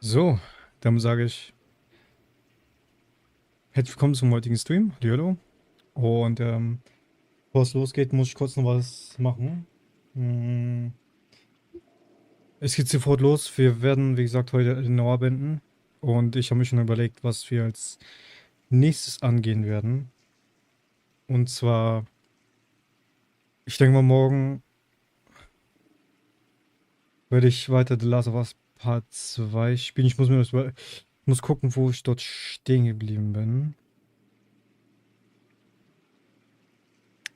So, dann sage ich herzlich willkommen zum heutigen Stream. Hallo. Und bevor es losgeht, muss ich kurz noch was machen. Hm, Es geht sofort los. Wir werden, wie gesagt, heute den Noire beenden. Und ich habe mir schon überlegt, was wir als nächstes angehen werden. Und zwar, ich denke mal, morgen werde ich weiter The Last of Us Part 2 spielen. Ich muss gucken, wo ich dort stehen geblieben bin.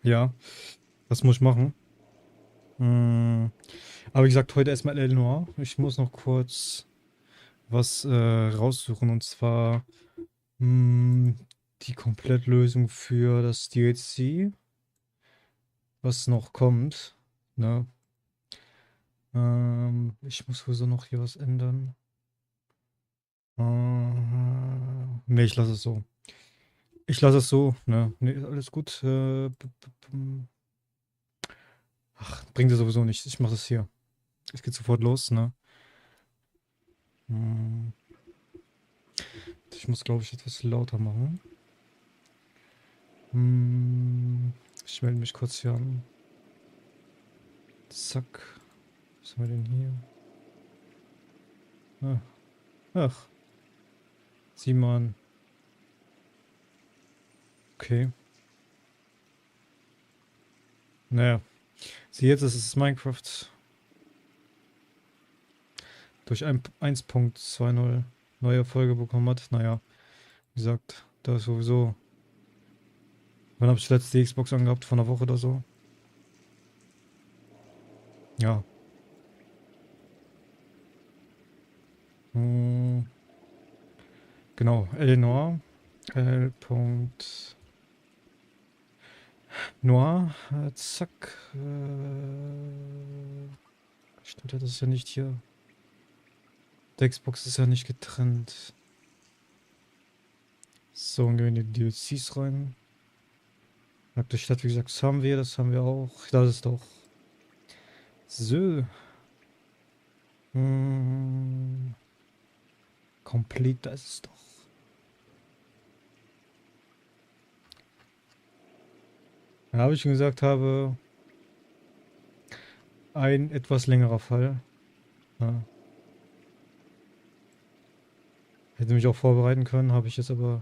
Ja, das muss ich machen. Hm. Aber wie gesagt, heute erstmal Eleanor. Ich muss noch kurz was raussuchen und zwar mh, die Komplettlösung für das DLC, was noch kommt. Ne? Ich muss sowieso noch hier was ändern. Ne, ich lasse es so. Ich lasse es so, ne? Ne, alles gut. Ach, bringt es sowieso nicht. Ich mache das hier. Es geht sofort los, ne? Hm, Ich muss, glaube ich, etwas lauter machen. Hm, Ich melde mich kurz hier an. Zack. Was haben wir denn hier? Ah, ach, sieh mal an. Okay. Naja. Sieh jetzt, dass es Minecraft durch 1.20 neue Erfolge bekommen hat. Naja, wie gesagt, da ist sowieso. Wann habe ich letzte die Xbox angehabt? Vor einer Woche oder so? Ja. Hm, genau. Eleanor. L. Noir. Zack. Stimmt ja, das ist ja nicht hier. Der Xbox ist ja nicht getrennt. So, und gehen wir in die DLCs rein. Nackte Stadt, wie gesagt, das haben wir auch. Das ist doch. So. Hm, Complete, das ist es doch. Ja, wie ich schon gesagt habe, ein etwas längerer Fall. Ja, hätte mich auch vorbereiten können, habe ich jetzt aber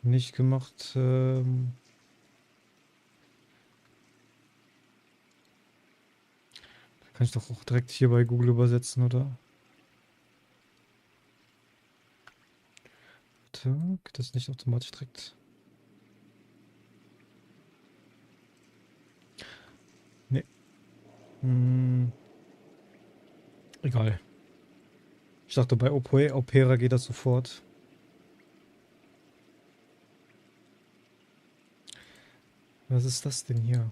nicht gemacht. Kann ich doch auch direkt hier bei Google übersetzen, oder? Geht das nicht automatisch direkt? Nee. Hm, Egal. Ich dachte, bei Opera geht das sofort. Was ist das denn hier?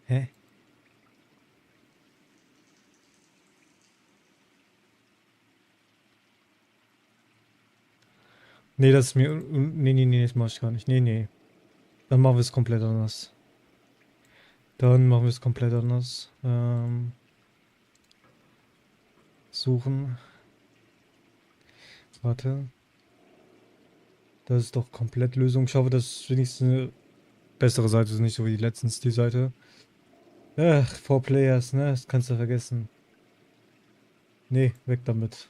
Hä? Nee, das ist mir. Nee, nee, nee, das mach ich gar nicht. Nee, nee. Dann machen wir es komplett anders. Dann machen wir es komplett anders. Suchen. Warte. Das ist doch komplett Lösung. Ich hoffe, das ist wenigstens eine bessere Seite ist, nicht so wie die letztens die Seite. Ach, Four Players, ne? Das kannst du vergessen. Nee, weg damit.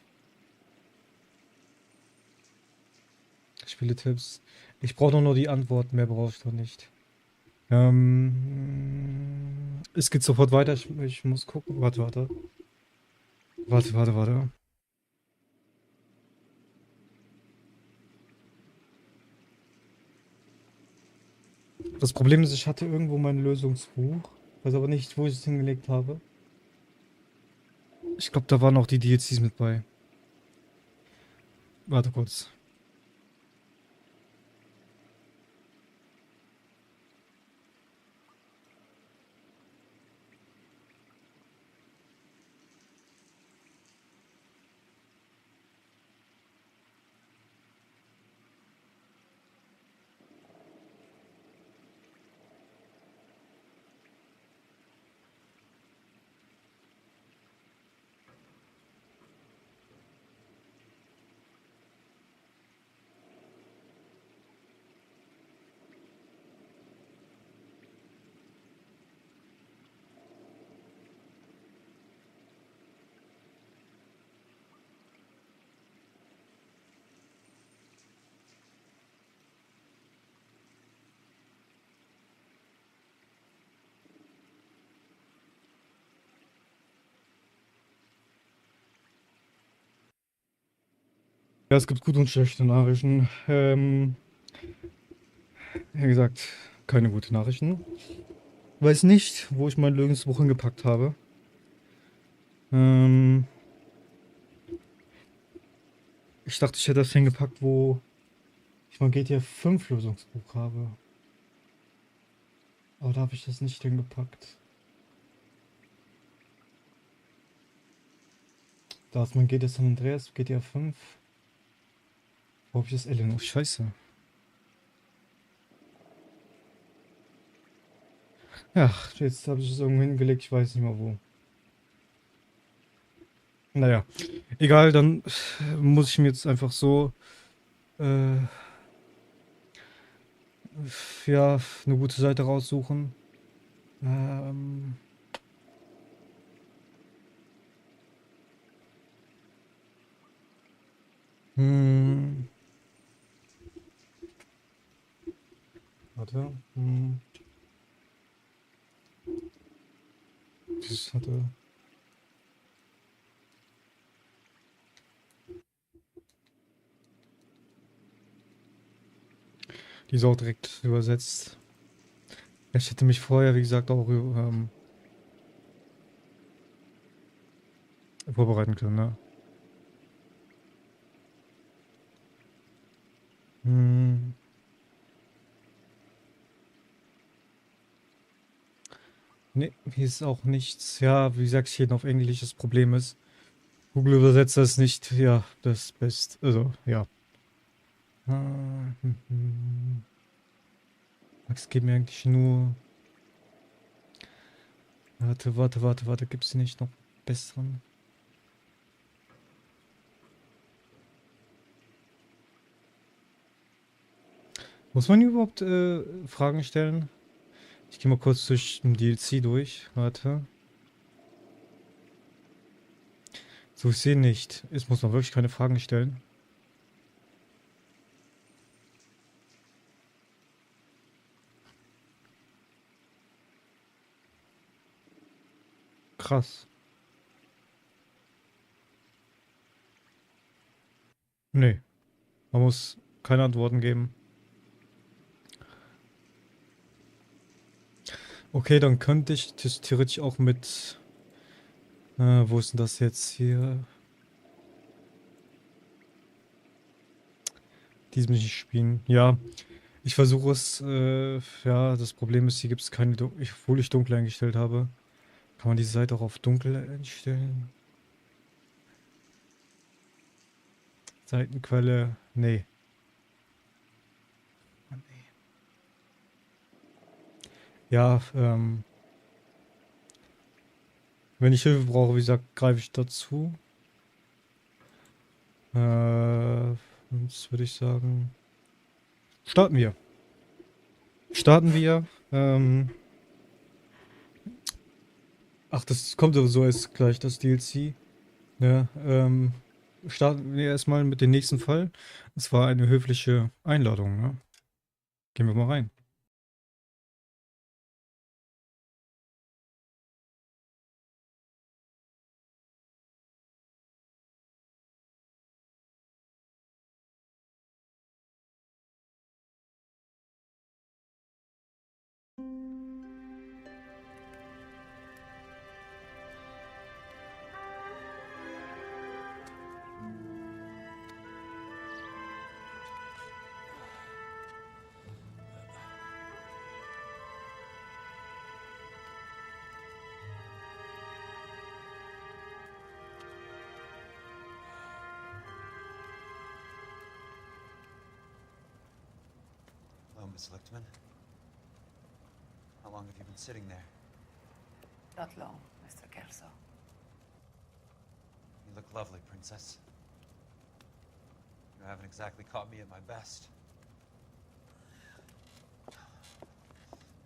Spieletipps. Ich brauche doch nur die Antwort, mehr brauche ich doch nicht. Es geht sofort weiter. Ich muss gucken. Warte, warte. Warte, warte, warte. Das Problem ist, ich hatte irgendwo mein Lösungsbuch. Weiß aber nicht, wo ich es hingelegt habe. Ich glaube, da waren auch die DLCs mit bei. Warte kurz. Ja, es gibt gute und schlechte Nachrichten. Wie gesagt, keine gute Nachrichten. Weiß nicht, wo ich mein Lösungsbuch hingepackt habe. Ähm, Ich dachte, ich hätte das hingepackt, wo ich mein GTA 5 Lösungsbuch habe. Aber da habe ich das nicht hingepackt. Da ist mein GTA San Andreas, GTA 5. Wo habe ich das Eleanor? Scheiße. Ja, jetzt habe ich es irgendwo hingelegt, ich weiß nicht mehr wo. Naja, egal, dann muss ich mir jetzt einfach so, äh, ja, eine gute Seite raussuchen. Ähm, hm, warte. Das hatte. Die ist auch direkt übersetzt. Ich hätte mich vorher, wie gesagt, auch vorbereiten können, ne? Hm, ne, hier ist auch nichts. Ja, wie gesagt, hier auf Englisch das Problem ist. Google Übersetzer ist nicht, ja, das Beste. Also, ja. Es geht mir eigentlich nur. Warte. Gibt es nicht noch besseren? Muss man überhaupt Fragen stellen? Ich gehe mal kurz durch den DLC durch. Warte. So, ich sehe nicht. Es muss man wirklich keine Fragen stellen. Krass. Nee, man muss keine Antworten geben. Okay, dann könnte ich das theoretisch auch mit. Wo ist denn das jetzt hier? Diesem nicht spielen. Ja, ich versuche es. Ja, das Problem ist, hier gibt es keine. Obwohl ich dunkel eingestellt habe. Kann man die Seite auch auf dunkel einstellen? Seitenquelle. Nee. Ja, wenn ich Hilfe brauche, wie gesagt, greife ich dazu. Sonst würde ich sagen. Starten wir. Starten wir. Ach, das kommt sowieso erst gleich, das DLC. Ja, starten wir erstmal mit dem nächsten Fall. Es war eine höfliche Einladung, ne? Gehen wir mal rein. Hello, Miss Lichtman. How long have you been sitting there? Not long, Mr. Kelso. You look lovely, Princess. You haven't exactly caught me at my best.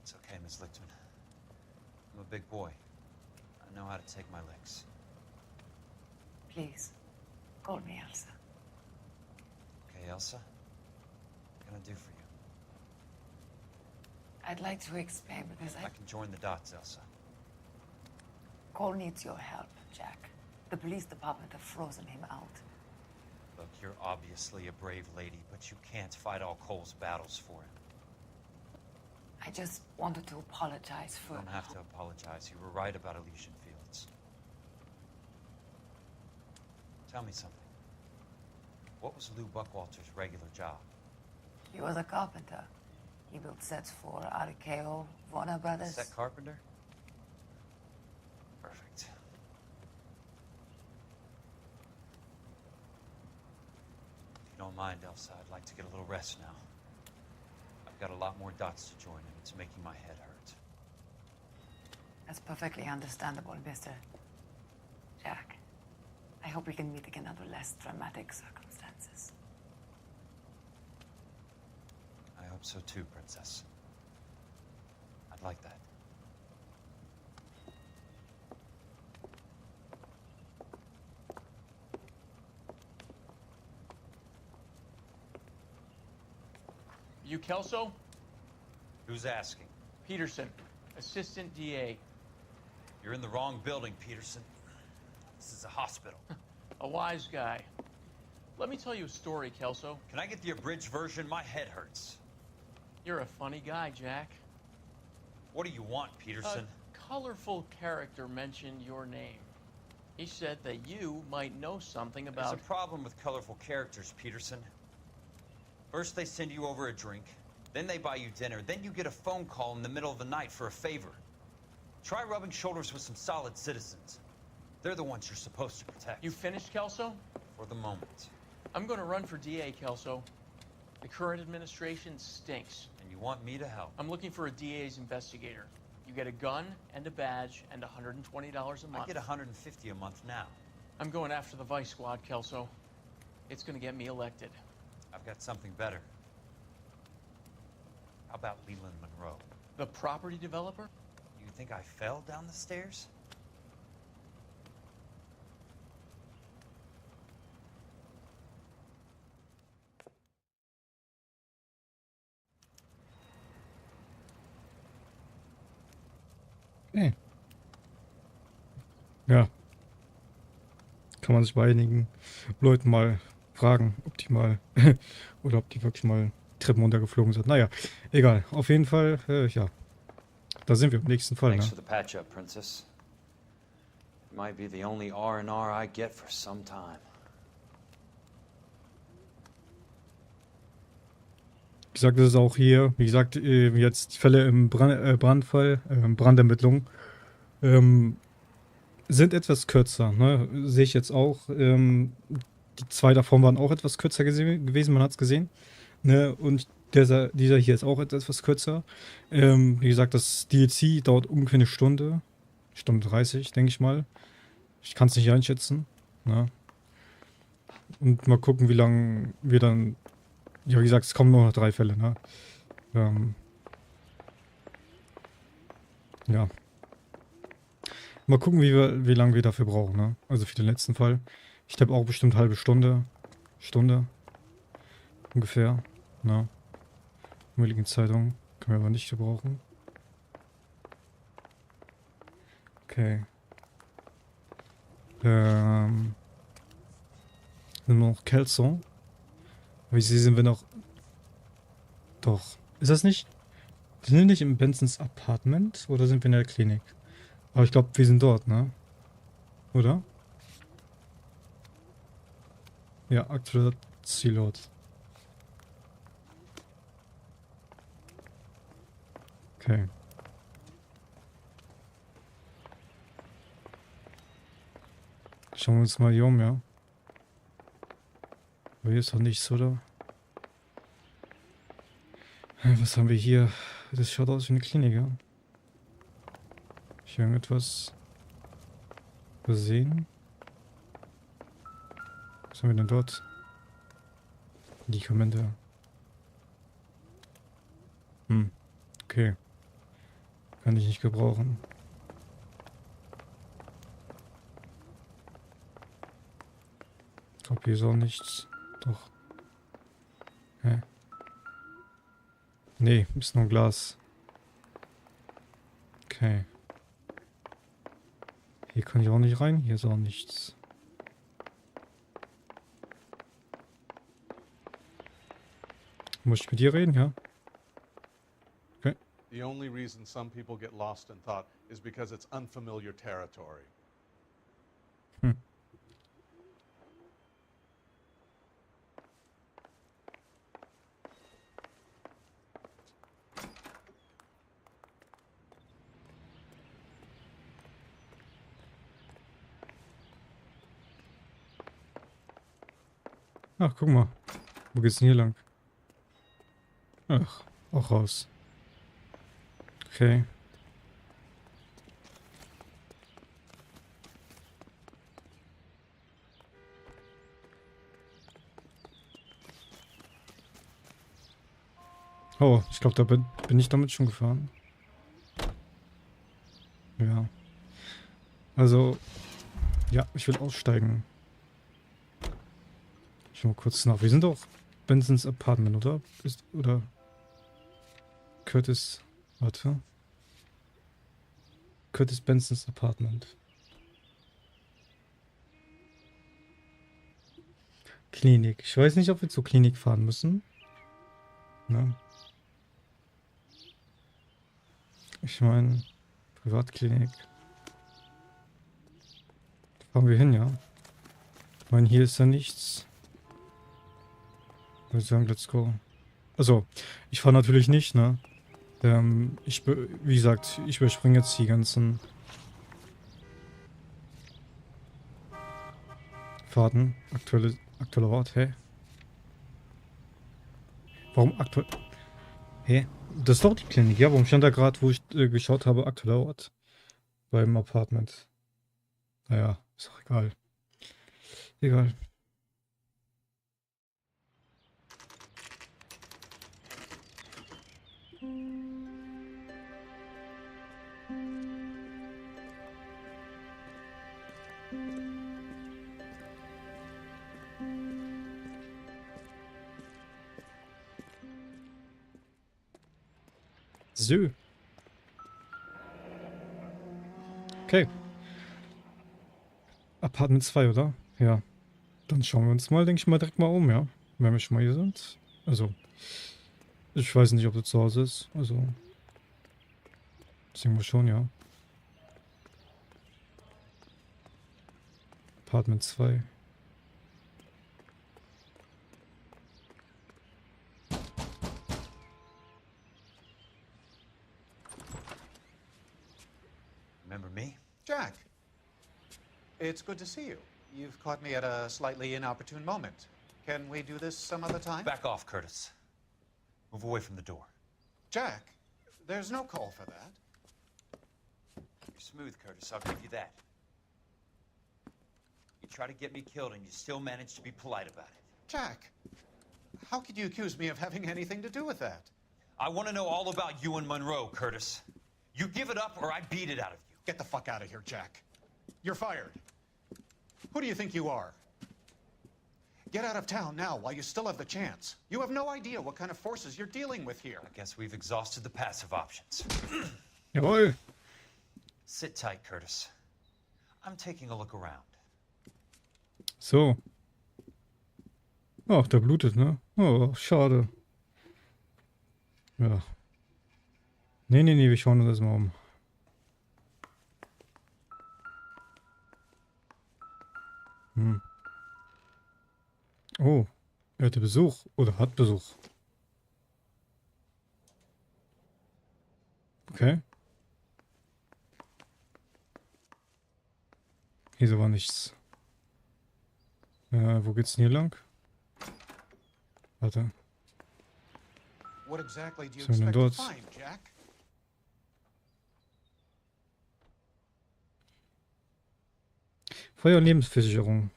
It's okay, Miss Lichtman. I'm a big boy. I know how to take my licks. Please, call me Elsa. Okay, Elsa? What can I do for you? I'd like to explain because I can join the dots, Elsa. Cole needs your help, Jack. The police department have frozen him out. Look, you're obviously a brave lady, but you can't fight all Cole's battles for him. I just wanted to apologize You for... don't have to apologize. You were right about Elysian Fields. Tell me something. What was Lou Buckwalter's regular job? He was a carpenter. He built sets for RKO, Warner Brothers. Set carpenter? Perfect. If you don't mind, Elsa, I'd like to get a little rest now. I've got a lot more dots to join, and it's making my head hurt. That's perfectly understandable, Mr. Jack. I hope we can meet again under less dramatic circumstances. I hope so too, Princess. I'd like that. You Kelso? Who's asking? Peterson, Assistant DA. You're in the wrong building, Peterson. This is a hospital. A wise guy. Let me tell you a story, Kelso. Can I get the abridged version? My head hurts. You're a funny guy, Jack. What do you want, Peterson? A colorful character mentioned your name. He said that you might know something about... There's a problem with colorful characters, Peterson. First they send you over a drink, then they buy you dinner, then you get a phone call in the middle of the night for a favor. Try rubbing shoulders with some solid citizens. They're the ones you're supposed to protect. You finished, Kelso? For the moment. I'm going to run for DA, Kelso. The current administration stinks. And you want me to help? I'm looking for a DA's investigator. You get a gun and a badge and $120 a month. I get $150 a month now. I'm going after the Vice Squad, Kelso. It's going to get me elected. I've got something better. How about Leland Monroe? The property developer? You think I fell down the stairs? Okay. Ja. Kann man sich bei einigen Leuten mal fragen, ob die mal oder ob die wirklich mal Treppen runtergeflogen sind. Naja, egal. Auf jeden Fall, ja. Da sind wir im nächsten Fall, Thanks ne? for the patch-up, Princess. It might be the only R&R I get for some time. Wie gesagt, das ist auch hier, wie gesagt, jetzt Fälle im Brandfall, Brandermittlung, sind etwas kürzer, ne? Sehe ich jetzt auch. Die zwei davon waren auch etwas kürzer gewesen, man hat es gesehen. Ne? Und dieser hier ist auch etwas kürzer. Wie gesagt, das DLC dauert ungefähr eine Stunde. Stunde 30, denke ich mal. Ich kann es nicht einschätzen. Ne? Und mal gucken, wie lange wir dann... Ja, wie gesagt, es kommen nur noch 3 Fälle, ne? Ja. Mal gucken, wie lange wir dafür brauchen, ne? Also für den letzten Fall. Ich habe auch bestimmt halbe Stunde. Stunde. Ungefähr. Ne? Zeitung. Können wir aber nicht gebrauchen. Okay. Sind wir noch Kelso. Wie sind wir noch... Doch. Ist das nicht... Sind wir nicht im Bensons Apartment? Oder sind wir in der Klinik? Aber ich glaube, wir sind dort, ne? Oder? Ja, aktueller Zielort. Okay. Schauen wir uns mal hier um, ja? Aber hier ist doch nichts, oder? Was haben wir hier? Das schaut aus wie eine Klinik, ja? Hab ich irgendetwas gesehen? Was haben wir denn dort? Medikamente. Okay. Kann ich nicht gebrauchen. Ich glaube, hier ist auch nichts. Doch. Hä? Nee, ist nur Glas. Okay. Hier kann ich auch nicht rein. Hier ist auch nichts. Muss ich mit dir reden, ja? Okay. The only reason some people get lost in thought is because it's unfamiliar territory. Hm. Ach, guck mal. Wo geht's denn hier lang? Ach, auch raus. Okay. Oh, ich glaube, da bin ich damit schon gefahren. Ja. Also, ja, ich will aussteigen. Ich mal kurz nach. Wir sind doch Bensons Apartment, oder? Oder Curtis. Warte. Curtis Bensons Apartment. Klinik. Ich weiß nicht, ob wir zur Klinik fahren müssen. Ne? Ich meine, Privatklinik. Da fahren wir hin, ja. Ich meine, hier ist ja nichts. Ich würde sagen, let's go. Also, ich fahre natürlich nicht, ne? Wie gesagt, ich überspringe jetzt die ganzen Fahrten. Aktueller Ort, hä? Warum aktuell? Hä? Das ist doch die Klinik, ja? Warum stand da gerade, wo ich geschaut habe, aktueller Ort? Beim Apartment. Naja, ist doch egal. Egal. So. Okay. Apartment 2, oder? Ja. Dann schauen wir uns mal, denke ich mal, direkt mal um, ja. Wenn wir schon mal hier sind. Also, ich weiß nicht, ob du zu Hause ist. Also, deswegen wohl schon, ja. Apartment 2. Remember me? Jack, it's good to see you. You've caught me at a slightly inopportune moment. Can we do this some other time? Back off, Curtis. Move away from the door. Jack, there's no call for that. You're smooth, Curtis. I'll give you that. You try to get me killed and you still manage to be polite about it. Jack, how could you accuse me of having anything to do with that? I want to know all about you and Monroe, Curtis. You give it up or I beat it out of you. Get the fuck out of here, Jack. You're fired. Who do you think you are? Get out of town now while you still have the chance. You have no idea what kind of forces you're dealing with here. I guess we've exhausted the passive options. Jawohl. Sit tight, Curtis. I'm taking a look around. So. Ach, der blutet, ne? Oh, schade. Ja. Nee, wir schauen uns das mal um. Oh, er hatte Besuch. Oder hat Besuch. Okay. Hier ist aber nichts. Wo geht's denn hier lang? Warte. What exactly do you So, expect to dort. find, Jack? Feuer- und Lebensversicherung.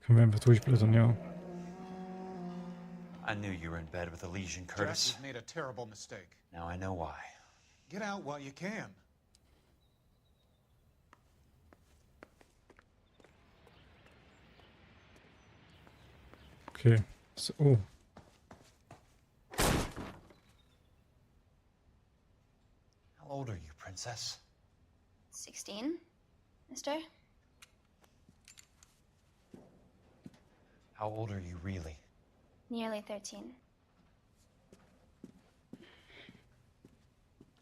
Können wir einfach durchblättern, ja. I knew you were in bed with a lesion, Jack, Curtis. you've made a terrible mistake. Now I know why. Get out while you can. Okay. So, oh. How old are you, Princess? 16, mister? How old are you really? Nearly 13.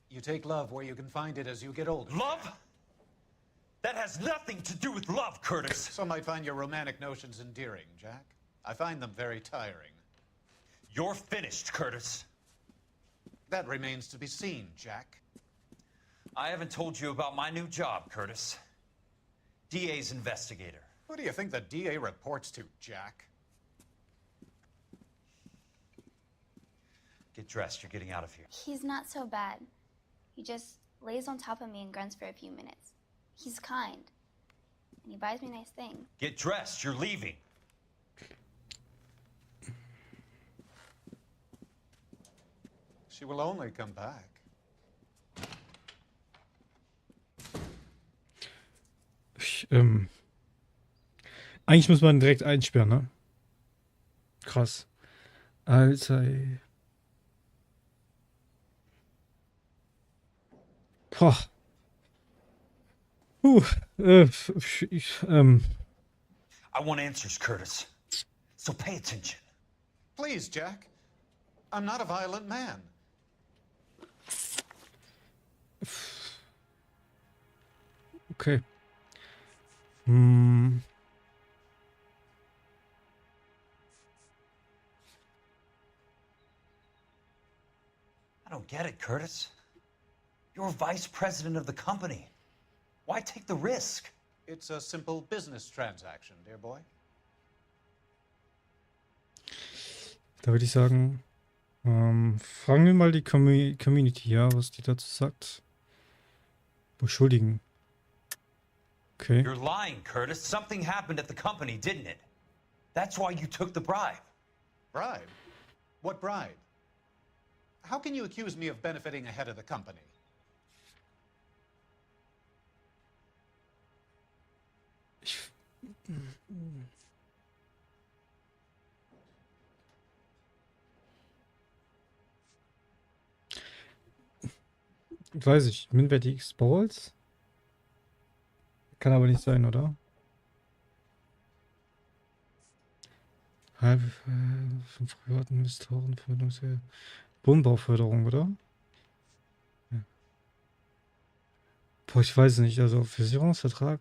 You take love where you can find it as you get older. Love? That has nothing to do with love, Curtis. Some might find your romantic notions endearing, Jack. I find them very tiring. You're finished, Curtis. That remains to be seen, Jack. I haven't told you about my new job, Curtis. DA's investigator. Who do you think the DA reports to, Jack? Get dressed, you're getting out of here. He's not so bad. He just lays on top of me and grunts for a few minutes. He's kind. And he buys me nice things. Get dressed, you're leaving. She will only come back. Eigentlich muss man direkt einsperren, ne? Krass. Alter, ey. Boah. I want answers, Curtis. So pay attention. Please, Jack. I'm not a violent man. Okay. I don't get it, Curtis. You're vice president of the company. Why take the risk? It's a simple business transaction, dear boy. Da würde ich sagen, fragen wir mal die Community, ja, was die dazu sagt. Beschuldigen. Okay. You're lying, Curtis. Something happened at the company, didn't it? That's why you took the bribe. Bribe? What bribe? How can you accuse me of benefiting ahead of the company? Weiß ich. Minderwertiges Balls? Kann aber nicht sein, oder? Halb von privaten Investoren, Wohnbauförderung, oder? Ja. Boah, ich weiß nicht. Also Versicherungsvertrag.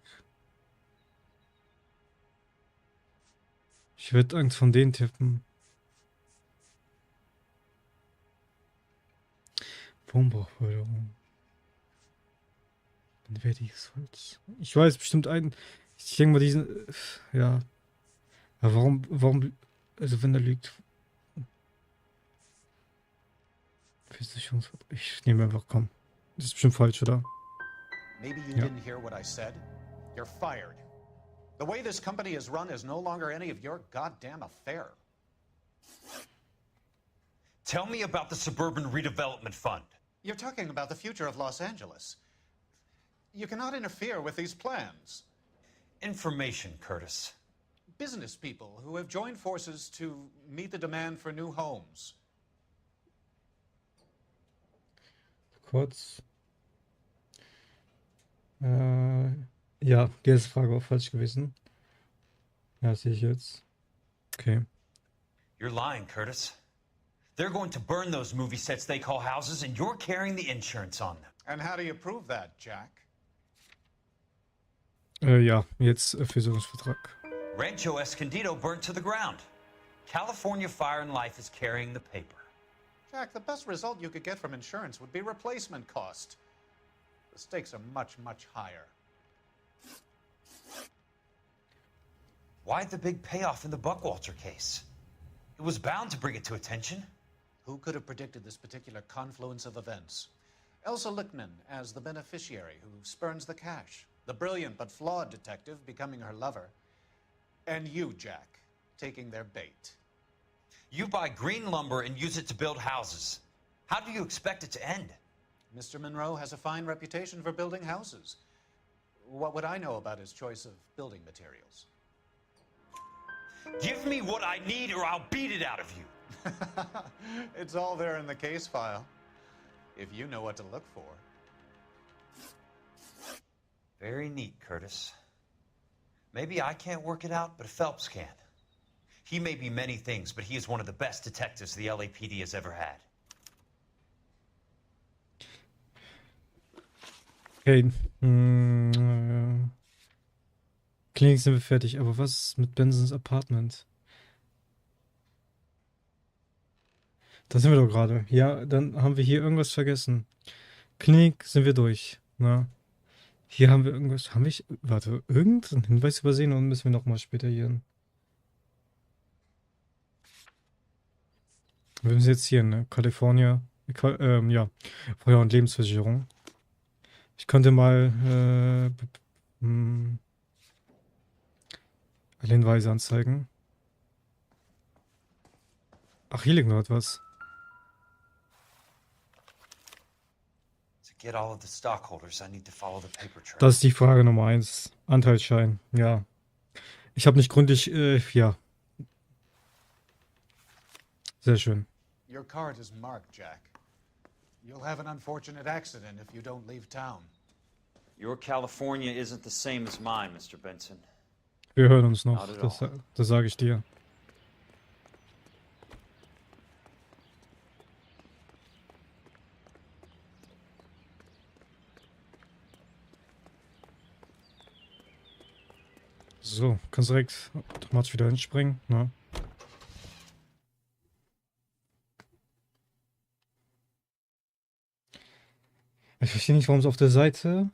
Ich würde Angst von denen tippen. Wohnbauförderung. Minderwertiges Holz. Ich weiß bestimmt einen. Ich denke mal diesen. Ja. Aber warum. Also wenn er lügt. Versicherungsvertrag. Ich nehme einfach, komm. Das ist bestimmt falsch, oder? Maybe you Yeah. didn't hear what I said. You're fired. The way this company is run is no longer any of your goddamn affair. Tell me about the Suburban Redevelopment Fund. You're talking about the future of Los Angeles. You cannot interfere with these plans. Information, Curtis. Business people who have joined forces to meet the demand for new homes. Kurz. Ja, die erste Frage war falsch gewesen. Ja, sehe ich jetzt. Okay. You're lying, Curtis. They're going to burn those movie sets they call houses, and you're carrying the insurance on them. And how do you prove that, Jack? Ja, jetzt Versicherungsvertrag. Rancho Escondido burnt to the ground. California Fire and Life is carrying the paper. Jack, the best result you could get from insurance would be replacement cost. The stakes are much, much higher. Why the big payoff in the Buckwalter case? It was bound to bring it to attention. Who could have predicted this particular confluence of events? Elsa Lichtman as the beneficiary who spurns the cash, the brilliant but flawed detective becoming her lover, and you, Jack, taking their bait. You buy green lumber and use it to build houses. How do you expect it to end? Mr. Monroe has a fine reputation for building houses. What would I know about his choice of building materials? Give me what I need or I'll beat it out of you. It's all there in the case file, if you know what to look for. Very neat, Curtis. Maybe I can't work it out, but Phelps can. He may be many things, but he is one of the best detectives the LAPD has ever had. Okay. Klinik sind wir fertig, aber was ist mit Bensons Apartment? Da sind wir doch gerade. Ja, dann haben wir hier irgendwas vergessen. Klinik sind wir durch. Na? Hier haben wir irgendwas. Haben wir. Warte, irgendeinen Hinweis übersehen und müssen wir nochmal später hier hin. Wir sind jetzt hier, ne? California. Ja. Feuer- und Lebensversicherung. Ich könnte mal alle Hinweise anzeigen. Ach, hier liegt noch etwas. To get all of the stockholders, I need to follow the paper trail. Das ist die Frage Nummer 1. Anteilsschein. Ja. Ich habe nicht gründlich, ja. Sehr schön. Your card is marked, Jack. You'll have an unfortunate accident if you don't leave town. Your California isn't the same as mine, Mr. Benson. Wir hören uns noch. Not at all. Das sage ich dir. So, kannst direkt automatisch wieder hinspringen, ne? Ich verstehe nicht, warum es auf der Seite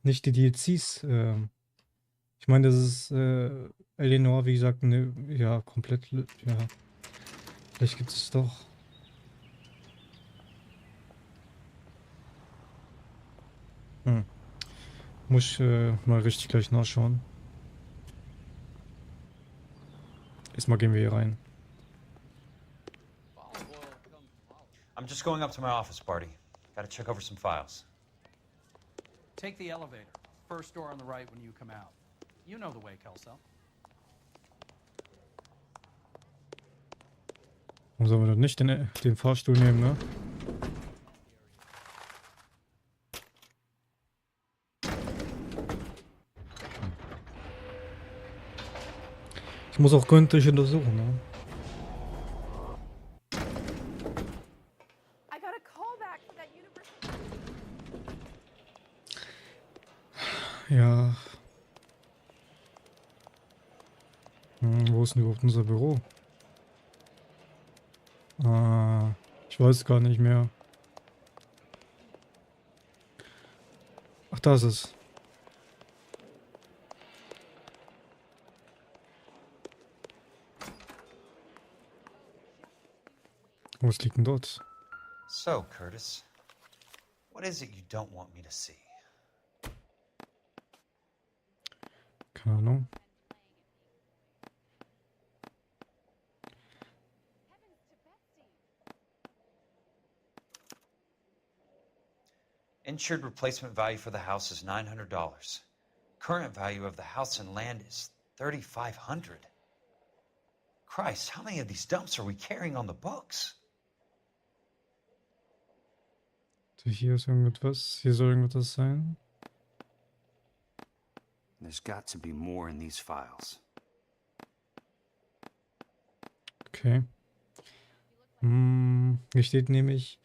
nicht die DLCs. Ich meine, das ist Eleanor, wie gesagt, ne, ja, komplett. Ja. Vielleicht gibt es doch. Muss ich mal richtig gleich nachschauen. Erstmal gehen wir hier rein. I'm just going up to my office, Barty. Gotta check over some files. Take the elevator. First door on the right when you come out. You know the way, Kelso. Warum sollen wir dann nicht den Fahrstuhl nehmen, ne? Ich muss auch gründlich untersuchen, ne? I got a call back from that university. Ja. Wo ist denn überhaupt unser Büro? Ich weiß gar nicht mehr. Ach, da ist es. Was liegt denn dort? So, Curtis, what is it you don't want me to see? Keine Ahnung. Insured replacement value for the house is $900. Current value of the house and land is $3,500. Christ, how many of these dumps are we carrying on the books? Hier ist irgendetwas. Hier soll irgendetwas sein. There's got to be more in these files. Okay. Hier steht nämlich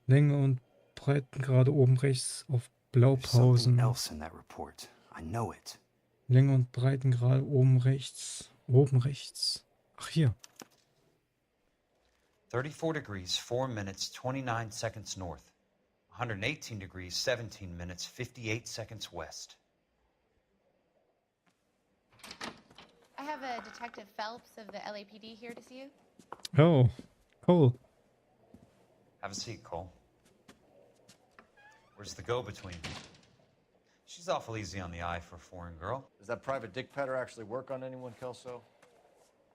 Länge und Breitengrade oben rechts auf There's something Blaupausen. else in that report. I know it. Länge und Breitengrade oben rechts. Oben rechts. Ach, hier. 34 degrees, 4 minutes, 29 seconds north. 118 degrees, 17 minutes, 58 seconds west. I have a Detective Phelps of the LAPD here to see you. Oh, cool. Have a seat, Cole. Where's the go-between? She's awful easy on the eye for a foreign girl. Does that private dick petter actually work on anyone, Kelso?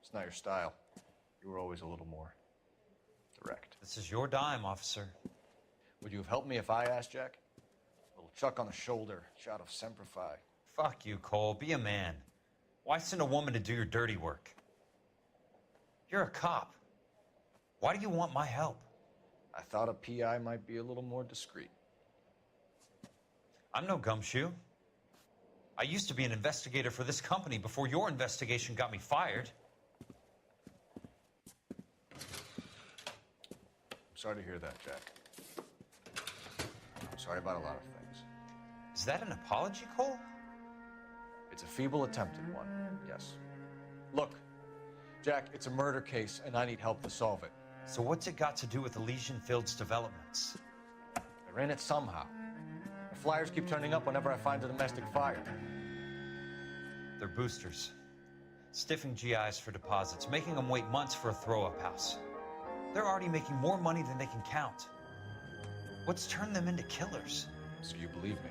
It's not your style. You were always a little more direct. This is your dime, officer. Would you have helped me if I asked, Jack? A little chuck on the shoulder, shot of Semper Fi. Fuck you, Cole. Be a man. Why send a woman to do your dirty work? You're a cop. Why do you want my help? I thought a PI might be a little more discreet. I'm no gumshoe. I used to be an investigator for this company before your investigation got me fired. I'm sorry to hear that, Jack. I'm sorry about a lot of things. Is that an apology, Cole? It's a feeble attempt at one, yes. Look, Jack, it's a murder case, and I need help to solve it. So what's it got to do with Elysian Fields developments? They're in it somehow. The flyers keep turning up whenever I find a domestic fire. They're boosters. Stiffing GIs for deposits, making them wait months for a throw-up house. They're already making more money than they can count. What's turned them into killers? So you believe me?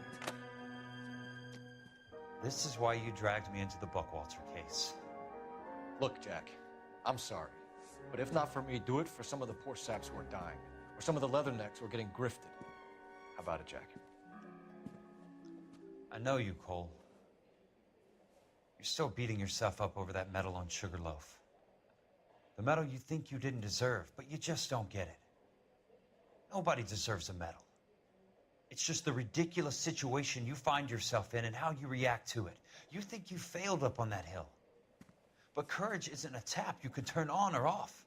This is why you dragged me into the Buckwalter case. Look, Jack, I'm sorry. But if not for me, do it for some of the poor saps who are dying. Or some of the leathernecks who are getting grifted. How about it, Jack? I know you, Cole. You're still beating yourself up over that medal on Sugarloaf. The medal you think you didn't deserve, but you just don't get it. Nobody deserves a medal. It's just the ridiculous situation you find yourself in and how you react to it. You think you failed up on that hill. But courage isn't a tap you can turn on or off.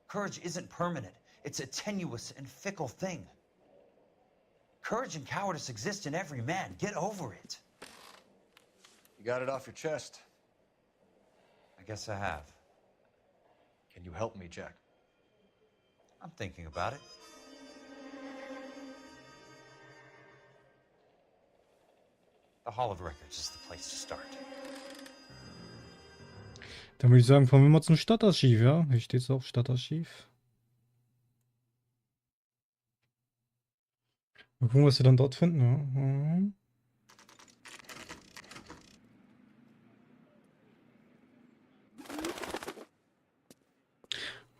Courage isn't permanent. It's a tenuous and fickle thing. Courage and cowardice exist in every man. Get over it. You got it off your chest. I guess I have. Can you help me, Jack? I'm thinking about it. The Hall of Records is the place to start. Dann würde ich sagen, fahren wir mal zum Stadtarchiv, ja? Hier steht es auch, Stadtarchiv. Mal gucken, was wir dann dort finden, ja. Mhm.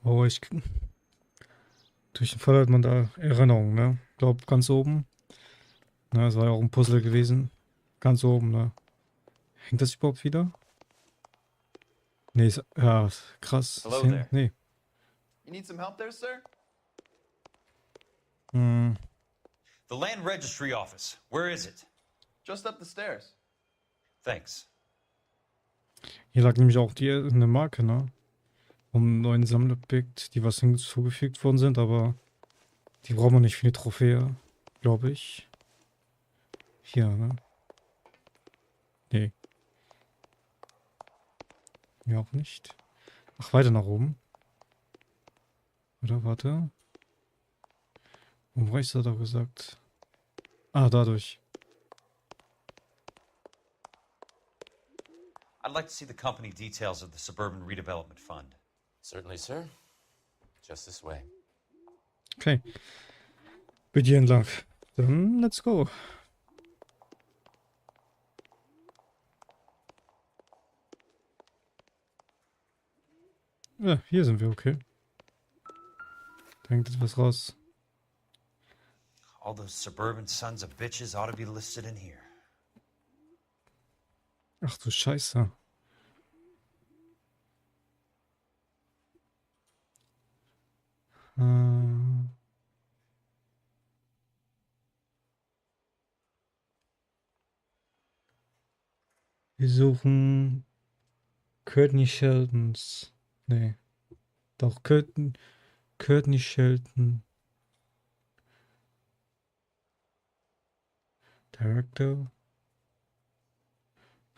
Oh, durch den Fall hat man da Erinnerungen, ne? Glaub, ganz oben. Na, es war ja auch ein Puzzle gewesen. Ganz oben, ne? Hängt das überhaupt wieder? Nee, ja, krass. Hello there. Nee. You need some help there, sir? Hm. The Land Registry Office. Where is it? Just up the stairs. Thanks. Hier lag nämlich auch eine Marke, ne? Um neuen Sammelobjekt, die was hinzugefügt worden sind, aber die brauchen wir nicht für die Trophäe, glaube ich. Hier, ne? Nee. Ja, auch nicht. Ach, weiter nach oben. Oder, warte. Warum war ich da gesagt? Ah, dadurch. I'd like to see the company details of the Suburban Redevelopment Fund. Certainly, sir. Just this way. Okay. Bitte hier entlang. Dann, let's go. Ja, hier sind wir, okay. Da hängt etwas raus. All those suburban sons of bitches ought to be listed in here. Ach du Scheiße. Wir suchen Courtney Sheldons. Nee. Doch, Courtney Sheldon. Director.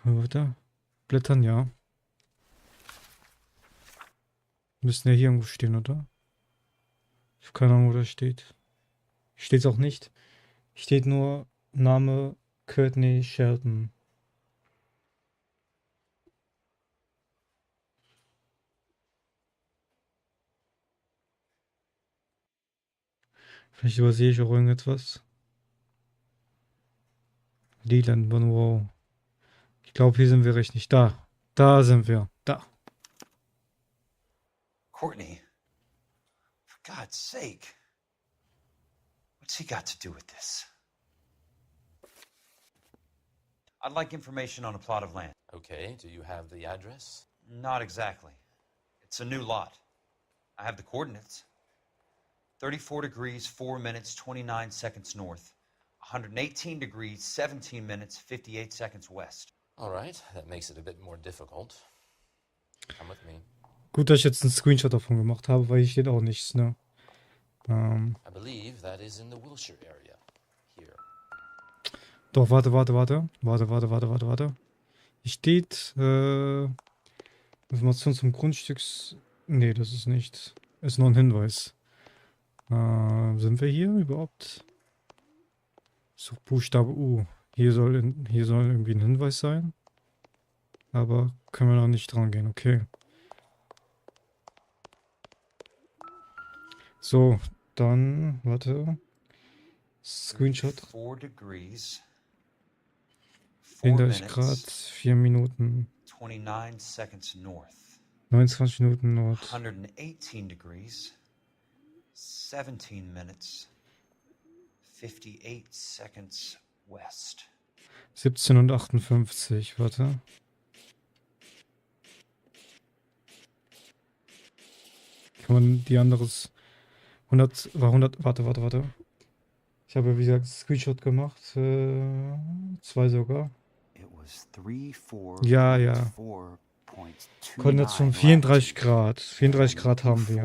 Weiter. Blättern, ja. Müssen ja hier irgendwo stehen, oder? Ich habe keine Ahnung, wo das steht. Steht es auch nicht. Steht nur Name Courtney Sheldon. Vielleicht übersehe ich auch irgendetwas. Leland Monroe. Ich glaube, hier sind wir richtig. Da. Da sind wir. Da. Courtney, for God's sake. What's he got to do with this? I'd like information on a plot of land. Okay, do you have the address? Not exactly. It's a new lot. I have the coordinates. 34 degrees, 4 minutes, 29 seconds north. 118 degrees, 17 minutes, 58 seconds west. All right, that makes it a bit more difficult. Come with me. Gut, dass ich jetzt einen Screenshot davon gemacht habe, weil hier steht auch nichts, ne? I believe that is in the Wilshire area. Here. Doch, warte. Hier steht, Information zum Grundstücks... Nee, das ist nicht. Ist nur ein Hinweis. Sind wir hier überhaupt? Suchbuchstabe U. Hier soll irgendwie ein Hinweis sein. Aber können wir noch nicht dran gehen, okay. So, dann, warte. Screenshot. 4 degrees. 34 Grad, 4 Minuten. 29 seconds north. 29 Minuten Nord. 118 degrees. 17 minutes. 58 seconds west. 17 und 58, warte. Kann man die anderes... 100, warte. Ich habe, wie gesagt, Screenshot gemacht. 2 sogar. Ja. Koordination 34 Grad. 34 Grad haben wir.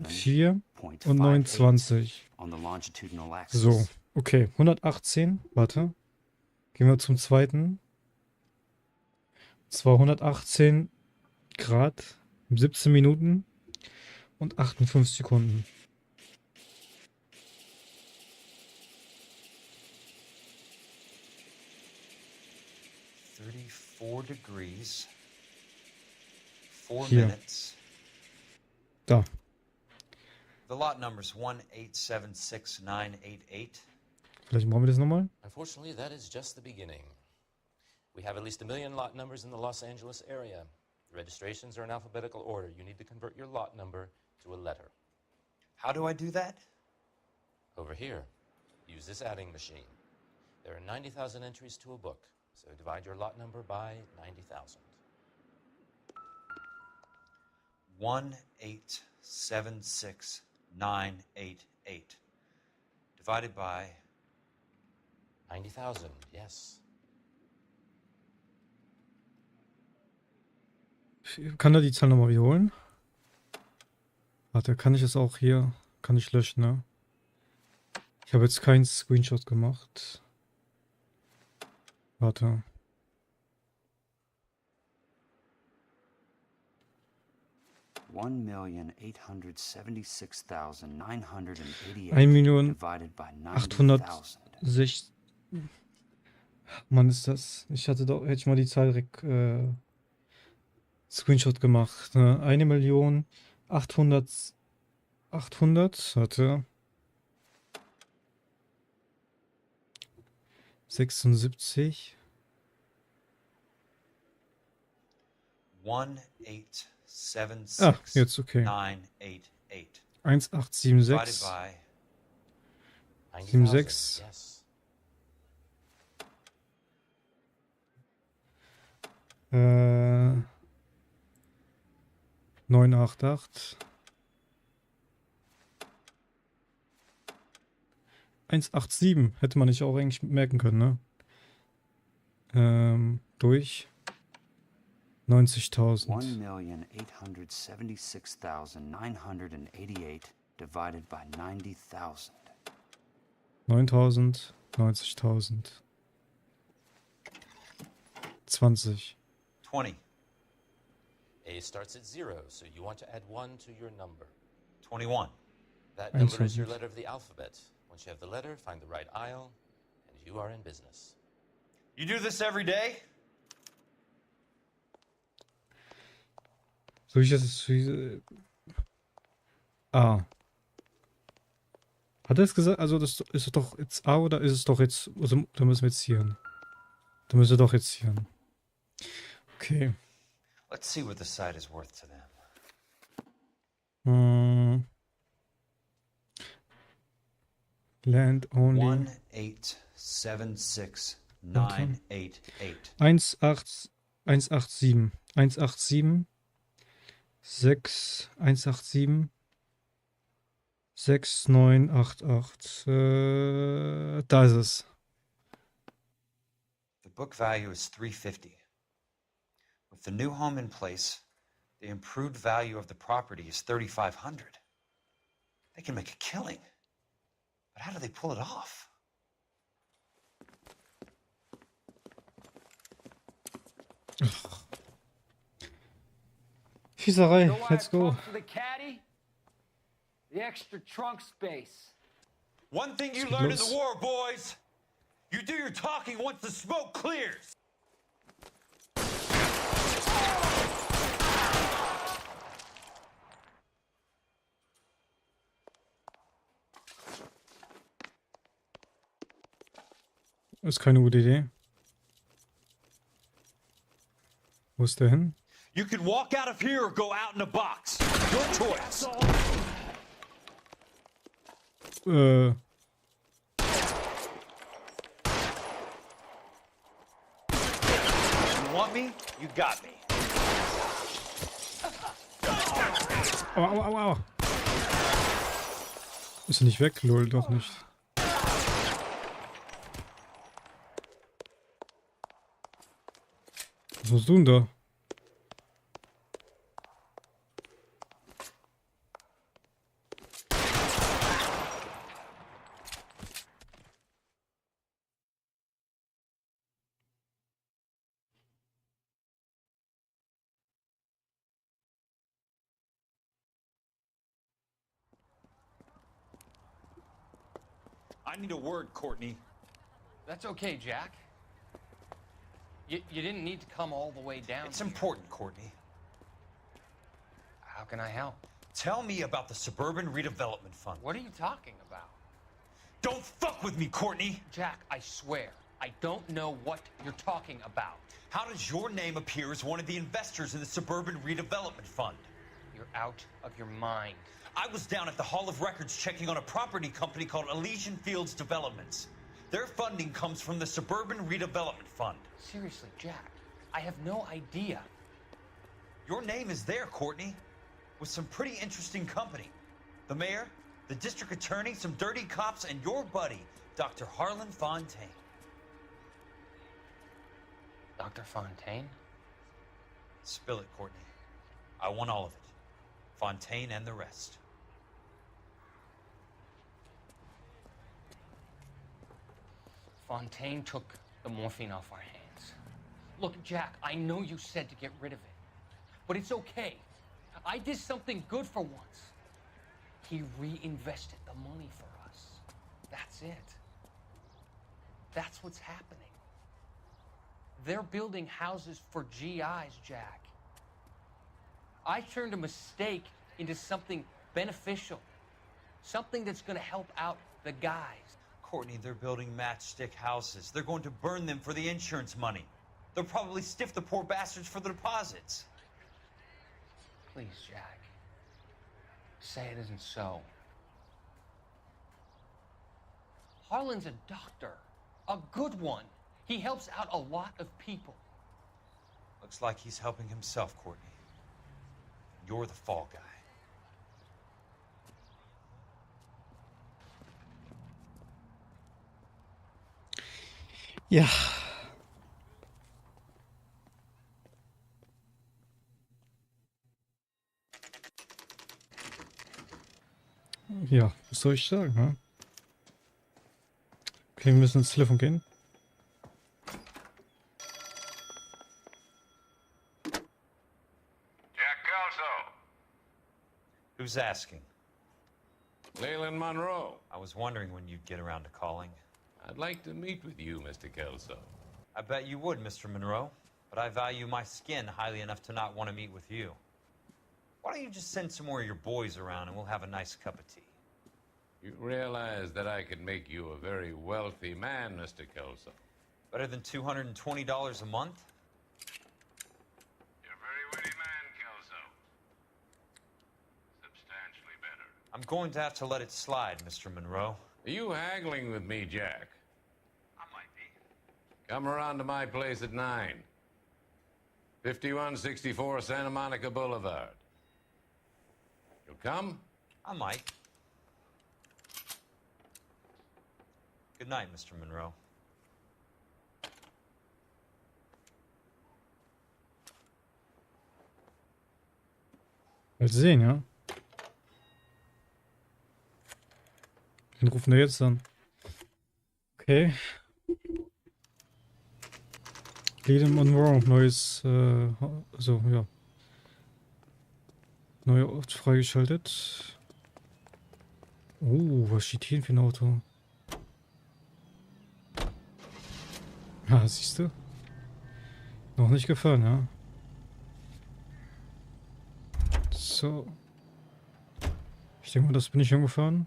4 und 29. So, okay. 118. Warte. Gehen wir zum zweiten. 218 Grad. 17 Minuten und 58 Sekunden. Degrees. 4 Hier. minutes. Da. The lot number's 1876988. Vielleicht machen wir das nochmal. Unfortunately, that is just the beginning. We have at least 1 million lot numbers in the Los Angeles area. The registrations are in alphabetical order. You need to convert your lot number to a letter. How do I do that? Over here, use this adding machine. There are 90,000 entries to a book, so divide your lot number by 90,000. 1876988 divided by 90,000, yes. Kann er die Zahl nochmal wiederholen? Warte, kann ich es auch hier? Kann ich löschen, ne? Ich habe jetzt keinen Screenshot gemacht. Warte. One million 860. Mann, ist das. Hätte ich mal die Zahl direkt Screenshot gemacht. Ne? 1.800.000. Warte. 76. 1876988 jetzt okay. 1876. 76. Yes. 988. 187 hätte man nicht auch eigentlich merken können, ne? Durch 90.000. 1,876,988 divided by 90,000. 9.000, 90.000. 20. 20. A starts at 0, so you want to add 1 to your number. 21. That number is your letter of the alphabet. Once you have the letter, find the right aisle, and you are in business. You do this every day? Soll ich das... A. Hat er es gesagt? Also das ist doch jetzt A oder ist es doch jetzt... Also, da müssen wir jetzt hier hin. Da müssen wir doch jetzt hier hin. Okay. Let's see what the site is worth to them. Land only. 1876988. 187. 187. 6. 187. 6988. Da ist es. The book value is $350. With the new home in place, the improved value of the property is $3,500. They can make a killing. But how do they pull it off? Schießerei, know why let's I go. fought for the caddy? The extra trunk space. One thing you geht learned in los. the war, boys. You do your talking once the smoke clears. Ist keine gute Idee. Wo ist der hin? You can walk out of here or go out in a box. Your choice. Äh. You want me? You got me. Au, au, au, au. Ist er nicht weg? Lol, doch nicht. Was musst du denn da? I need a word, Courtney. That's okay, Jack. You didn't need to come all the way down. It's important, Courtney. How can I help? Tell me about the Suburban Redevelopment Fund. What are you talking about? Don't fuck with me, Courtney! Jack, I swear, I don't know what you're talking about. How does your name appear as one of the investors in the Suburban Redevelopment Fund? You're out of your mind. I was down at the Hall of Records checking on a property company called Elysian Fields Developments. Their funding comes from the Suburban Redevelopment Fund. Seriously, Jack, I have no idea. Your name is there, Courtney, with some pretty interesting company. The mayor, the district attorney, some dirty cops, and your buddy, Dr. Harlan Fontaine. Dr. Fontaine? Spill it, Courtney. I want all of it. Fontaine and the rest. Fontaine took the morphine off our hands. Look, Jack, I know you said to get rid of it, but it's okay. I did something good for once. He reinvested the money for us. That's it. That's what's happening. They're building houses for GIs, Jack. I turned a mistake into something beneficial. Something that's going to help out the guys. Courtney, they're building matchstick houses. They're going to burn them for the insurance money. They'll probably stiff the poor bastards for the deposits. Please, Jack. Say it isn't so. Harlan's a doctor. A good one. He helps out a lot of people. Looks like he's helping himself, Courtney. You're the fall guy. Ja. Ja, was soll ich sagen, ne? Okay, wir müssen ins Telefon gehen. Who's asking? Leland Monroe. I was wondering when you'd get around to calling. I'd like to meet with you, Mr. Kelso. I bet you would, Mr. Monroe. But I value my skin highly enough to not want to meet with you. Why don't you just send some more of your boys around and we'll have a nice cup of tea? You realize that I could make you a very wealthy man, Mr. Kelso. Better than $220 a month? You're a very witty man, Kelso. Substantially better. I'm going to have to let it slide, Mr. Monroe. Are you haggling with me, Jack? I might be. Come around to my place at 9. 5164 Santa Monica Boulevard. You'll come? I might. Good night, Mr. Monroe. Mal sehen, ja. Wen rufen wir jetzt an? Okay. Goldenen Monroe, neues, also, ja. Neuer Ort freigeschaltet. Oh, was steht hier für ein Auto? Ah, siehst du? Noch nicht gefahren, ja. So. Ich denke mal, das bin ich schon gefahren.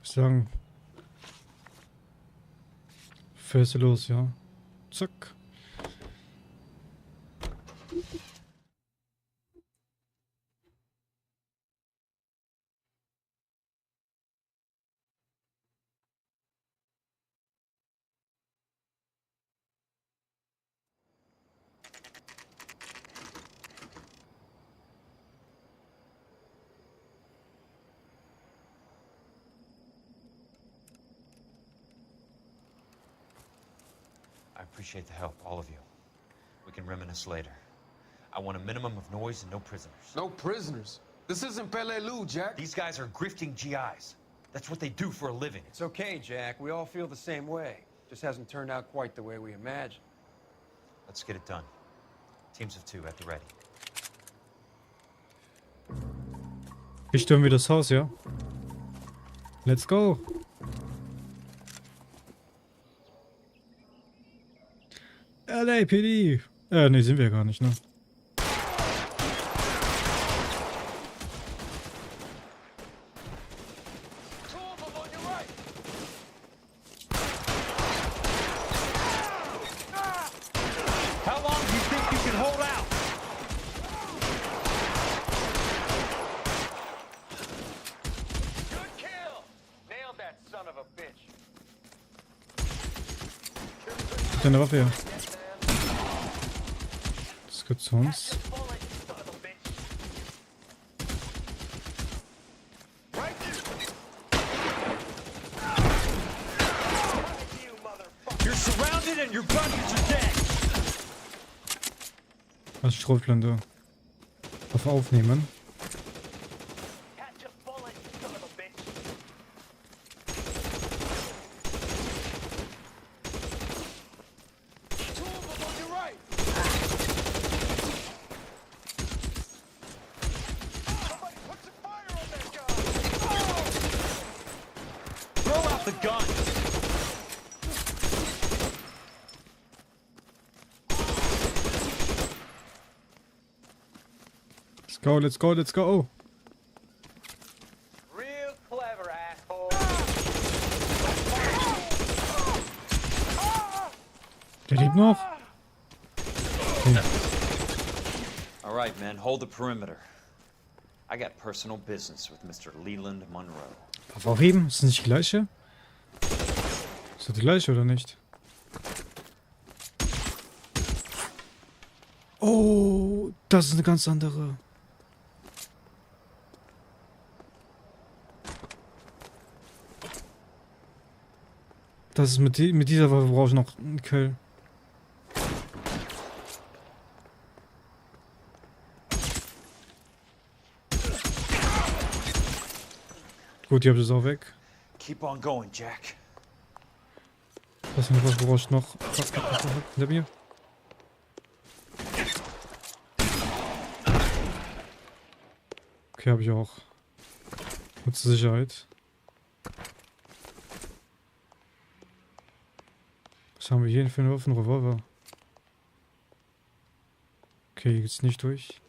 Ich sagen. Fährst du los, ja. Zack. I appreciate the help, all of you. We can reminisce later. I want a minimum of noise and no prisoners. No prisoners? This isn't Peleliu, Jack. These guys are grifting GIs. That's what they do for a living. It's okay, Jack. We all feel the same way. Just hasn't turned out quite the way we imagined. Let's get it done. Teams of 2 at the ready. Hier stürmen wir das Haus, ja. Let's go. LAPD. Ne, sind wir gar nicht, ne? How long do you think you can hold out? Good kill! Nailed that son of a bitch. Deine Waffe, ja. Das gehört zu uns. You're surrounded and your buddies are dead. Was Schrotflinte. Auf aufnehmen. Throw out the gun. Let's go, let's go, let's go. Real clever, asshole. Der lebt noch. Okay. All right, men, hold the perimeter. I got personal business with Mr. Leland Monroe. Waffe aufheben? Ist das nicht die gleiche? Ist das die gleiche oder nicht? Oh, das ist eine ganz andere. Das ist mit dieser Waffe brauche ich noch einen Kill. Gut, die habt ihr es auch weg. Keep on going, Jack. Was brauche ich noch? Hinter mir. Okay, habe ich auch. Gut zur Sicherheit. Was haben wir hier für eine Waffe? Ein Revolver. Okay, hier geht's nicht durch.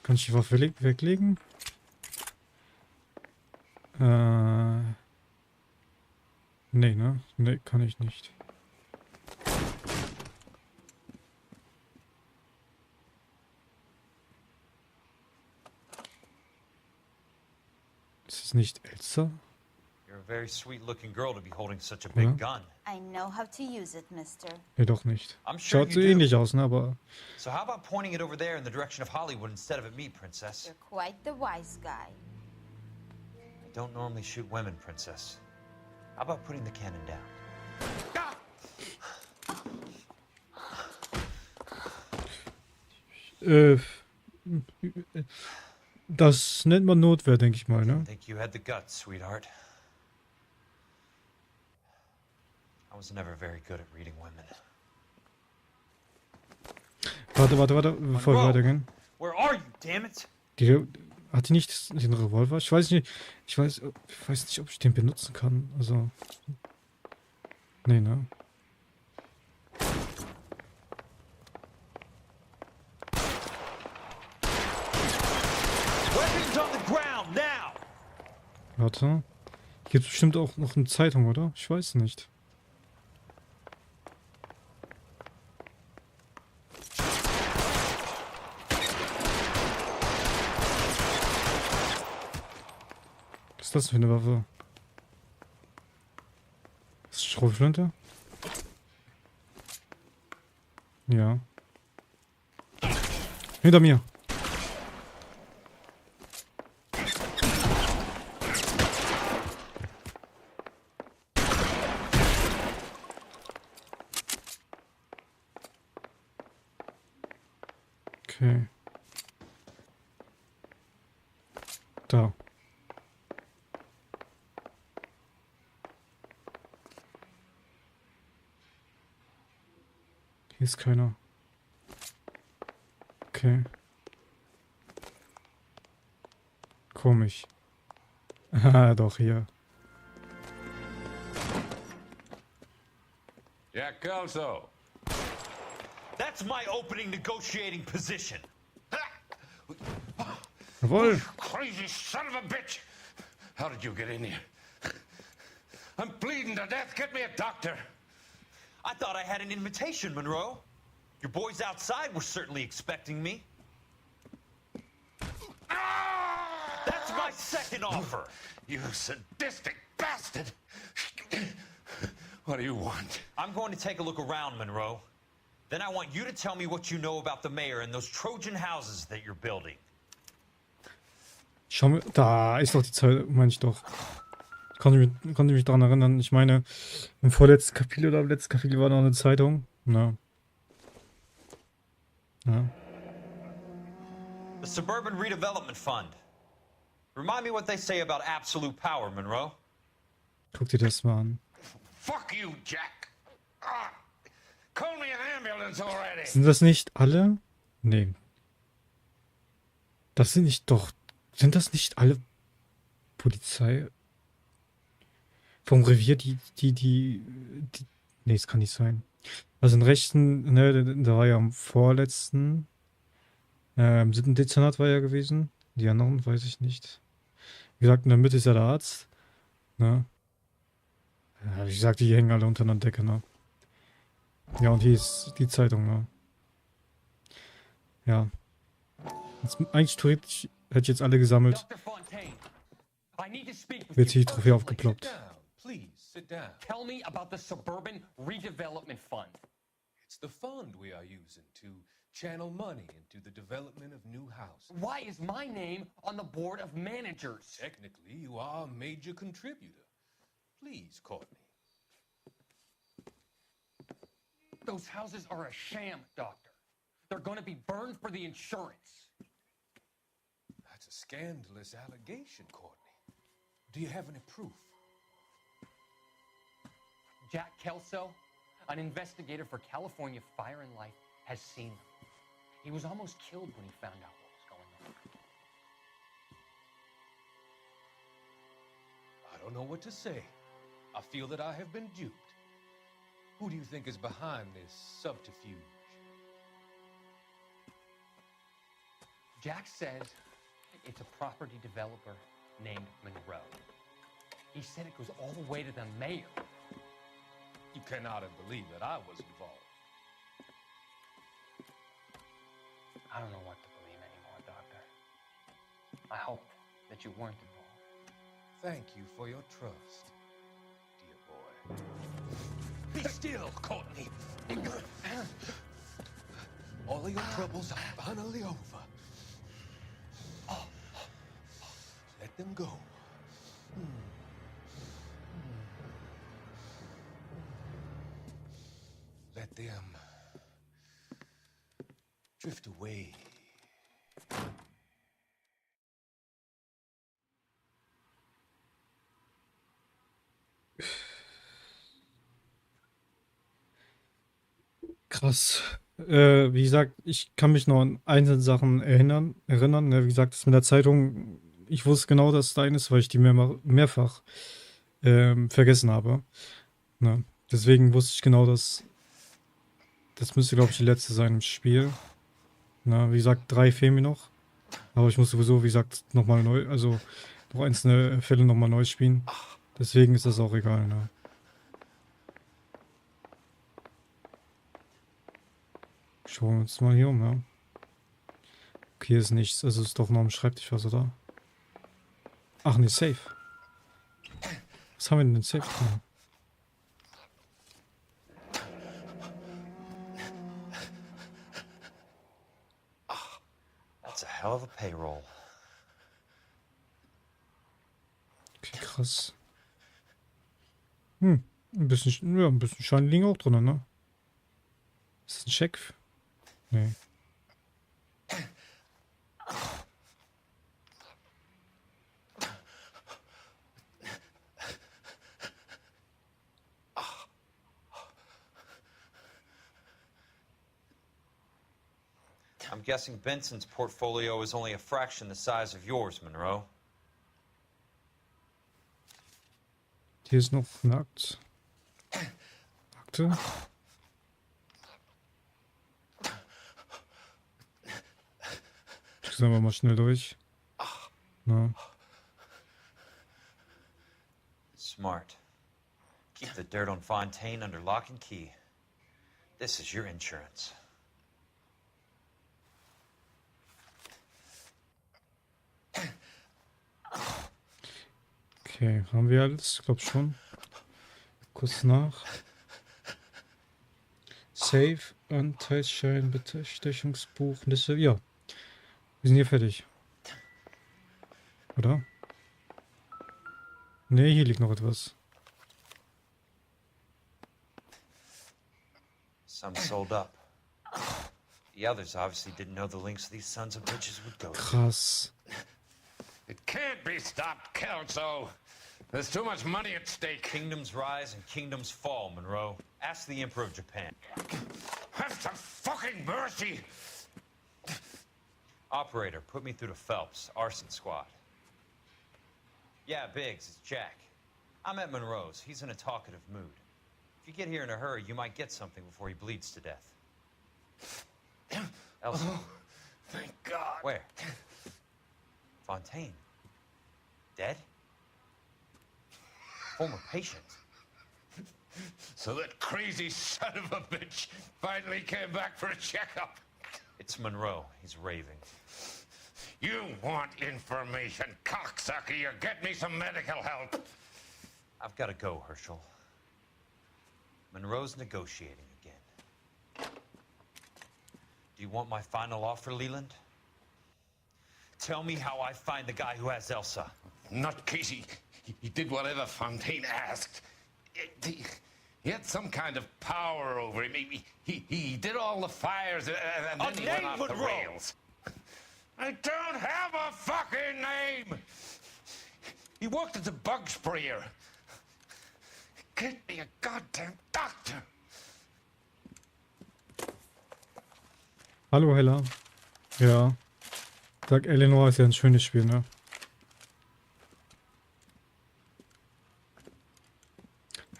Kann ich die Waffe weglegen? Nee, ne? Nee, kann ich nicht. Ist es nicht Elsa? You're a very sweet-looking girl to be holding such a Ja. big gun. I know how to use it, mister. Nee, doch nicht. I'm sure Schaut so you do. ähnlich aus, ne? Aber So how about pointing it over there in the direction of Hollywood instead of at me, Princess? You're quite the wise guy. I don't normally shoot women, Princess. How about putting the cannon down? Das nennt man Notwehr, denke ich mal, ne? I think you had the guts, sweetheart. I was never very good at reading women. Warte, bevor wir weitergehen. Where are you, damn it? Hat die nicht den Revolver? Ich weiß nicht, ob ich den benutzen kann. Also. Nee, ne? Weapons on the ground now! Warte. Hier gibt es bestimmt auch noch eine Zeitung, oder? Ich weiß nicht. Was ist das für eine Waffe? Ist das Schrotflinte? Ja. Hinter mir. Okay. Da. Hier ist keiner. Okay. Komisch. Ah, doch, hier. Jack Kelso. That's my opening negotiating position. Jawohl. Crazy son of a bitch! How did you get in here? I'm bleeding to death. Get me a doctor. I thought I had an invitation, Monroe. Your boys outside were certainly expecting me. That's my second offer. You sadistic bastard! What do you want? I'm going to take a look around, Monroe. Then I want you to tell me what you know about the mayor and those Trojan houses that you're building. Schau mir, da ist doch die Zeit, meine ich doch. Konnte mich daran erinnern. Ich meine, im vorletzten Kapitel oder im letzten Kapitel war noch eine Zeitung. Na. Ja. The Suburban Redevelopment Fund. Remind me what they say about absolute power, Monroe. Guck dir das mal an. Fuck you, Jack! Call me an ambulance already! Sind das nicht alle? Nee. Das sind nicht doch. Sind das nicht alle Polizei vom Revier, die nee, es kann nicht sein. Also im rechten, ne, da war ja am vorletzten, im 7. Dezernat war ja gewesen. Die anderen weiß ich nicht. Wie gesagt, in der Mitte ist ja der Arzt. Ne? Ja, wie gesagt, die hängen alle unter einer Decke, ne? Ja, und hier ist die Zeitung, ne? Ja. Jetzt, eigentlich theoretisch hätte ich jetzt alle gesammelt. Wird hier die Trophäe aufgeploppt. Please, sit down. Tell me about the Suburban Redevelopment Fund. It's the fund we are using to channel money into the development of new houses. Why is my name on the board of managers? Technically, you are a major contributor. Please, Courtney. Those houses are a sham, Doctor. They're going to be burned for the insurance. That's a scandalous allegation, Courtney. Do you have any proof? Jack Kelso, an investigator for California Fire and Life, has seen them. He was almost killed when he found out what was going on. I don't know what to say. I feel that I have been duped. Who do you think is behind this subterfuge? Jack says it's a property developer named Monroe. He said it goes all the way to the mayor. You cannot believe that I was involved. I don't know what to believe anymore, Doctor. I hope that you weren't involved. Thank you for your trust, dear boy. Be still, Courtney. All of your troubles are finally over. Let them go. Let them drift away. Krass. Wie gesagt, ich kann mich noch an einzelne Sachen erinnern. Ne? Wie gesagt, das mit der Zeitung, ich wusste genau, dass es dein ist, weil ich die mehrfach vergessen habe. Ne? Deswegen wusste ich genau, dass das müsste, glaube ich, die letzte sein im Spiel. Na, wie gesagt, 3 fehlen mir noch. Aber ich muss sowieso, wie gesagt, nochmal neu, also noch einzelne Fälle nochmal neu spielen. Deswegen ist das auch egal. Ne? Schauen wir uns mal hier um, ja. Okay, hier ist nichts. Also ist doch noch am Schreibtisch was, oder? Ach nee, Safe. Was haben wir denn in Safe drin? That's a hell of a payroll. Okay, krass. Ein bisschen Scheine liegen auch drin, ne? Ist das ein Scheck? Nee. I'm guessing Benson's portfolio is only a fraction the size of yours, Monroe. Hier ist noch eine Akte. Sagen wir mal schnell durch. Na. Smart. Keep the dirt on Fontaine under lock and key. This is your insurance. Okay, haben wir alles? Ich glaube schon. Kurz nach. Safe, Anteilsschein, Bestechungsbuch, Liste. Ja. Wir sind hier fertig. Oder? Ne, hier liegt noch etwas. Some sold up. The others obviously didn't know the links these sons of bitches would go to. Krass. It can't be stopped, Kelso. There's too much money at stake. Kingdoms rise and kingdoms fall, Monroe. Ask the Emperor of Japan. Have some fucking mercy! Operator, put me through to Phelps, arson squad. Yeah, Biggs, it's Jack. I'm at Monroe's. He's in a talkative mood. If you get here in a hurry, you might get something before he bleeds to death. Elsa. Oh, thank God. Where? Fontaine. Dead? Former patient. So that crazy son of a bitch finally came back for a checkup. It's Monroe. He's raving. You want information, cocksucker. You get me some medical help. I've got to go, Herschel. Monroe's negotiating again. Do you want my final offer, Leland? Tell me how I find the guy who has Elsa. Not Casey. He did whatever Fontaine asked. He had some kind of power over him. He did all the fires and then he went off the rails. I don't have a fucking name! He worked as a bug sprayer. Get me a goddamn doctor! Hallo, Hella. Ja. Sag, Eleanor ist ja ein schönes Spiel, ne?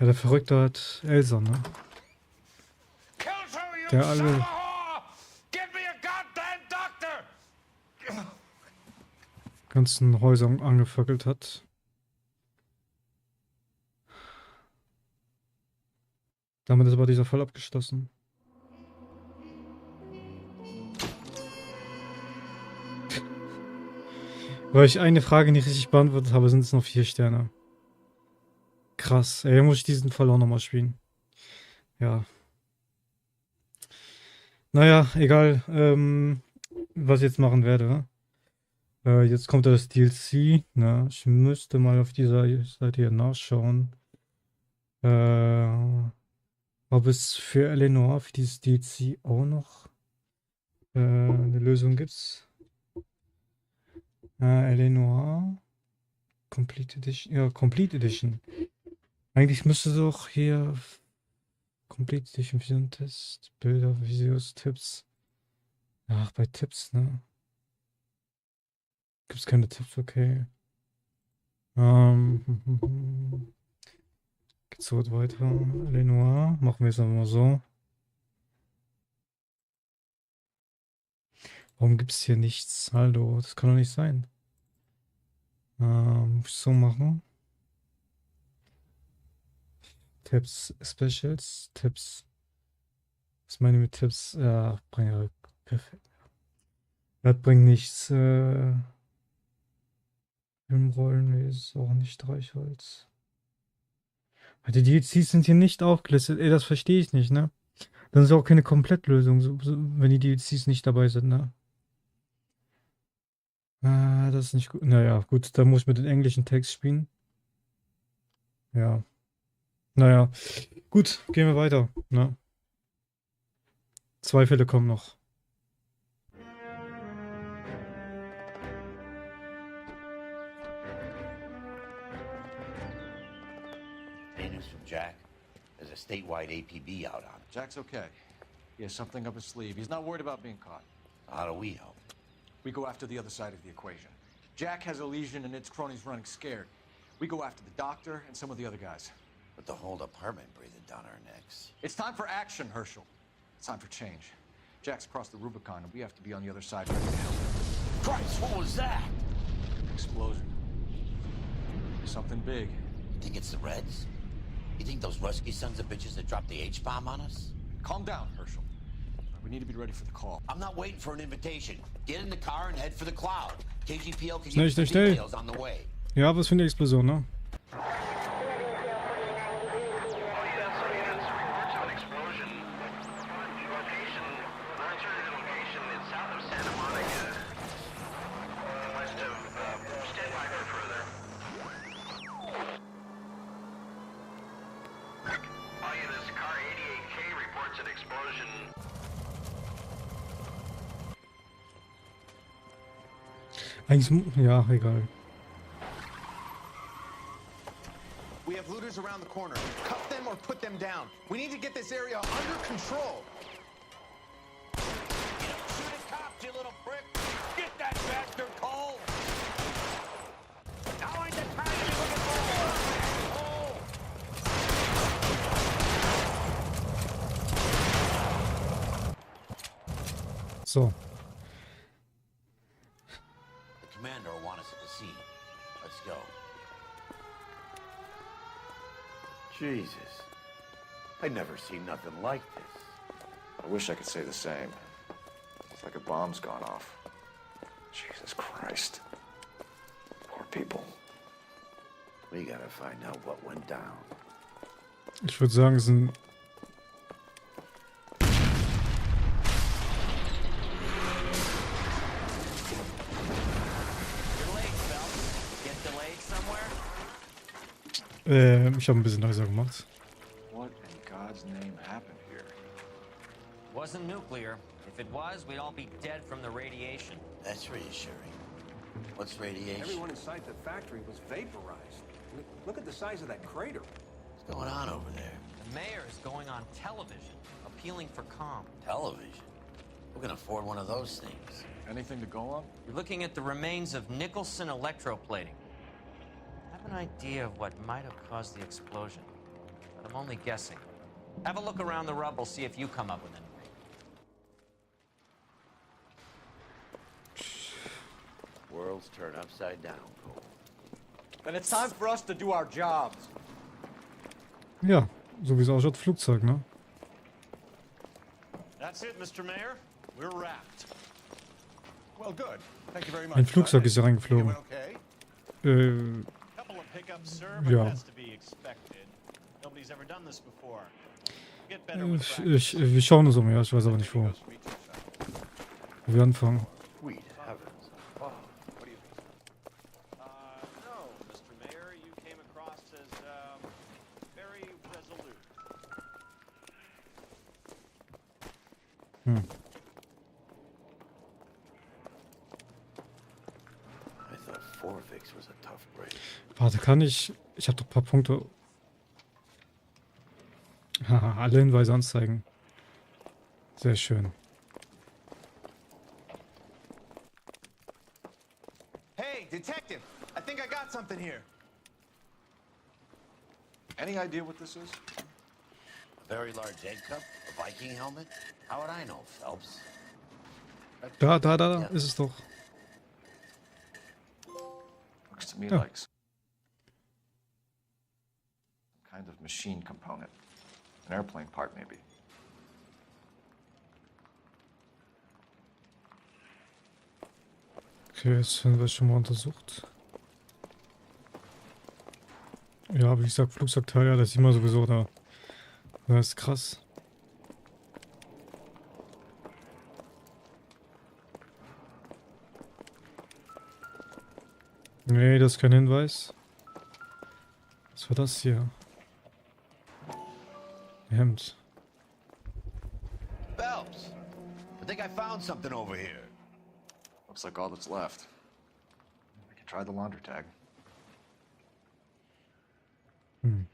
Ja, der Verrückte hat Elsa, ne? Der alle ganzen Häuser angefackelt hat. Damit ist aber dieser Fall abgeschlossen. Weil ich eine Frage nicht richtig beantwortet habe, sind es noch 4 Sterne. Krass. Ey, muss ich diesen Fall auch nochmal spielen. Ja. Naja, egal, was ich jetzt machen werde. Jetzt kommt das DLC. Ne? Ich müsste mal auf dieser Seite hier nachschauen. Ob es für Eleanor, für dieses DLC auch noch eine Lösung gibt. Eleanor. Complete Edition. Ja, Complete Edition. Eigentlich müsste doch hier Complete Edition Vision Test, Bilder, Videos, Tipps. Ach, bei Tipps, ne? Gibt's keine Tipps, okay. Geht's so weiter. Lenoir. Machen wir es aber mal so. Warum gibt's hier nichts? Hallo, das kann doch nicht sein. Muss ich so machen. Tipps, Specials, Tipps. Was meine ich mit Tipps? Ja, bringt ja perfekt. Das bringt nichts. Filmrollen, nee, ist auch nicht Streichholz. Die DLCs sind hier nicht aufgelistet. Ey, das verstehe ich nicht, ne? Dann ist auch keine Komplettlösung, wenn die DLCs nicht dabei sind, ne? Das ist nicht gut. Naja, gut, dann muss ich mit dem englischen Text spielen. Ja. Naja. Gut, gehen wir weiter, ne? 2 Fälle kommen noch. Hey, news from Jack. There's a statewide APB out on him. Jack's okay. He has something up his sleeve. He's not worried about being caught. How do we help? We go after the other side of the equation. Jack has a legion and its cronies running scared. We go after the doctor and some of the other guys. But the whole department breathing down our necks. It's time for action, Herschel. It's time for change. Jack's crossed the Rubicon and we have to be on the other side ready to help him. Christ, what was that? Explosion. Something big. You think it's the Reds? You think those Rusky sons of bitches that dropped the H-bomb on us? Calm down, Herschel. We need to be ready for the call. I'm not waiting for an invitation. Get in the car and head for the cloud. KGPL can Schnell, give you schnell, details on the way. Ja, was für eine Explosion, ne? Eigentlich, ja, egal. We have looters around the corner. Cuff them or put them down. We need to get this area under control. Shoot his cops, you little prick! Get that bastard, Cole! Now ain't the time to be looking for Cole! So. The commander will want us at the scene. Let's go. Jesus. I'd never seen nothing like this. I wish I could say the same. It's like a bomb's gone off. Jesus Christ. Poor people. We gotta find out what went down. Ich würde sagen, es sind ich habe ein bisschen leiser gemacht. What in God's name happened here? Wasn't nuclear. If it was, we'd all be dead from the radiation. That's reassuring. What's radiation? Everyone inside the factory was vaporized. I mean, look at the size of that crater. What's going on over there? The mayor is going on television, appealing for calm. Television? Who can afford one of those things? Anything to go on? You're looking at the remains of Nicholson electroplating. I have an idea of what might have caused the explosion, but I'm only guessing. Have a look around the rubble, see if you come up with anything. Worlds turn upside down, Cole. Then it's time for us to do our jobs. Ja, so wie es ausschaut, Flugzeug, ne? That's it, Mr. Mayor. We're wrapped. Well, good. Thank you very much. Ein Flugzeug ist hier reingeflogen. Okay. Couple of hiccups, sir, but Ja. that's to be expected. Nobody's ever done this before. Get better with Wir schauen uns um, ja, ich weiß aber nicht wo. Wo wir anfangen. Sweet heavens. Wow. What do you think? No, Mr. Mayor, you came across as very resolute. Hm. I thought Forfix was a tough break. Warte, kann ich... Ich habe doch ein paar Punkte... Haha, alle Hinweise anzeigen. Sehr schön. Hey, detective! I think I got something here. Any idea what this is? A very large egg cup? A Viking helmet? How would I know, Phelps? Da ist es doch. Looks to me Ja. like some kind of machine component. An airplane part, maybe. Okay, jetzt haben wir schon mal untersucht. Ja, wie gesagt, Flugzeugteil, ja, das sieht man sowieso da. Das ist krass. Nee, das ist kein Hinweis. Was war das hier? Hemd. Phelps! I think I found something over here. Looks like all that's left. We could try the laundry tag. Hm.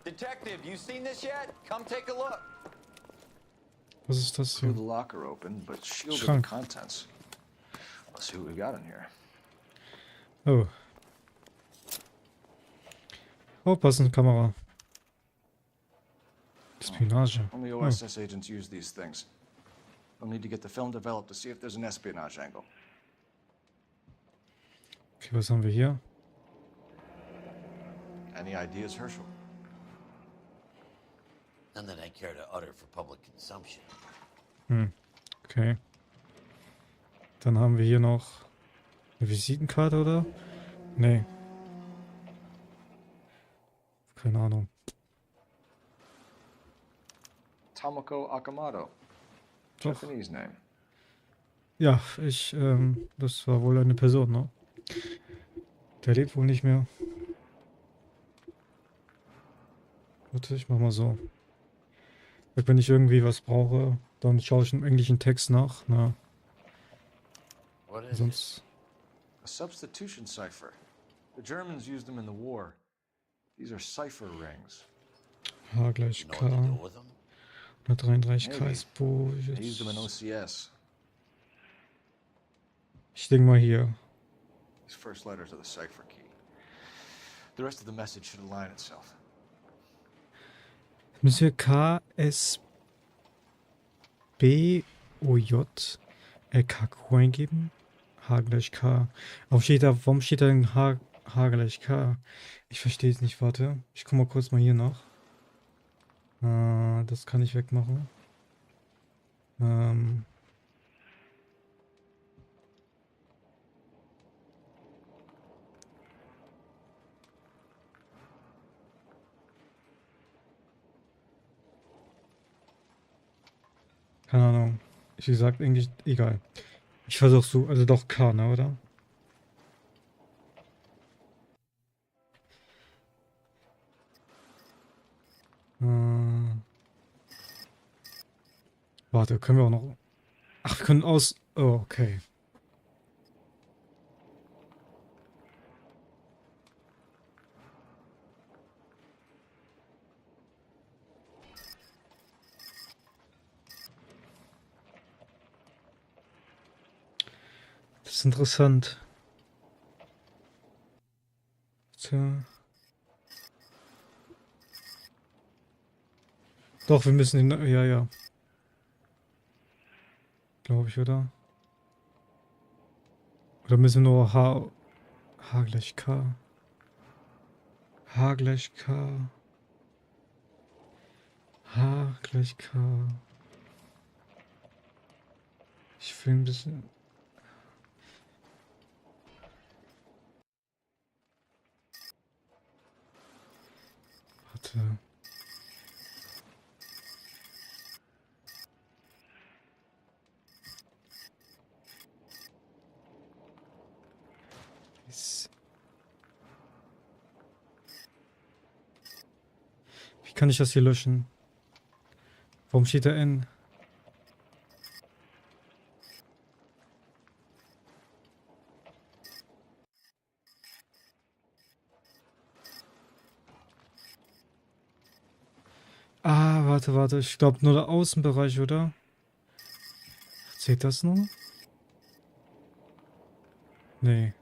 Detective, you seen this yet? Come take a look. Was ist das Blew hier? the locker open, but shielded the Schrank. contents. Let's see what we got in here. Oh. Aufpassen, Kamera. Spionage. Only Oh. OSS agents use these things. We'll need to get the film developed to see if there's an espionage angle. Okay, was haben wir hier? Any ideas, Herschel? None that I care to utter for public consumption. Hm. Okay. Dann haben wir hier noch eine Visitenkarte, oder? Nee. Keine Ahnung. Tomoko Akamoto. Doch. Japanese name. Ja, das war wohl eine Person, ne? Der lebt wohl nicht mehr. Warte, ich mach mal so. Wenn ich irgendwie was brauche, dann schaue ich im englischen Text nach. Na, What is sonst. A substitution cipher. The Germans used them in the war. These are cipher rings. H gleich it? You know what to K. do with them? 133 Maybe. Kreisbo. They used them in OCS. Ich denke mal hier. These first letters are the cipher key. The rest of the message should align itself. Müssen wir K, S, B, O, J, K, Q eingeben? H gleich K. Warum steht da ein H gleich K? Ich verstehe es nicht, warte. Ich guck mal kurz mal hier nach. Das kann ich wegmachen. Keine Ahnung. Wie gesagt, eigentlich egal. Ich versuch's so, also doch K, ne, oder? Warte, können wir auch noch... Ach, wir können aus... Oh, okay. Das ist interessant. Tja. Doch, wir müssen ihn... Ja, ja. Glaube ich, oder? Oder müssen wir nur H gleich K? H gleich K. H gleich K. Ich will ein bisschen... Warte. Wie kann ich das hier löschen? Warum steht da N? Ah, warte. Ich glaube nur der Außenbereich, oder? Zählt das nur? Nee.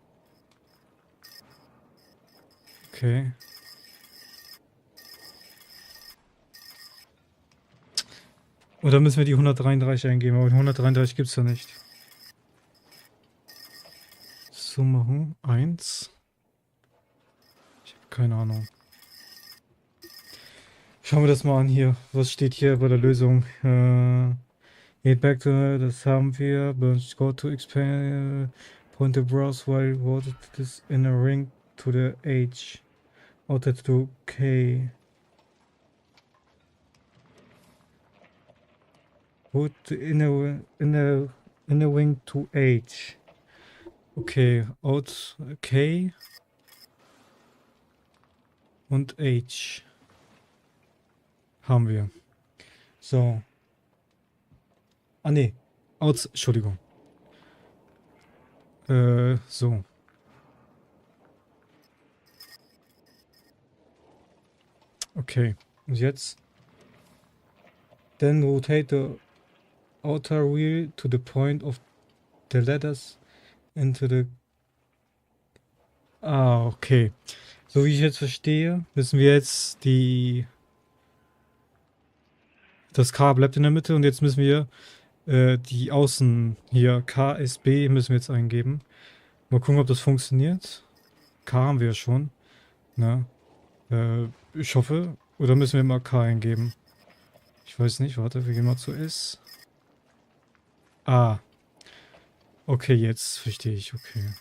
Okay. Oder müssen wir die 133 eingeben? Aber die 133 gibt es ja nicht. So machen. 1. Ich habe keine Ahnung. Schauen wir das mal an hier. Was steht hier bei der Lösung? Get back to, das haben wir. But go to expand. Point the browse while water this in a ring to the H. Outer to K. Put the inner wing to H. Okay, out K und H haben wir. So. Ah ne, outs, Entschuldigung. So. Okay, und jetzt then rotate the outer wheel to the point of the letters into the... Ah, okay. So wie ich jetzt verstehe, müssen wir jetzt das K bleibt in der Mitte und jetzt müssen wir die Außen hier, KSB, müssen wir jetzt eingeben. Mal gucken, ob das funktioniert. K haben wir ja schon. Ne? Ich hoffe. Oder müssen wir mal K eingeben? Ich weiß nicht. Warte, wir gehen mal zu S. Ah. Okay, jetzt verstehe ich. Okay.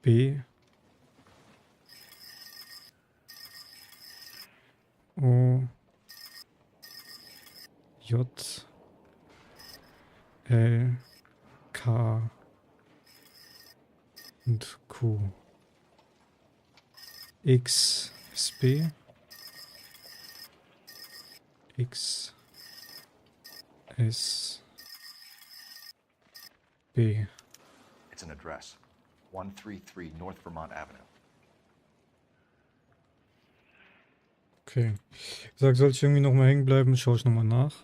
B. O. J. L. K. Und Q. X ist B. X. S. B. It's an address. 133 North Vermont Avenue. Okay. Ich sag, soll ich irgendwie nochmal hängen bleiben? Schaue ich nochmal nach.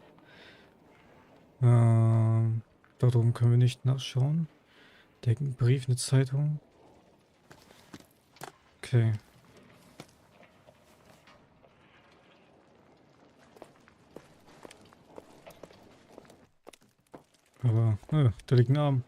Darum können wir nicht nachschauen. Ein Brief, eine Zeitung. Okay. Aber, da liegt ein Arm.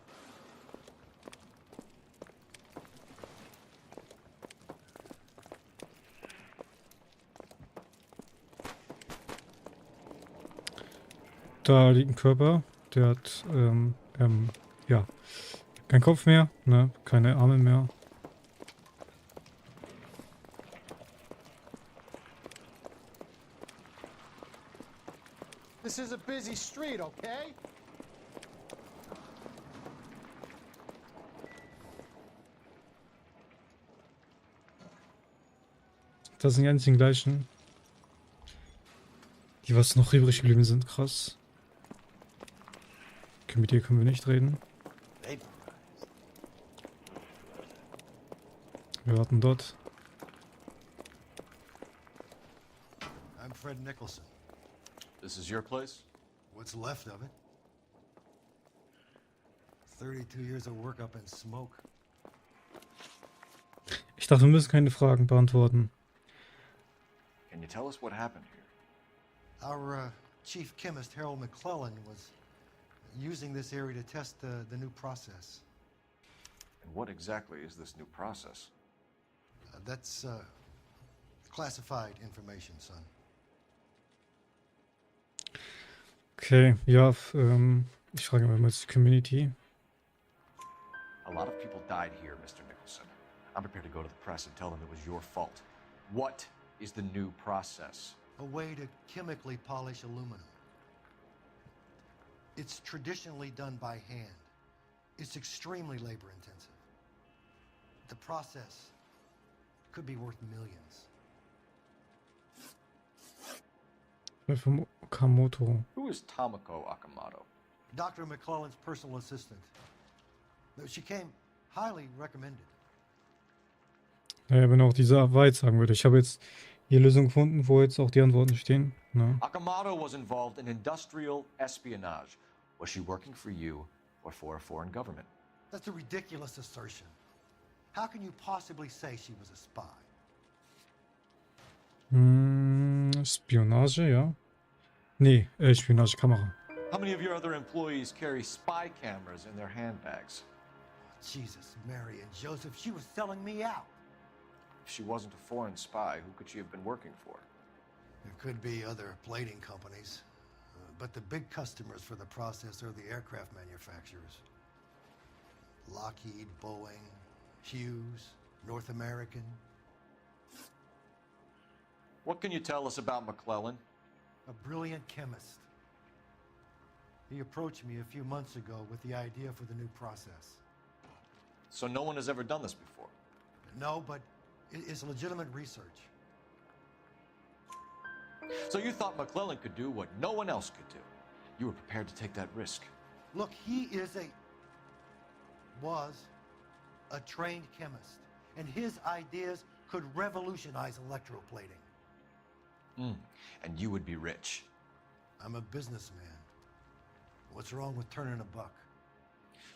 Da liegt ein Körper. Der hat, ja, kein Kopf mehr, ne, keine Arme mehr. This is a busy street, okay? Das sind die einzigen Leichen, die was noch übrig geblieben sind. Krass. Okay, mit dir können wir nicht reden. Wir warten dort. I'm Fred Nicholson. This is your place? What's left of it? 32 years of work up in smoke. Ich dachte, wir müssen keine Fragen beantworten. Can you tell us what happened here? Our chief chemist, Harold McClellan, was using this area to test the new process. And what exactly is this new process? That's classified information, son. Okay, ja, ich frage mal die Community. A lot of people died here, Mr. Nicholson. I'm prepared to go to the press and tell them it was your fault. What is the new process? A way to chemically polish aluminum. It's traditionally done by hand. It's extremely labor intensive. The process could be worth millions. Vom Okamoto. Who is Tomoko Akamoto? Dr. McClellan's personal assistant. She came highly recommended. Naja, wenn auch diese Wahrheit sagen würde. Ich habe jetzt die Lösung gefunden, wo jetzt auch die Antworten stehen. Ne? Akamoto was involved in industrial espionage. Was she working for you or for a foreign government? That's a ridiculous assertion. How can you possibly say she was a spy? Spionage, ja. Nee, Spionagekamera. How many of your other employees carry spy cameras in their handbags? Jesus, Mary and Joseph, she was selling me out. If she wasn't a foreign spy, who could she have been working for? There could be other plating companies, but the big customers for the process are the aircraft manufacturers. Lockheed, Boeing, Hughes, North American. What can you tell us about McClellan? A brilliant chemist. He approached me a few months ago with the idea for the new process. So no one has ever done this before? No, but it's legitimate research. So you thought McClellan could do what no one else could do. You were prepared to take that risk. Look, he was a trained chemist, and his ideas could revolutionize electroplating. And you would be rich. I'm a businessman. What's wrong with turning a buck?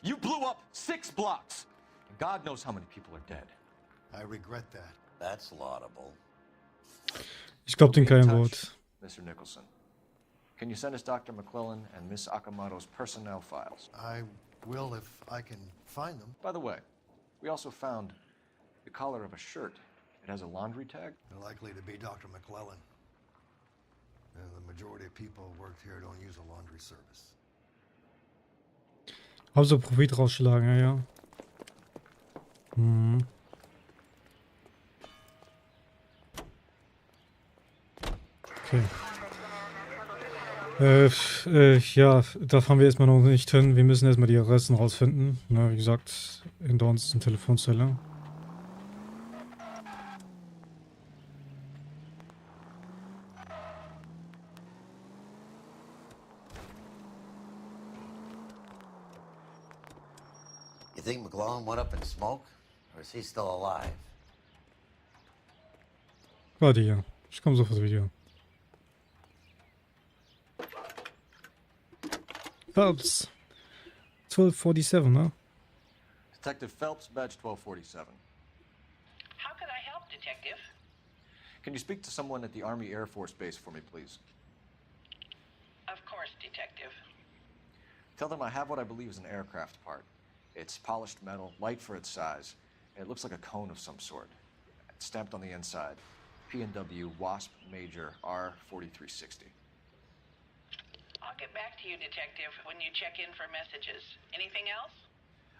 You blew up 6 blocks! And God knows how many people are dead. I regret that. That's laudable. Ich glaube den kein Wort. Mr. Nicholson, can you send us Dr. McClellan and Miss Akamoto's personnel files? I will if I can find them. By the way, we also found the collar of a shirt. It has a laundry tag. They're likely to be Dr. McClellan. The majority of people who work here don't use a laundry service. Hauptsache Profit rausschlagen, ja, ja. Okay. Ja, da fahren wir erstmal noch nicht hin. Wir müssen erstmal die Adressen rausfinden. Na, wie gesagt, hinter uns ist eine Telefonzelle. You think McClellan went up in smoke? Or is he still alive? Warte hier. Ich komme sofort wieder. Phelps. 1247, ne? Detective Phelps, badge 1247. How could I help, Detective? Can you speak to someone at the Army Air Force Base for me, please? Of course, Detective. Tell them I have what I believe is an aircraft part. It's polished metal, light for its size. It looks like a cone of some sort. It's stamped on the inside. P&W Wasp Major R4360. I'll get back to you, Detective, when you check in for messages. Anything else?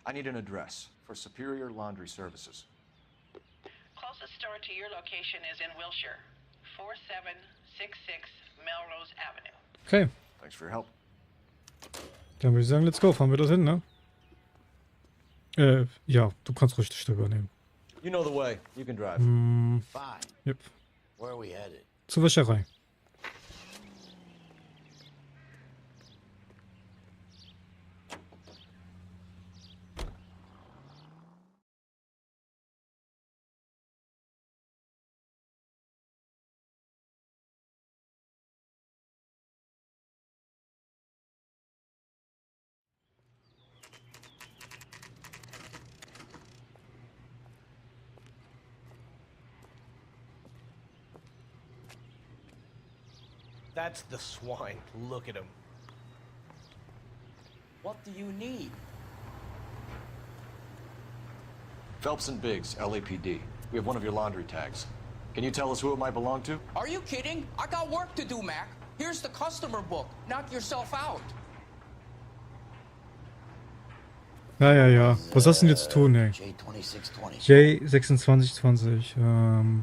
I need an address for Superior Laundry Services. Closest store to your location is in Wilshire, 4766 Melrose Avenue. Okay. Thanks for your help. Dann würde ich sagen, let's go. Fahren wir dorthin, ne? Ja, du kannst ruhig die Stelle übernehmen. You know the way. You can drive. Fine. Yep. Where are we headed? Zur Wäscherei. That's the swine. Look at him. What do you need? Phelps and Biggs, LAPD. We have one of your laundry tags. Can you tell us who it might belong to? Are you kidding? I got work to do, Mac. Here's the customer book. Knock yourself out. Ja. Was hast du denn jetzt zu tun, ey? J2620.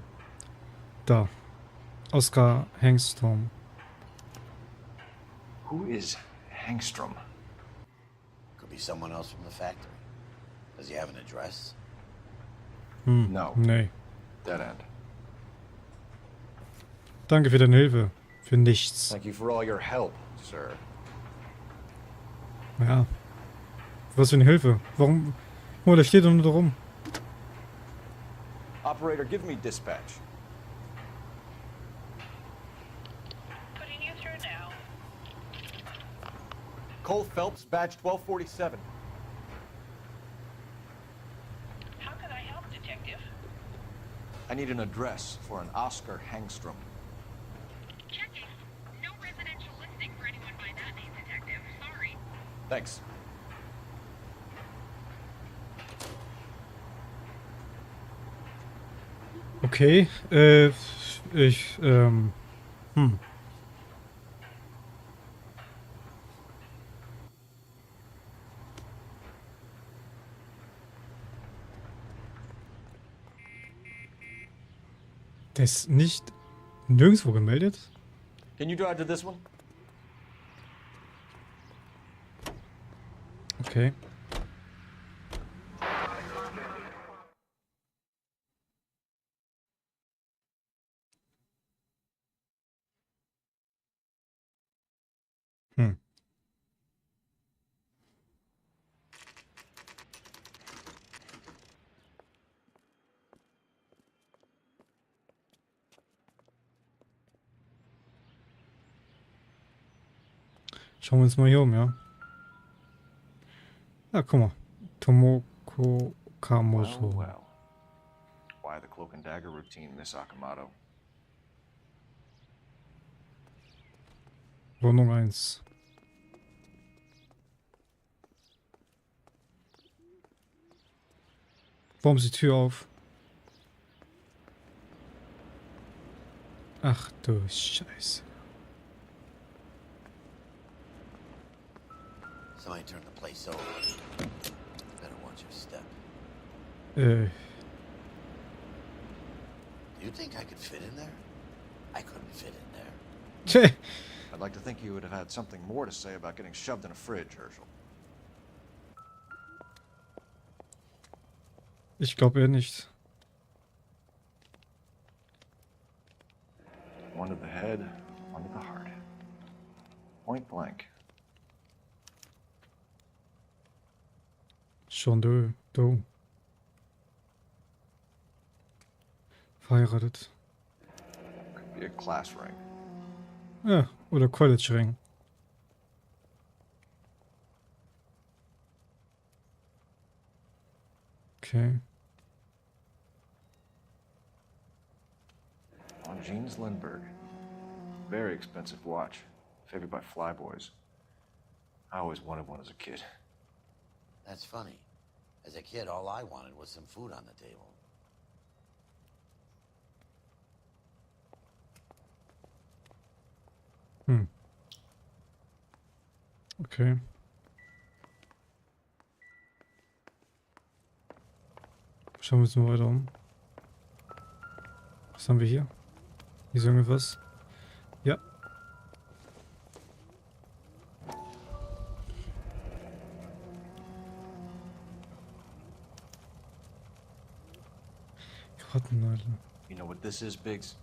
Da. Oscar Hangstrom. Who is Hangstrom? Could be someone else from the factory. Does he have an address? No. Nee. Dead end. Danke für deine Hilfe. Für nichts. Thank you for all your help, sir. Ja. Was für eine Hilfe? Warum? Oh, der steht doch nur da rum. Operator, give me dispatch. Putting you through now. Cole Phelps, badge 1247. How can I help, Detective? I need an address for an Oscar Hangstrom. Checking. No residential listing for anyone by that name, Detective. Sorry. Thanks. Okay, Der ist nicht nirgendwo gemeldet? Can you drive to this one? Okay. Schauen wir uns mal hier um, ja. Ja, guck mal. Tomoko Kamoto. Well. Why the cloak and dagger routine, Miss Akamoto? Wohnung 1. Warum ist die Tür auf? Ach du Scheiße. Somebody turned the place over. Better watch your step. Äh. Do you think I could fit in there? I couldn't fit in there. Tja. I'd like to think you would have had something more to say about getting shoved in a fridge, Herschel. Ich glaube eher nicht. One to the head, one to the heart. Point blank. Schon du. Verheiratet. Could be a class ring. Ja, oder College-Ring. Okay. On Jeans Lindbergh. Very expensive watch. Favored by flyboys. I always wanted one as a kid. That's funny. As a kid, all I wanted was some food on the table. Okay. Schauen wir uns mal weiter um. Was haben wir hier? Hier ist irgendwas. Ja. Krawattennadel. You know what this is, Biggs?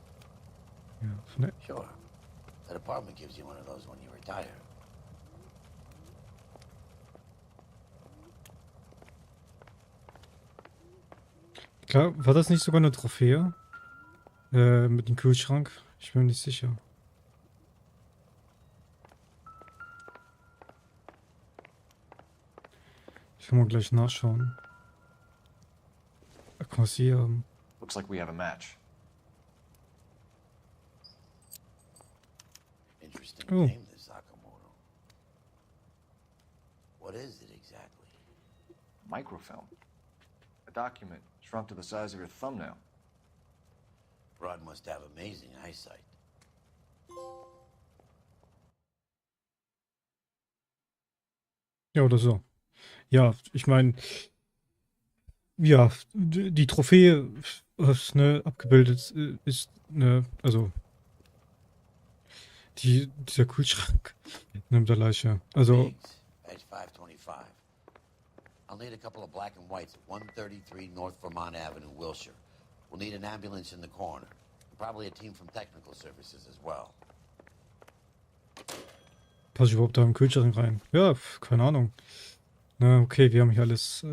Ja, ne. Sure. That apartment gives you one of those when you retire. Klar, war das nicht sogar eine Trophäe? Mit dem Kühlschrank? Ich bin mir nicht sicher. Ich kann mal gleich nachschauen. Guck mal, was sie hier haben. Looks like we have a match. Interesting Oh. name, this Sakamoto. What is it exactly? Microfilm. A document shrunk to the size of your thumbnail. Rod must have amazing eyesight. Ja, oder so. Ja, ich meine, ja, die Trophäe, was ne, abgebildet ist, ne, also dieser Kühlschrank nimmt der Leiche. Also, Biggs, page 525. I'll need a couple of black and whites at 133 North Vermont Avenue, Wilshire. We'll need an ambulance in the corner. Probably a team from technical services as well. passe ich überhaupt da im Kühlschrank rein? Ja, keine Ahnung. Na, okay, wir haben hier alles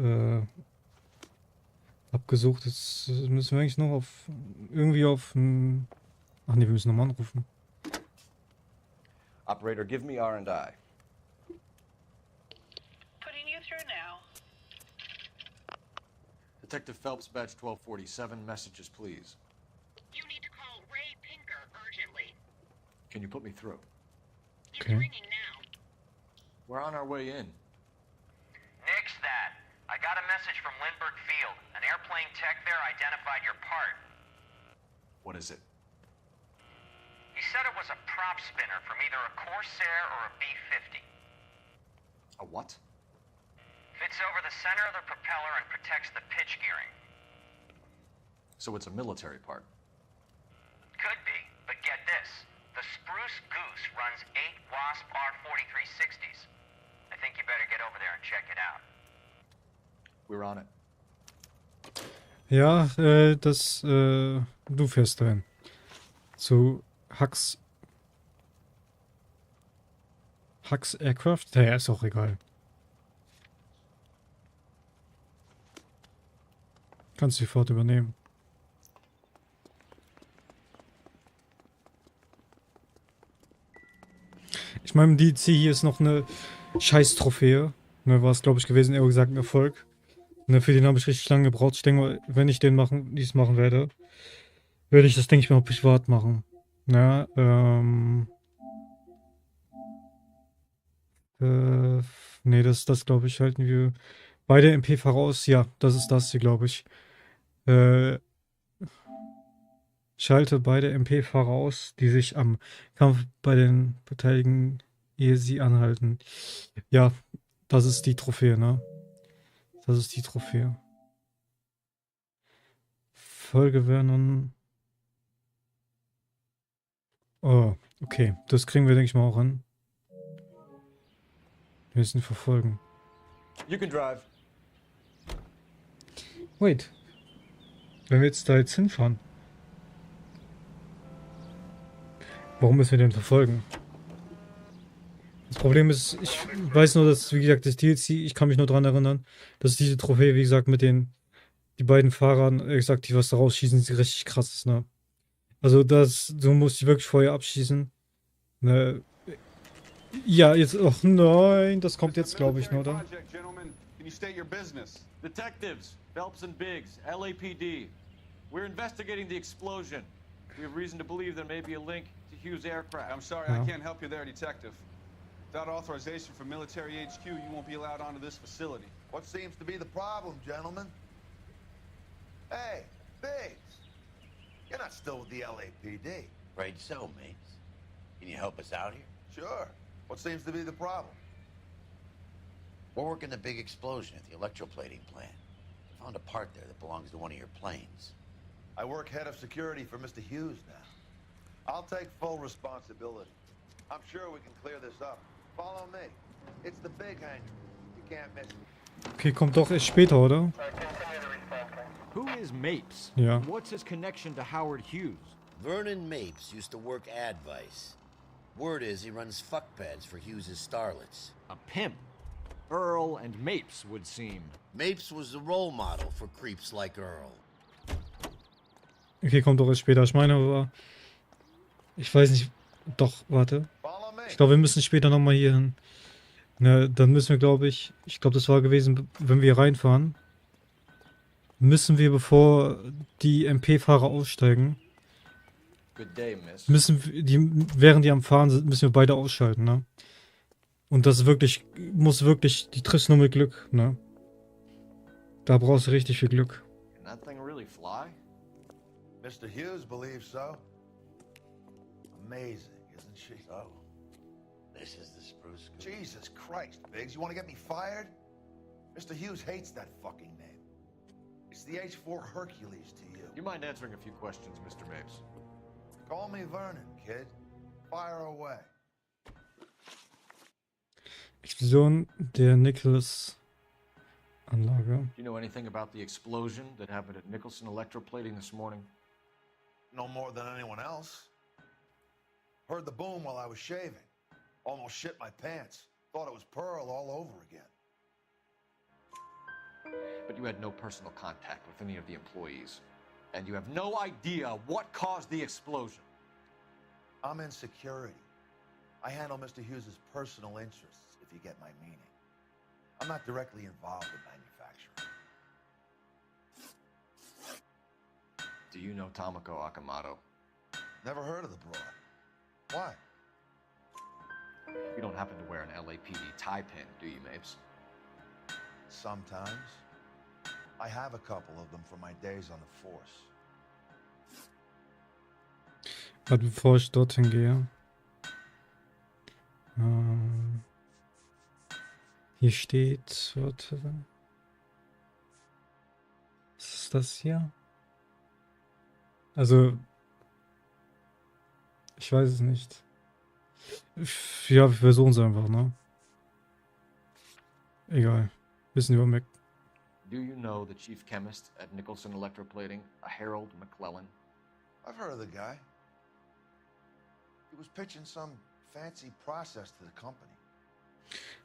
abgesucht. Jetzt müssen wir eigentlich noch irgendwie auf ein... Ach nee, wir müssen nochmal anrufen. Operator, give me R&I. Putting you through now. Detective Phelps, badge 1247. Messages, please. You need to call Ray Pinker urgently. Can you put me through? It's ringing now. We're on our way in. Nix that. I got a message from Lindbergh Field. An airplane tech there identified your part. What is it? He said it was a prop spinner from either a Corsair or a B-50. A what? Fits over the center of the propeller and protects the pitch gearing. So it's a military part. Could be, but get this. The Spruce Goose runs 8 Wasp R-4360s. I think you better get over there and check it out. We're on it. Ja, du fährst dahin. Zu Hux Aircraft? Ja, ist auch egal. Kannst du sofort übernehmen. Ich meine, im DLC hier ist noch eine Scheiß-Trophäe. Ne, war es, glaube ich, gewesen, eher gesagt ein Erfolg. Ne, für den habe ich richtig lange gebraucht. Ich denke, wenn ich dies machen werde, werde ich das, denke ich mal, privat machen. Ja, nee, das glaube ich, halten wir beide MP-Fahrer aus. Ja, das ist das hier, glaube ich. Schalte beide MP-Fahrer aus, die sich am Kampf bei den beteiligen, ehe sie anhalten. Ja, das ist die Trophäe, ne? Das ist die Trophäe. Folge werden. Oh, okay. Das kriegen wir, denke ich mal, auch an. Wir müssen verfolgen. You can drive. Wait. Wenn wir jetzt da hinfahren. Warum müssen wir den verfolgen? Das Problem ist, ich weiß nur, dass, wie gesagt, das DLC, ich kann mich nur daran erinnern, dass diese Trophäe, wie gesagt, mit die beiden Fahrern, wie gesagt, die was da rausschießen, die richtig krass ist, ne? Also du musst die wirklich vorher abschießen. Ne? Ja, jetzt, ach nein, das kommt jetzt, glaube ich, nur, oder? Detectives, Phelps and Biggs, LAPD. We're investigating the explosion. We have reason to believe there may be a link to Hughes' aircraft. I'm sorry, I can't help you there, Detective. Without authorization from military HQ, you won't be allowed onto this facility. What seems to be the problem, gentlemen? Hey, Biggs, you're not still with the LAPD. Right so, mates. Can you help us out here? Sure. What seems to be the problem? We're working the big explosion at the electroplating plant. Found a part there that belongs to one of your planes. I work head of security for Mr. Hughes now. I'll take full responsibility. I'm sure we can clear this up. Follow me. It's the big hangar. You can't miss it. Okay, kommt doch erst später, oder? Who is Mapes? Ja. What's his connection to Howard Hughes? Vernon Mapes used to work Advice. Word is he runs fuck pads for Hughes' starlets. A pimp. Earl and Mapes would seem. Mapes was the role model for creeps like Earl. Okay, kommt doch erst später. Ich meine aber, ich weiß nicht, doch, warte. Ich glaube, wir müssen später nochmal hier hin. Ne, dann müssen wir, glaube ich das war gewesen, wenn wir reinfahren, müssen wir, bevor die MP-Fahrer aussteigen, Good day, miss. während die am Fahren sind, müssen wir beide ausschalten, ne? Und das wirklich, muss wirklich, die triffst nur mit Glück, ne? Da brauchst du richtig viel Glück. Can that thing really fly? Mr. Hughes believes so. Amazing, isn't she? So, this is the spruce goose. Jesus Christ, Biggs, you want to get me fired? Mr. Hughes hates that fucking name. It's the H4 Hercules to you. You mind answering a few questions, Mr. Mapes? Call me Vernon, kid. Fire away. Explosion der Nichols-Anlage. Do you know anything about the explosion that happened at Nicholson Electroplating this morning? No more than anyone else. Heard the boom while I was shaving. Almost shit my pants. Thought it was Pearl all over again. But you had no personal contact with any of the employees. And you have no idea what caused the explosion. I'm in security. I handle Mr. Hughes' personal interests, if you get my meaning. I'm not directly involved in manufacturing. Do you know Tomoko Akamoto? Never heard of the broad. Why? You don't happen to wear an LAPD tie pin, do you, Mapes? Sometimes. I have a couple of them from my days on the force. Warte, bevor ich dorthin gehe. Hier steht, warte. Was ist das hier? Also, ich weiß es nicht. Ja, wir versuchen es einfach, ne? Egal. Wissen wir Mac. Do you know the chief chemist at Nicholson Electroplating, a Harold McClellan? I've heard of the guy. He was pitching some fancy process to the company.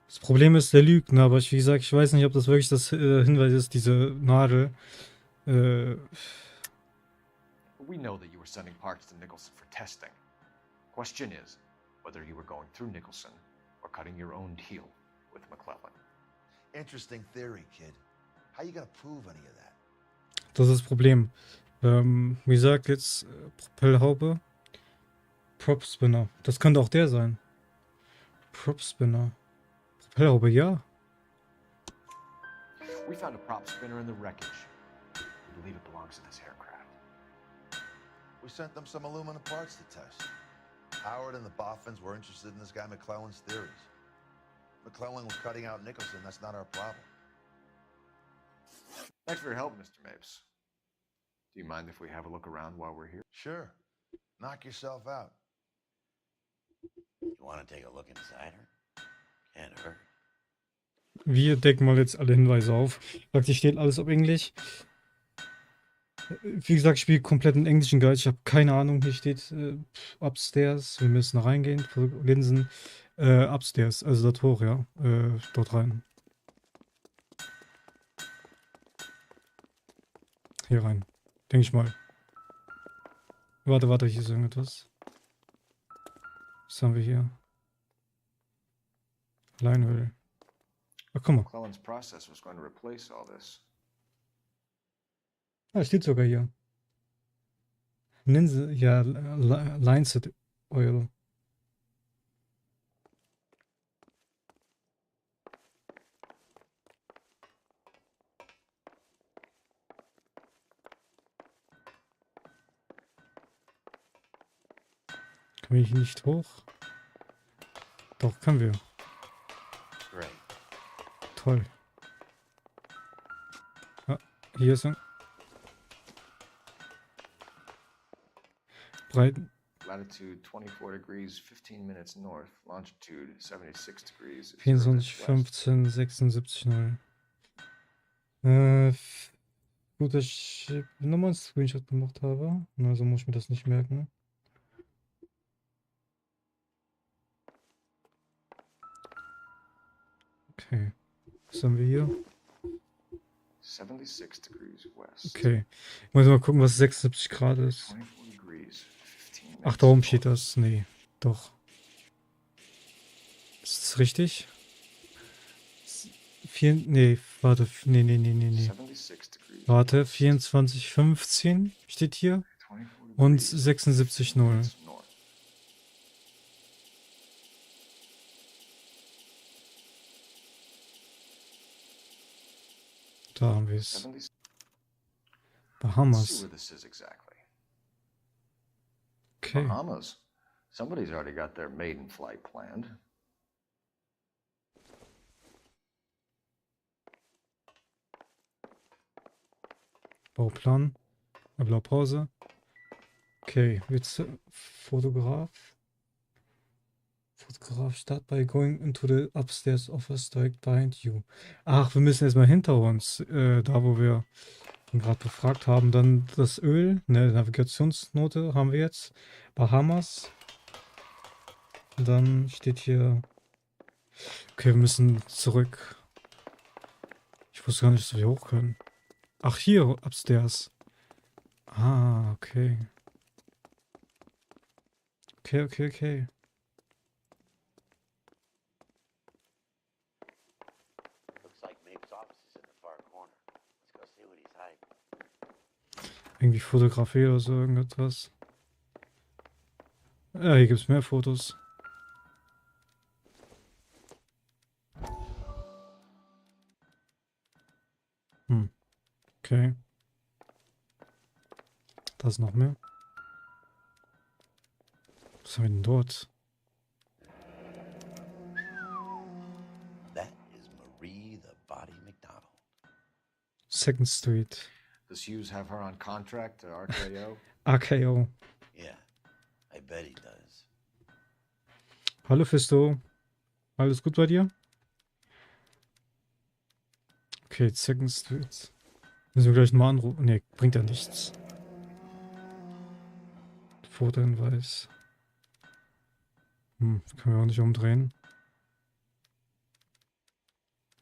Das Problem ist, der lügt, ne? Aber wie gesagt, ich weiß nicht, ob das wirklich das Hinweis ist, diese Nadel. We know that you were sending parts to Nicholson for testing. Question is whether you were going through Nicholson or cutting your own deal with McClellan. Interesting theory, kid. How you gonna prove any of that? Das ist das Problem. Wie gesagt, jetzt Propellhaube. Prop Spinner. Das könnte auch der sein. Prop Spinner. Propellhaube, ja. We found a prop spinner in the wreckage. We believe it belongs to this aircraft. We sent them some aluminum parts to test. Howard and the Boffins were interested in this guy McClellan's theories. McClellan was cutting out Nicholson. That's not our problem. Thanks for your help, Mr. Mapes. Do you mind if we have a look around while we're here? Sure. Knock yourself out. You want to take a look inside her? Can't hurt. Wir decken mal jetzt alle Hinweise auf. Praktisch steht alles auf Englisch. Wie gesagt, ich spiele komplett in englischen Guide. Ich habe keine Ahnung. Hier steht upstairs. Wir müssen reingehen. Linsen. Upstairs. Also dort hoch, ja. Dort rein. Hier rein. Denke ich mal. Warte, hier ist irgendetwas. Was haben wir hier? Leinöl. Ach, guck mal. McClellan's process was going to replace all this. Ah, steht sogar hier. Linse, ja, Linset Oil. Können wir hier nicht hoch? Doch, können wir. Great. Toll. Ah, hier ist ein Breiten. Latitude 24 degrees 15 minutes north, longitude 76 degrees. 24, 15, 76, 0. Gut, dass ich nochmal einen Screenshot gemacht habe. Also muss ich mir das nicht merken. Okay. Was haben wir hier? 76 degrees west. Okay. Ich muss mal gucken, was 76 Grad ist. 24 degrees 15 Ach, da oben steht das. Nee, doch. Ist das richtig? Nee, warte. Nee. Warte, 24,15 steht hier. Und 76,0. Da haben wir es. 70s. Let's see Bahamas. where this is exactly. Okay. Bahamas. Somebody's already got their maiden flight planned. Bauplan. Blaupause. Okay, jetzt Fotograf. Fotograf, start by going into the upstairs office direct behind you. Ach, wir müssen erstmal hinter uns, da wo wir ihn gerade befragt haben. Dann das Öl, ne, Navigationsnote haben wir jetzt. Bahamas. Und dann steht hier. Okay, wir müssen zurück. Ich wusste gar nicht, dass wir hoch können. Ach, hier, upstairs. Ah, okay. Okay. Looks like Mapes' office is in the far corner. Let's go see what he's hiding. Irgendwie Fotografie oder so, irgendetwas. Ja, hier gibt es mehr Fotos. Okay. Da ist noch mehr. Was haben wir denn dort? That is Marie the Body McDonald. 2nd Street. Does Hughes have her on contract to RKO? RKO. Yeah, I bet he does. Hallo Fisto. Alles gut bei dir? Okay, 2nd Street. Müssen wir gleich mal anrufen. Ne, bringt ja nichts. Fotohinweis. Können wir auch nicht umdrehen.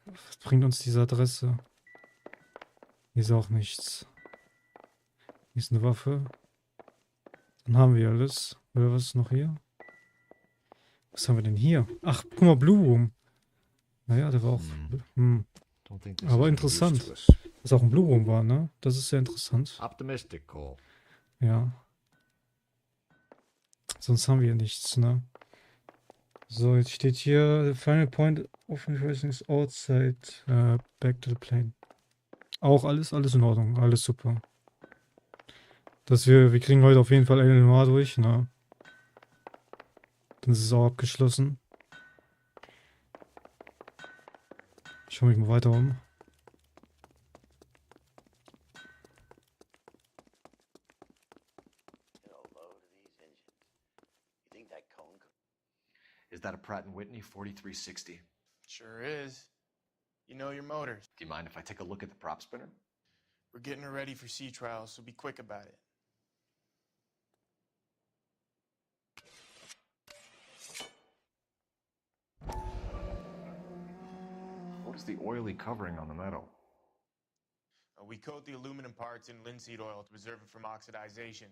Was bringt uns diese Adresse? Hier ist auch nichts. Hier ist eine Waffe. Dann haben wir alles. Oder was ist noch hier? Was haben wir denn hier? Ach, guck mal, Blue Room. Naja, der war auch... Aber interessant. Dass auch ein Blue Room war, ne? Das ist sehr interessant. Optimistic, Cole. Ja. Sonst haben wir hier nichts, ne? So, jetzt steht hier, the final point of information is outside, back to the plane. Auch alles in Ordnung, alles super. Wir kriegen heute auf jeden Fall LNMA durch, ne? Dann ist es auch abgeschlossen. Ich schaue mich mal weiter um. Is that a Pratt & Whitney 4360? Sure is. You know your motors. Do you mind if I take a look at the prop spinner? We're getting her ready for sea trials, so be quick about it. What is the oily covering on the metal? We coat the aluminum parts in linseed oil to preserve it from oxidization.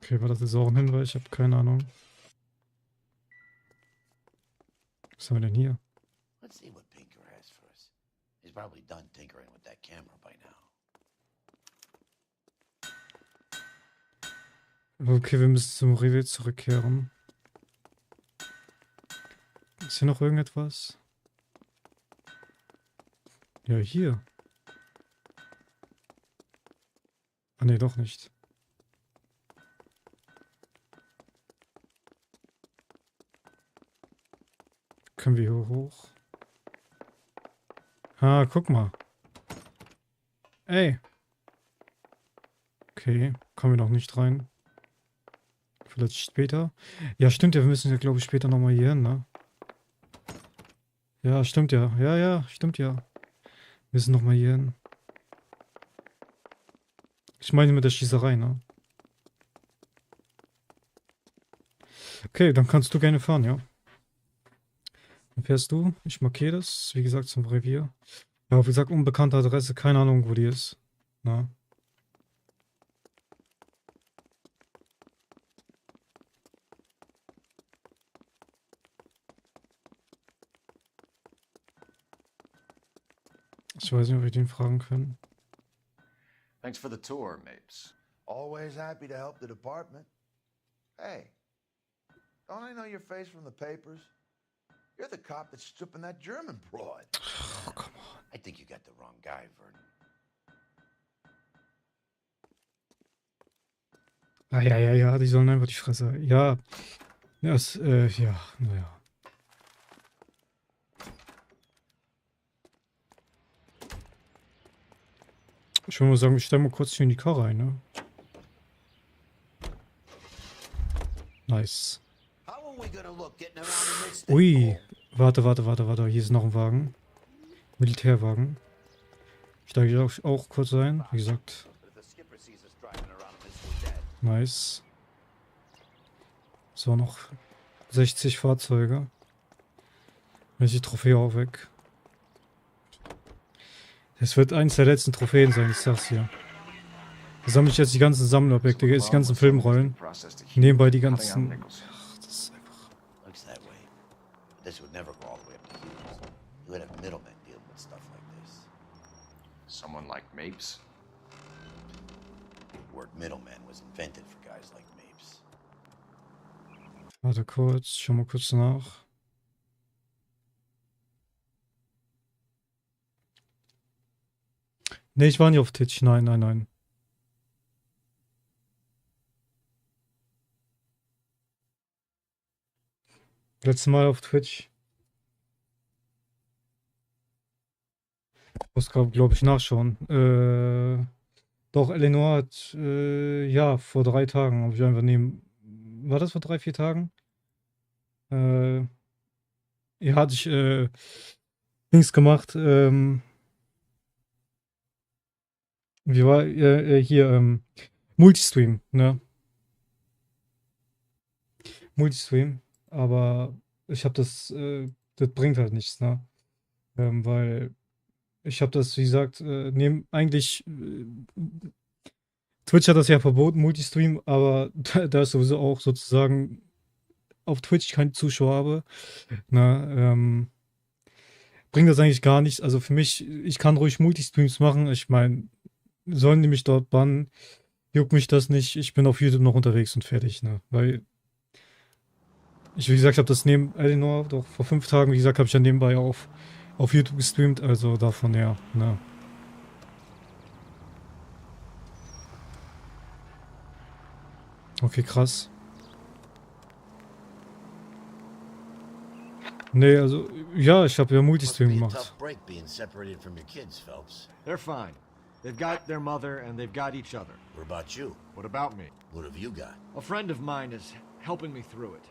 Okay, war das jetzt auch ein Hinweis? Ich habe keine Ahnung. Was haben wir denn hier? Let's see what Pinker has for us. He's probably done tinkering with that camera by now. Okay, wir müssen zum Rewe zurückkehren. Ist hier noch irgendetwas? Ja, hier. Ah, ne, doch nicht. Können wir hier hoch? Ah, guck mal. Ey. Okay, kommen wir noch nicht rein. Vielleicht später. Ja, stimmt ja, wir müssen ja, glaube ich, später nochmal hier hin, ne? Ja, stimmt ja. Ja, stimmt ja. Wir müssen nochmal hier hin. Ich meine mit der Schießerei, ne? Okay, dann kannst du gerne fahren, ja. Dann fährst du. Ich markiere das, wie gesagt, zum Revier. Ja, wie gesagt, unbekannte Adresse, keine Ahnung, wo die ist. Na. Ich weiß nicht, ob wir den fragen können. Thanks for the tour, Mapes. Always happy to help the department. Hey, don't I know your face from the papers? You're the cop that's stripping that German broad. Oh, come on. I think you got the wrong guy, Vernon. Ja, die sollen einfach die Fresse. Ja. Ja, naja. Ich würde mal sagen, wir stellen mal kurz hier in die Karre ein, ne? Nice. Ui. Warte. Hier ist noch ein Wagen. Militärwagen. Steige ich auch kurz ein. Wie gesagt. Nice. So, noch 60 Fahrzeuge. Dann ist die Trophäe auch weg. Es wird eins der letzten Trophäen sein, ich sag's hier. Da sammle ich jetzt die ganzen Sammlobjekte, die ganzen Filmrollen. Nebenbei die ganzen... Ach, das ist einfach... Someone like Mapes? The word middleman was invented for guys like Mapes. Warte kurz, schau mal kurz nach. Ne, ich war nicht auf Twitch. Nein. Letztes Mal auf Twitch. Ich muss gerade, glaube ich, nachschauen. Doch, Eleanor hat, ja, vor 3 Tagen habe ich einfach neben... War das vor 3, 4 Tagen? Ja, hatte ich, Dings gemacht, wie war, hier, Multistream, ne? Multistream, aber ich habe das, das bringt halt nichts, ne? Weil ich habe das, wie gesagt, eigentlich, Twitch hat das ja verboten, Multistream, aber da ich sowieso auch sozusagen auf Twitch keine Zuschauer habe, ne, bringt das eigentlich gar nichts. Also für mich, ich kann ruhig Multistreams machen, ich meine, sollen die mich dort bannen, juckt mich das nicht, ich bin auf YouTube noch unterwegs und fertig, ne, weil ich, wie gesagt, habe das neben Eleanor doch vor 5 Tagen, wie gesagt, habe ich dann nebenbei auf YouTube gestreamt, also davon ja, ne. Okay, krass. Nee, also, ja, ich habe ja Multistream gemacht. They're fine. They've got their mother and they've got each other. What about you? What about me? What have you got? A friend of mine is helping me through it.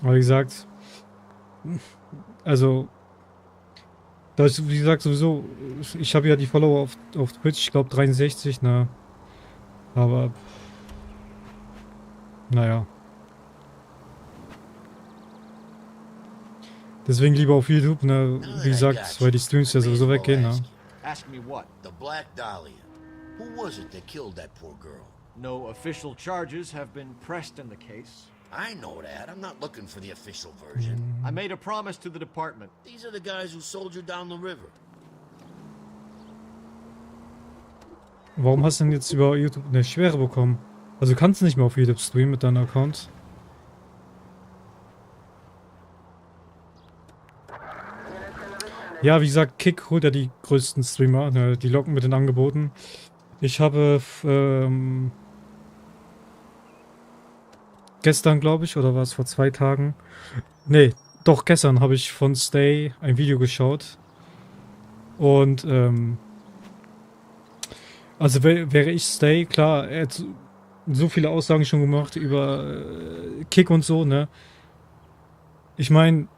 Aber wie gesagt, also, das, wie gesagt, sowieso, ich habe ja die Follower auf Twitch, ich glaube 63, ne, aber, naja. Deswegen lieber auf YouTube, ne, wie gesagt, weil die Streams ja sowieso weggehen, ne. Ask me what? The Black Dahlia. Who was it that killed that poor girl? No official charges have been pressed in the case. I know that. I'm not looking for the official version. I made a promise to the department. These are the guys who sold you down the river. Warum hast du denn jetzt über YouTube eine Schwere bekommen? Also kannst du nicht mehr auf YouTube streamen mit deinem Account? Ja, wie gesagt, Kick holt ja die größten Streamer, ne, die locken mit den Angeboten. Ich habe gestern, glaube ich, oder war es vor 2 Tagen? Nee, doch, gestern habe ich von Stay ein Video geschaut. Und, also wäre ich Stay, klar, er hat so viele Aussagen schon gemacht über Kick und so, ne? Ich meine,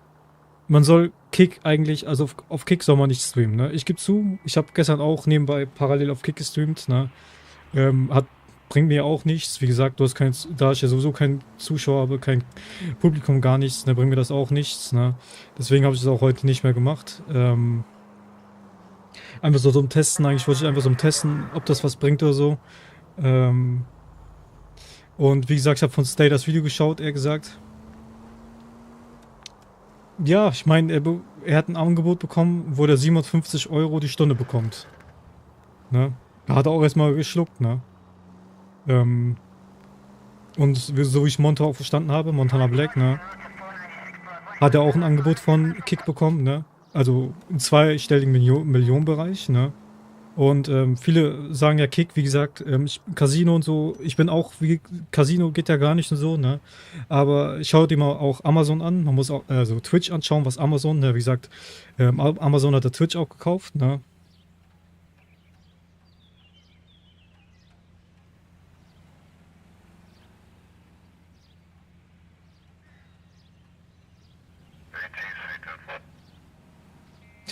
man soll Kick eigentlich, also auf Kick soll man nicht streamen, ne? Ich gebe zu, ich habe gestern auch nebenbei parallel auf Kick gestreamt, ne? Bringt mir auch nichts. Wie gesagt, da ich ja sowieso keinen Zuschauer habe, kein Publikum, gar nichts, ne? Bringt mir das auch nichts, ne? Deswegen habe ich es auch heute nicht mehr gemacht. Einfach so zum Testen, eigentlich wollte ich einfach so testen, ob das was bringt oder so. Und wie gesagt, ich habe von Stay das Video geschaut, eher gesagt. Ja, ich meine, er hat ein Angebot bekommen, wo er 750 € die Stunde bekommt. Ne? Da hat er auch erstmal geschluckt, ne? Und so wie ich Monta auch verstanden habe, Montana Black, ne? hat er auch ein Angebot von Kick bekommen, ne? Also im zweistelligen Millionenbereich, ne? Und viele sagen ja Kick, wie gesagt, Casino und so. Ich bin auch, wie Casino geht ja gar nicht und so, ne? Aber schaut dir mal auch Amazon an. Man muss auch also Twitch anschauen, was Amazon, ne? Wie gesagt, Amazon hat der Twitch auch gekauft, ne?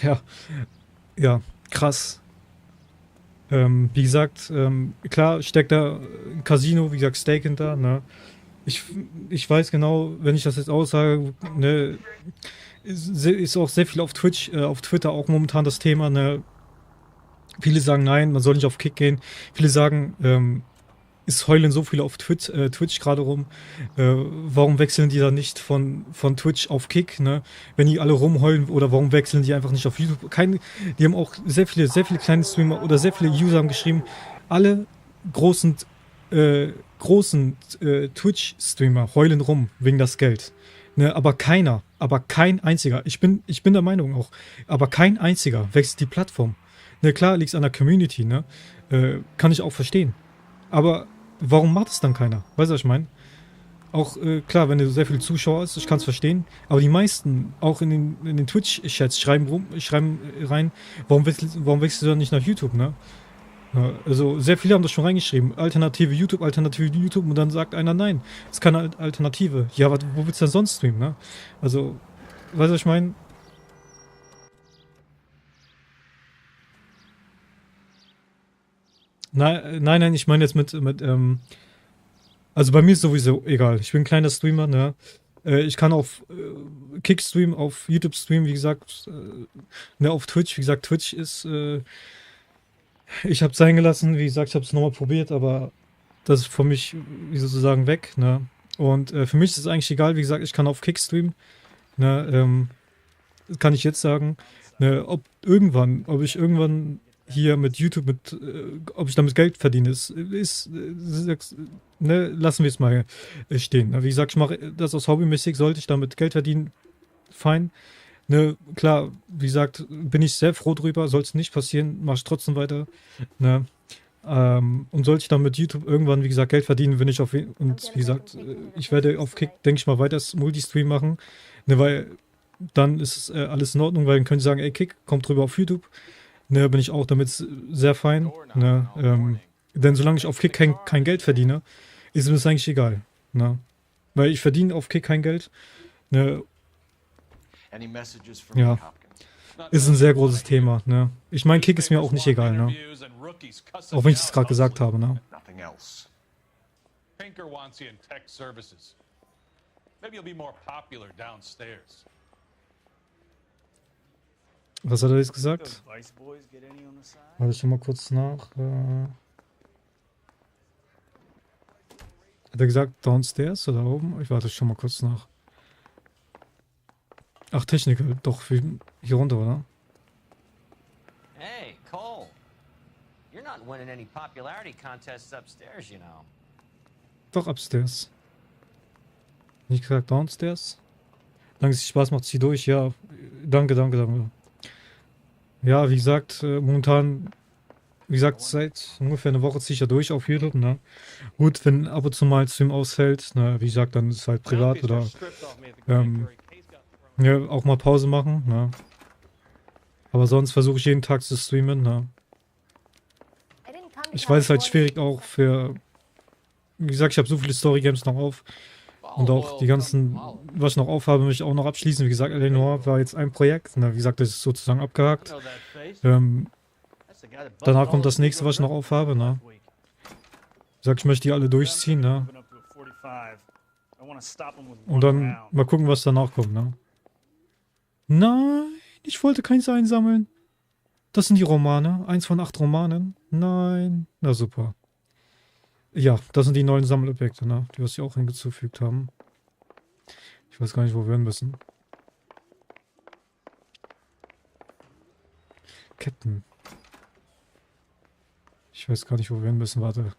Ja, ja, krass. Wie gesagt, klar steckt da ein Casino, wie gesagt, Stake hinter, ne? Ich weiß genau, wenn ich das jetzt aussage, ne, ist auch sehr viel auf Twitch, auf Twitter auch momentan das Thema, ne? Viele sagen nein, man soll nicht auf Kick gehen. Viele sagen, es heulen so viele auf Twitch gerade rum. Warum wechseln die da nicht von Twitch auf Kick, ne? Wenn die alle rumheulen, oder warum wechseln die einfach nicht auf YouTube? Die haben auch sehr viele kleine Streamer oder sehr viele User haben geschrieben, alle großen, Twitch-Streamer heulen rum wegen das Geld. Ne? Aber kein einziger, ich bin der Meinung auch, aber kein einziger wechselt die Plattform. Ne, klar liegt es an der Community, ne? Kann ich auch verstehen. Aber warum macht es dann keiner? Weißt du, was ich meine? Auch, klar, wenn du sehr viele Zuschauer hast, ich kann es verstehen, aber die meisten, auch in den Twitch-Chats, schreiben rein, warum wechselst du dann nicht nach YouTube, ne? Ja, also, sehr viele haben das schon reingeschrieben. Alternative YouTube, und dann sagt einer, nein, es ist keine Alternative. Ja, aber wo willst du denn sonst streamen, ne? Also, weißt du, was ich meine? Nein, ich meine jetzt also bei mir ist sowieso egal. Ich bin ein kleiner Streamer, ne? Ich kann auf Kick streamen, auf YouTube streamen, wie gesagt, ne, auf Twitch. Wie gesagt, Twitch ist, ich hab's sein gelassen, wie gesagt, ich hab's nochmal probiert, aber das ist für mich, wie sozusagen, weg, ne? Und für mich ist es eigentlich egal, wie gesagt, ich kann auf Kick streamen, ne? Kann ich jetzt sagen, ne? Ob ich irgendwann hier mit YouTube, ob ich damit Geld verdiene, ne, lassen wir es mal stehen. Ne? Wie gesagt, ich mache das aus hobbymäßig, sollte ich damit Geld verdienen, fein. Ne, klar, wie gesagt, bin ich sehr froh drüber, soll es nicht passieren, mache ich trotzdem weiter. Ne? Und sollte ich dann mit YouTube irgendwann, wie gesagt, Geld verdienen, wenn ich und wie gesagt, ich werde auf Kick, denke ich mal, weiter das Multistream machen, ne, weil dann ist alles in Ordnung, weil dann können sie sagen, ey, Kick, kommt drüber auf YouTube. Ne, bin ich auch damit sehr fein. Ne, denn solange ich auf Kick kein Geld verdiene, ist mir das eigentlich egal. Ne? Weil ich verdiene auf Kick kein Geld. Ne, ja, ist ein sehr großes Thema. Ne? Ich meine, Kick ist mir auch nicht egal. Ne? Auch wenn ich das gerade gesagt habe. Ne? Pinker wants you in tech services. Maybe you'll be more popular downstairs. Was hat er jetzt gesagt? Warte ich mal kurz nach. Hat er gesagt downstairs oder oben? Ich warte schon mal kurz nach. Ach, Technical. Doch, hier runter, oder? Hey, Cole. You're not winning any popularity contests upstairs, you know. Doch, upstairs. Nicht gesagt downstairs? Danke, dass es Spaß macht, zieh durch. Ja, danke. Ja, wie gesagt, momentan, wie gesagt, seit ungefähr einer Woche ziehe ich ja durch auf YouTube, ne? Gut, wenn ab und zu mal Stream ausfällt, ne, wie gesagt, dann ist es halt privat oder ja, auch mal Pause machen, ne? Aber sonst versuche ich jeden Tag zu streamen, ne? Ich weiß, es ist halt schwierig auch für, wie gesagt, ich habe so viele Story-Games noch auf. Und auch die ganzen, was ich noch aufhabe, möchte ich auch noch abschließen. Wie gesagt, Noire war jetzt ein Projekt. Ne? Wie gesagt, das ist sozusagen abgehakt. Danach kommt das nächste, was ich noch aufhabe. Ne? Wie gesagt, ich möchte die alle durchziehen. Ne? Und dann mal gucken, was danach kommt. Ne? Nein, ich wollte keins einsammeln. Das sind die Romane. 1 von 8 Romanen. Nein. Na super. Ja, das sind die neuen Sammelobjekte, ne? Die, was sie auch hinzugefügt haben. Ich weiß gar nicht, wo wir hin müssen. Ketten. Ich weiß gar nicht, wo wir hin müssen. Warte.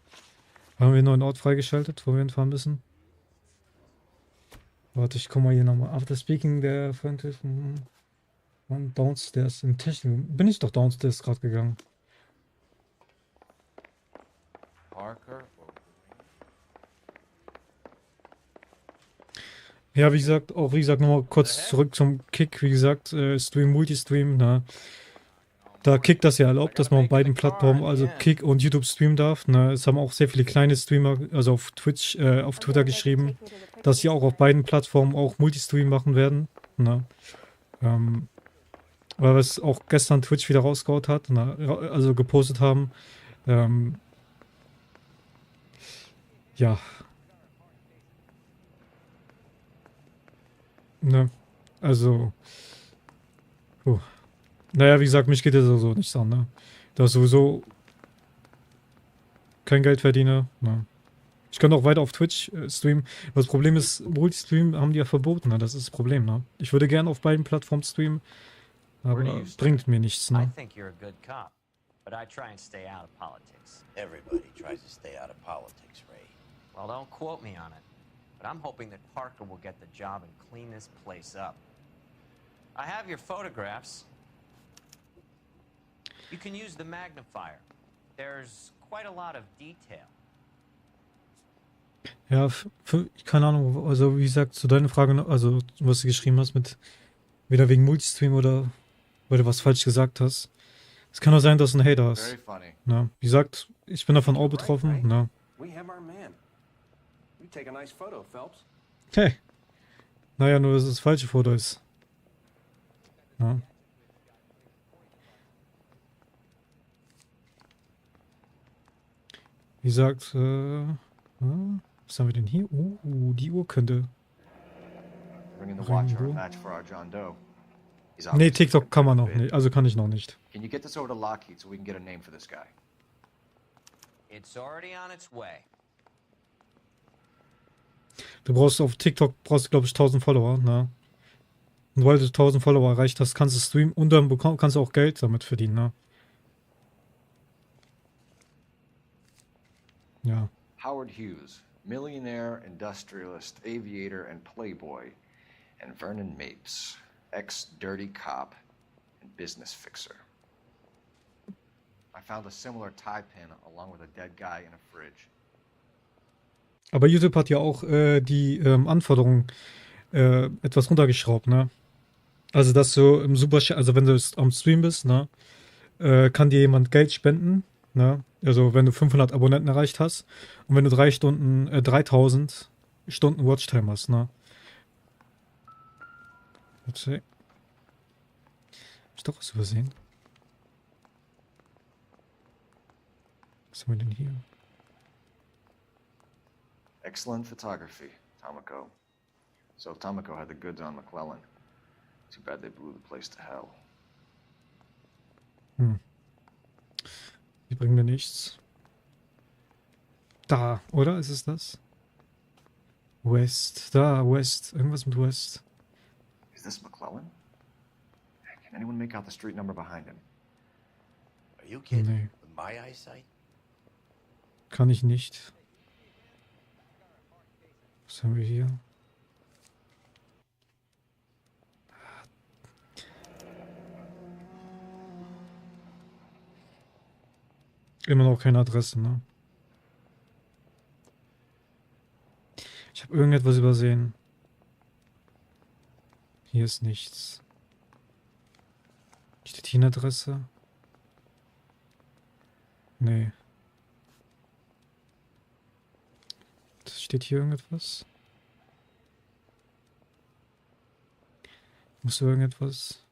Haben wir einen neuen Ort freigeschaltet, wo wir hinfahren müssen? Warte, ich komme mal hier nochmal. After speaking, der Freund von downstairs in Technik. Bin ich doch downstairs gerade gegangen. Parker. Ja, wie gesagt, nochmal kurz zurück zum Kick. Wie gesagt, Stream, Multistream, na. Da Kick das ja erlaubt, dass man auf beiden Plattformen, also Kick und YouTube streamen darf. Ne? Es haben auch sehr viele kleine Streamer, also auf Twitch, auf Twitter geschrieben, dass sie auch auf beiden Plattformen auch Multistream machen werden. Ne? Weil es auch gestern Twitch wieder rausgehauen hat, ne? Also gepostet haben. Ja. Ne? Also. Naja, wie gesagt, mich geht das sowieso nichts an, ne? Da ich sowieso kein Geld verdiene, ne? Ich kann auch weiter auf Twitch streamen. Das Problem ist, Multistream haben die ja verboten, ne? Das ist das Problem, ne? Ich würde gerne auf beiden Plattformen streamen, aber bringt mir nichts, I ne? think you're a good cop, but I try and stay out of politics. Everybody tries to stay out of politics, Ray. Well, don't quote me on it, but I'm hoping that Parker will get the job and clean this place up. I have your photographs. You can use the magnifier. There's quite a lot of detail. Ja, keine Ahnung, also wie gesagt, zu deiner Frage, also was du geschrieben hast mit wieder wegen Multistream oder weil du was falsch gesagt hast. Es kann auch sein, dass du ein Hater hast. Na, wie gesagt, ich bin davon auch betroffen. Na. We have our man. You take a nice photo, Phelps. Hey. Naja, nur dass es das falsche Foto ist. Na. Wie gesagt, was haben wir denn hier? Die Uhr könnte. Nee, TikTok kann man noch nicht. Also kann ich noch nicht. Can you get this over to Lockheed so we can get a name for this guy? It's already on its way. Du brauchst auf TikTok, glaube ich, 1000 Follower, ne? Und weil du 1000 Follower erreicht hast, kannst du streamen und dann kannst du auch Geld damit verdienen, ne? Ja. Howard Hughes, millionaire, industrialist, aviator, and playboy, and Vernon Mapes, ex-dirty cop and business fixer. I found a similar tie pin along with a dead guy in a fridge. Aber YouTube hat ja auch die Anforderungen etwas runtergeschraubt, ne? Also, dass du im also wenn du am Stream bist, ne, kann dir jemand Geld spenden, ne? Also, wenn du 500 Abonnenten erreicht hast und wenn du 3000 Stunden Watchtime hast, ne? Warte. Hab ich doch was übersehen? Was haben wir denn hier? Excellent photography, Tomoko. So Tomoko had the goods on McClellan. Too bad they blew the place to hell. Die bringen mir nichts. Da, oder? Ist es das? West. Da, West. Irgendwas mit West. Is this McClellan? Can anyone make out the street number behind him? Are you kidding? Nee. With my eyesight? Kann ich nicht. Was haben wir hier? Immer noch keine Adresse, ne? Ich habe irgendetwas übersehen. Hier ist nichts. Steht hier eine Adresse? Nee. Steht hier irgendetwas? Muss irgendetwas?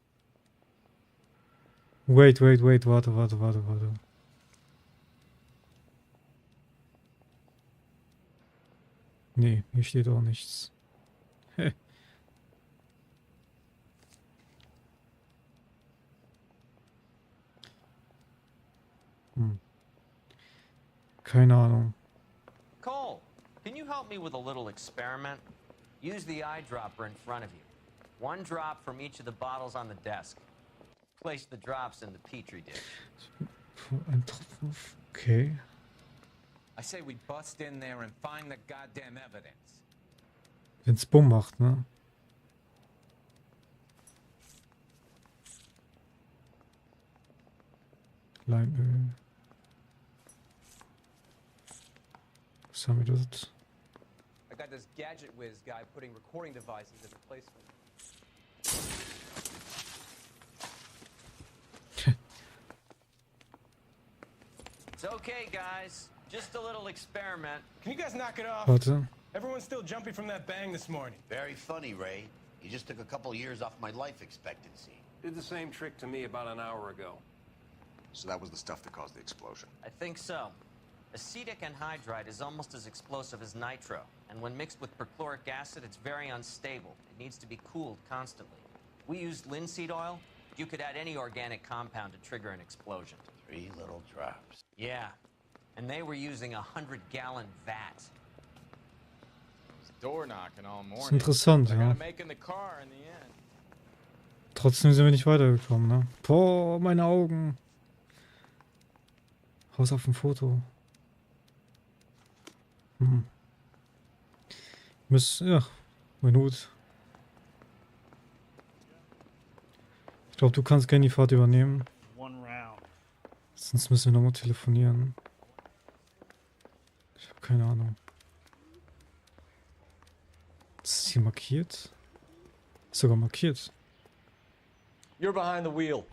Wait, warte. Nee, hier steht auch nichts. Hä? Keine Ahnung. Cole, can you help me with a little experiment? Use the eyedropper in front of you. One drop from each of the bottles on the desk. Place the drops in the petri dish. Ein Tropfen. Okay. I say we bust in there and find the goddamn evidence. Wenn's Bumm macht, ne? Leimöl. Was haben wir dort? I got this gadget whiz guy putting recording devices as replacement. It's okay, guys. Just a little experiment. Can you guys knock it off? Warte. Everyone's still jumping from that bang this morning. Very funny, Ray. You just took a couple years off my life expectancy. Did the same trick to me about an hour ago. So that was the stuff that caused the explosion. I think so. Acetic anhydride is almost as explosive as nitro, and when mixed with perchloric acid, it's very unstable. It needs to be cooled constantly. We used linseed oil. You could add any organic compound to trigger an explosion. 3 little drops. Yeah, and they were using a 100-gallon vat. Door knocking all morning. Ist interessant, I ja. gotta make in the car in the end. Trotzdem sind wir nicht weitergekommen, ne? Boah, meine Augen. Raus auf dem Foto. Ja, Minute. Ich glaube, du kannst gerne die Fahrt übernehmen. Sonst müssen wir nochmal telefonieren. Ich habe keine Ahnung. Ist hier markiert? Ist sogar markiert. You're behind the wheel.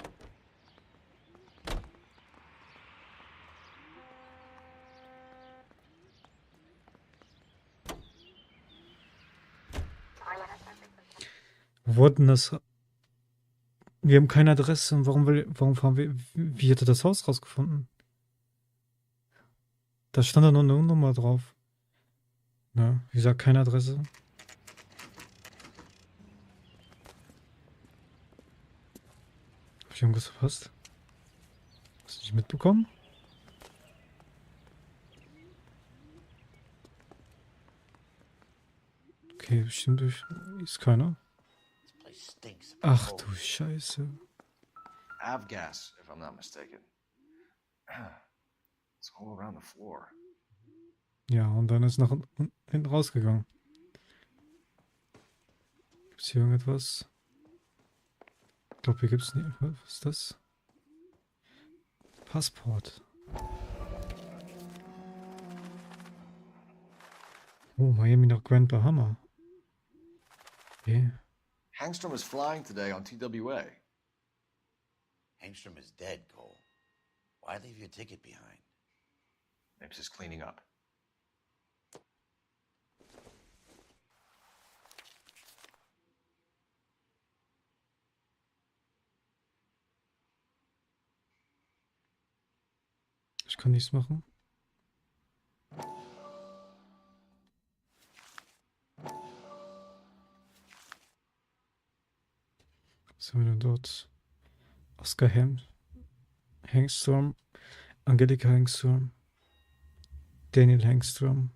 Wo wurde denn das? Wir haben keine Adresse. Warum fahren wir? Wie hat er das Haus rausgefunden? Da stand da nur eine Nummer drauf. Ja, wie gesagt, keine Adresse. Hab ich irgendwas verpasst? Hast du nicht mitbekommen? Okay, bestimmt durch. Ist keiner. Ach du Scheiße. Avgas, if I'm not mistaken. It's all around the floor. Ja, und dann ist nach hinten rausgegangen. Gibt's hier irgendetwas? Ich glaube, hier gibt's nicht. Was ist das? Passport. Oh, Miami nach Grand Bahama. Okay. Hangstrom is flying today on TWA. Hangstrom is dead, Cole. Why leave your ticket behind? Mapes is cleaning up. Ich kann nichts machen. Was haben wir denn dort? Oscar Hangstrom, Angelika Hangstrom, Daniel Hangstrom,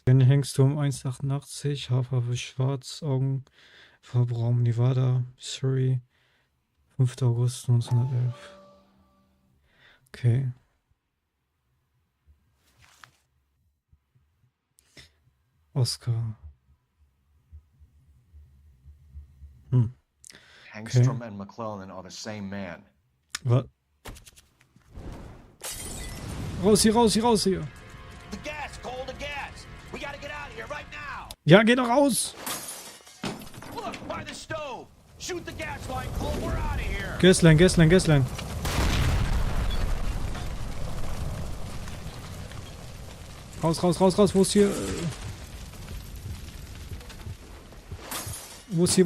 1,88, Haarfarbe schwarz, Augen, Farbraum Nevada, Missouri, 5. August 1911. Okay. Oscar. Hangstrom and McClellan are the same man. Was? Raus hier, raus hier, raus hier. The gas, Cole, the gas. We gotta get out of here right now. Ja, geh doch raus. Look, by the stove. Shoot the gas line, Cole. We're out of here. Gäslein. Raus. Wo ist hier?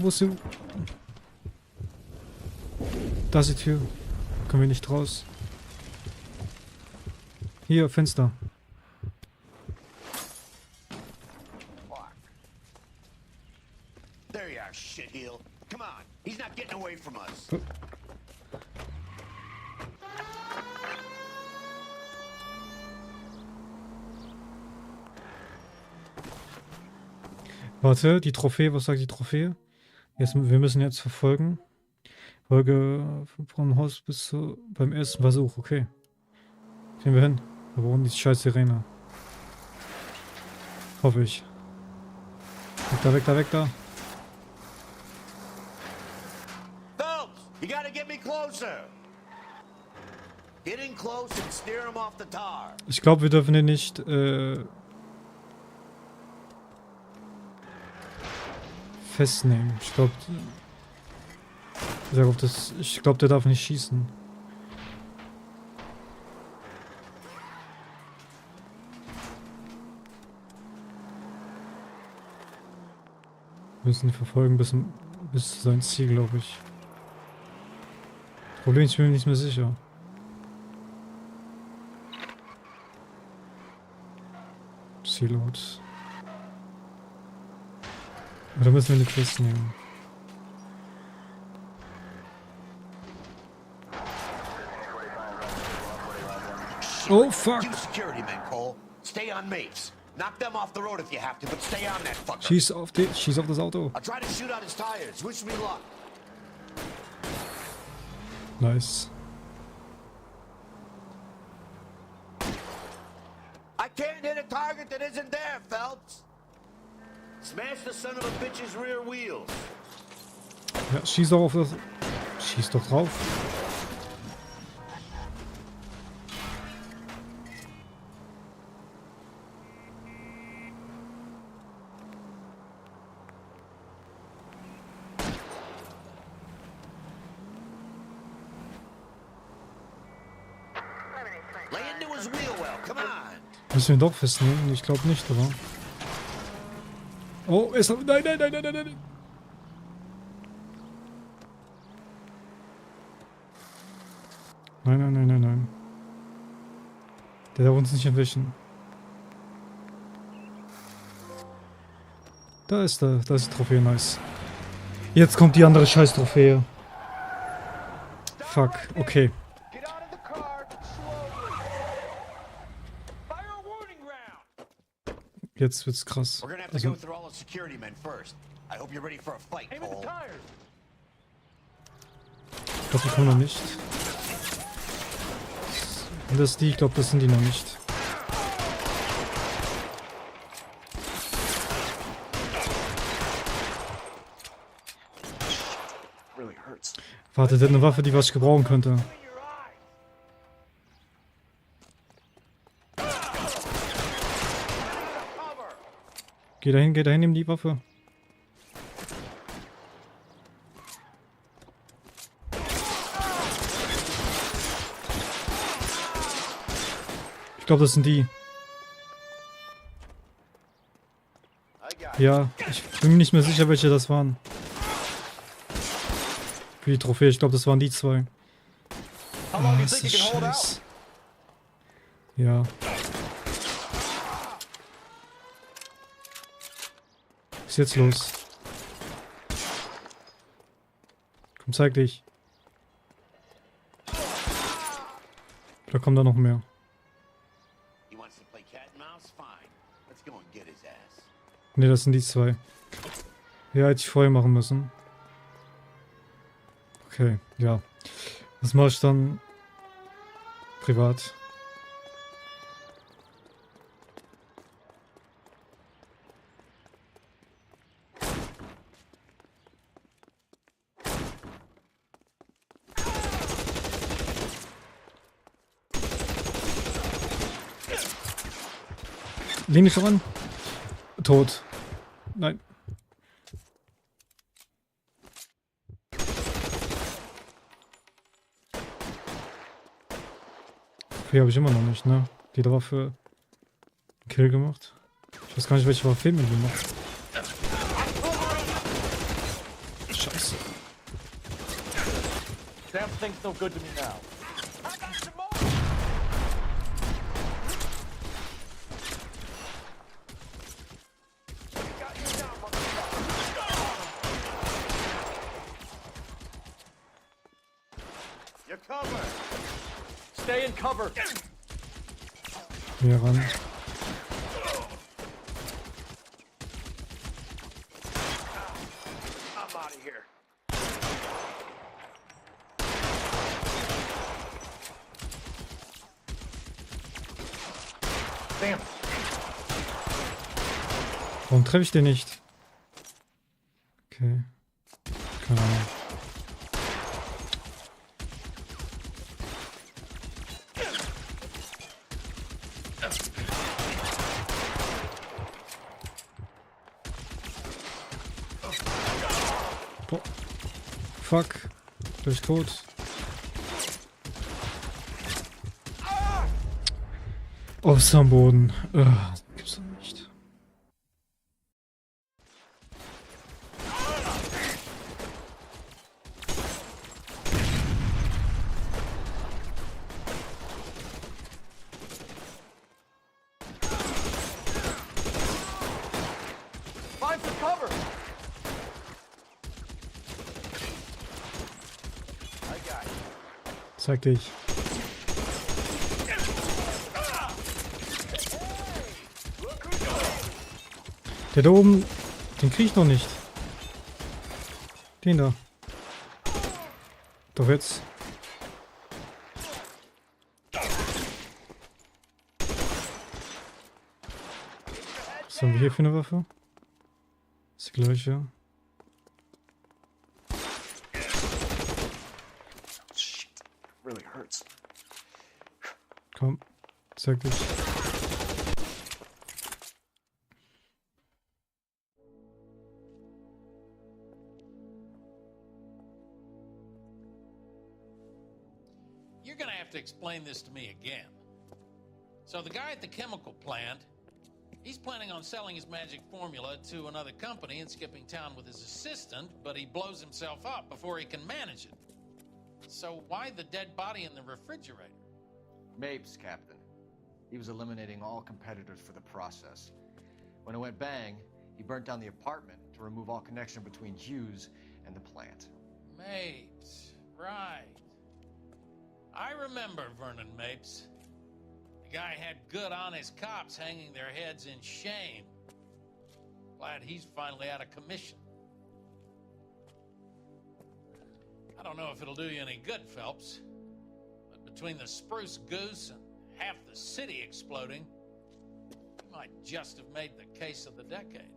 Wo ist hier? Da ist die Tür. Können wir nicht raus. Hier, Fenster. There you are, shitheel. Come on. He's not getting away from us. Warte, die Trophäe, was sagt die Trophäe? Wir müssen jetzt verfolgen. Folge vom Haus bis beim ersten Versuch, okay. Gehen wir hin. Wir brauchen die scheiß Sirene. Hoffe ich. Weg da, weg da, weg da. Phelps, you gotta get me closer. Get in close and steer him off the tar. Ich glaube, wir dürfen den nicht festnehmen. Ich glaube, der darf nicht schießen. Wir müssen ihn verfolgen bis zu sein Ziel, glaube ich. Problem ist, ich bin mir nicht mehr sicher. Zielort. Oder müssen wir ihn festnehmen? Oh fuck! You security men, Cole. Stay on Mapes. Knock them off the road if you have to, but stay on that fucker. Schieß auf das Auto. I'll try to shoot out his tires. Wish me luck. Nice. I can't hit a target that isn't there, Phelps. Smash the son of a bitch's rear wheels. Ja, schieß doch auf das. Schieß doch drauf. Lay into his wheel well, come on. Müssen wir ihn doch festnehmen? Ich glaube nicht, aber. Oh, es. Nein, nein, nein, nein, nein, nein. Nein, nein, nein, nein, nein. Der darf uns nicht entwischen. Da ist er. Da ist die Trophäe, nice. Jetzt kommt die andere Scheiß-Trophäe. Fuck, okay. Jetzt wird's krass. We're gonna have to go through all the security men first. I hope you're ready for a fight, Cole. Ich glaube, die kommen noch nicht. Und das ist die, ich glaube, das sind die noch nicht. Warte, der hat eine Waffe, die was ich gebrauchen könnte. Geh dahin, nimm die Waffe. Ich glaube, das sind die. Ja, ich bin mir nicht mehr sicher, welche das waren. Für die Trophäe, ich glaube, das waren die zwei. Ah, ist das scheiße. Ja. Was ist jetzt los? Komm, zeig dich. Da kommt da noch mehr. Ne, das sind die zwei. Ja, hätte ich vorher machen müssen. Okay, ja. Das mache ich dann privat. Lehn dich ran. Tot. Nein. Okay, habe ich immer noch nicht, ne? Die da war für Kill gemacht. Ich weiß gar nicht, welche Waffe mir gemacht. Scheiße. Sam thinks no good to me now. Stay in cover. Hier ran. I'm out of here. Sam. Warum treffe ich den nicht? Boah. Fuck. Gleich tot. Aufs am Boden. Gibt's doch nicht. Find some cover! Zeig dich. Der da oben, den krieg ich noch nicht. Den da. Doch jetzt. Was haben wir hier für eine Waffe? Das ist die gleiche. Really hurts. Komm, zeig dich. You're gonna have to explain this to me again. So the guy at the chemical plant, he's planning on selling his magic formula to another company and skipping town with his assistant, but he blows himself up before he can manage it. So why the dead body in the refrigerator? Mapes, Captain. He was eliminating all competitors for the process. When it went bang, he burnt down the apartment to remove all connection between Hughes and the plant. Mapes, right. I remember Vernon Mapes. The guy had good honest cops hanging their heads in shame. Glad he's finally out of commission. I don't know if it'll do you any good, Phelps, but between the spruce goose and half the city exploding, you might just have made the case of the decade.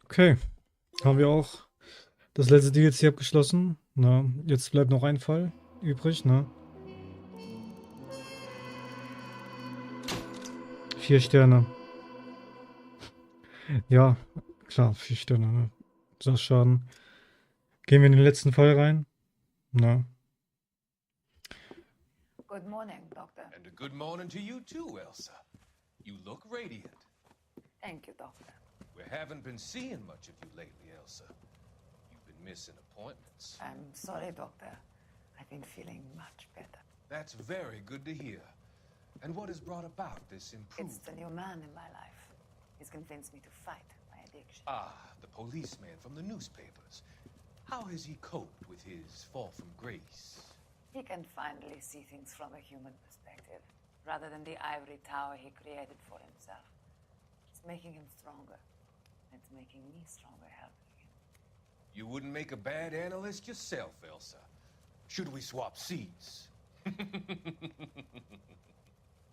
Okay, haben wir auch das letzte DLC abgeschlossen. Na, jetzt bleibt noch ein Fall übrig, ne? 4 Sterne. Ja, klar, 4 Sterne, ne? Schaden. Gehen wir in den letzten Fall rein. Na. Good morning, Doctor. And a good morning to you too, Elsa. You look radiant. Thank you, Doctor. We haven't been seeing much of you lately, Elsa. You've been missing appointments. I'm sorry, Doctor. I've been feeling much better. That's very good to hear. And what has brought about this improvement? It's the new man in my life. He's convinced me to fight my addiction. Ah, the policeman from the newspapers. How has he coped with his fall from grace? He can finally see things from a human perspective, rather than the ivory tower he created for himself. It's making him stronger. It's making me stronger helping him. You wouldn't make a bad analyst yourself, Elsa. Should we swap seats?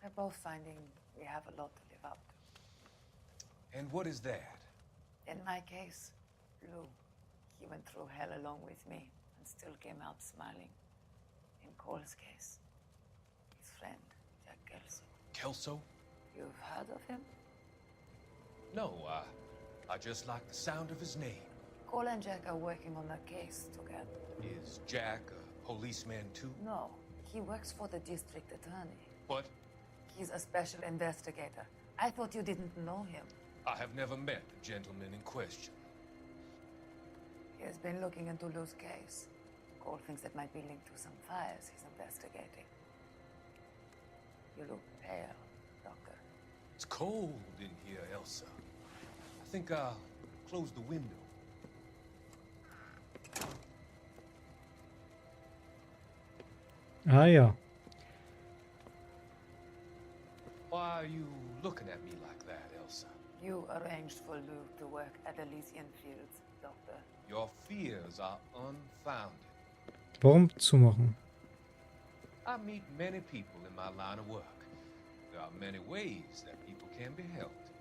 We're both finding we have a lot to live up to. And what is that? In my case, Lou. He went through hell along with me and still came out smiling. In Cole's case, his friend, Jack Kelso. Kelso? You've heard of him? No, I just like the sound of his name. Cole and Jack are working on a case together. Is Jack a policeman too? No, he works for the district attorney. What? He's a special investigator. I thought you didn't know him. I have never met the gentleman in question. He has been looking into Lou's case. Cole thinks it might be linked to some fires he's investigating. You look pale, Doctor. It's cold in here, Elsa. I think I'll close the window. Ah ja. Why are you looking at me like that, Elsa? You arranged for Lou to work at Elysian Fields, Doctor. Your fears are unfounded. Warum zumachen? I meet many people in my line of work. There are many ways that people can be helped.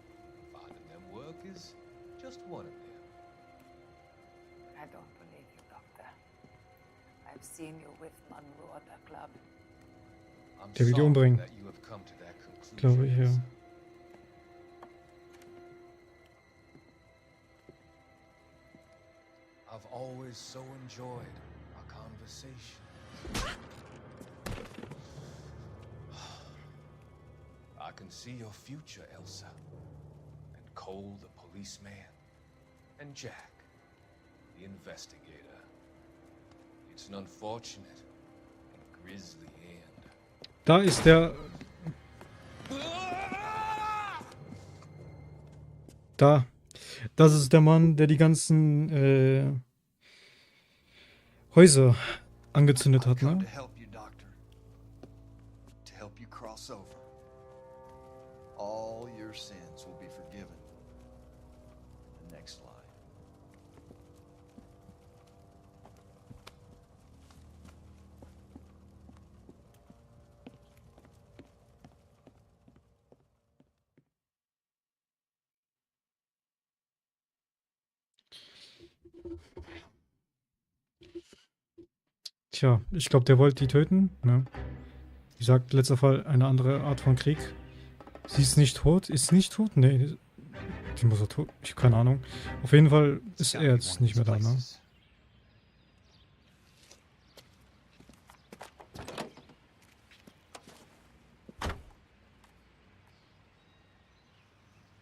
Finding them work is just one of them. I don't believe you, Doctor. I've seen you with Monroe at the club. Der will die umbringen. Glaube ich, ja. I've always so enjoyed our conversation. I can see your future, Elsa. And Cole, the policeman. And Jack, the investigator. It's an unfortunate and grisly end. Da ist der... Da. Das ist der Mann, der die ganzen Häuser angezündet hat, ne? To help you, Doctor. To help you cross over. All your sins will be forgiven. The next line. Tja, ich glaube, der wollte die töten, ne? Wie gesagt, letzter Fall eine andere Art von Krieg. Sie ist nicht tot? Ist nicht tot? Nee, die muss er tot. Ich habe keine Ahnung. Auf jeden Fall ist er jetzt nicht mehr da, ne?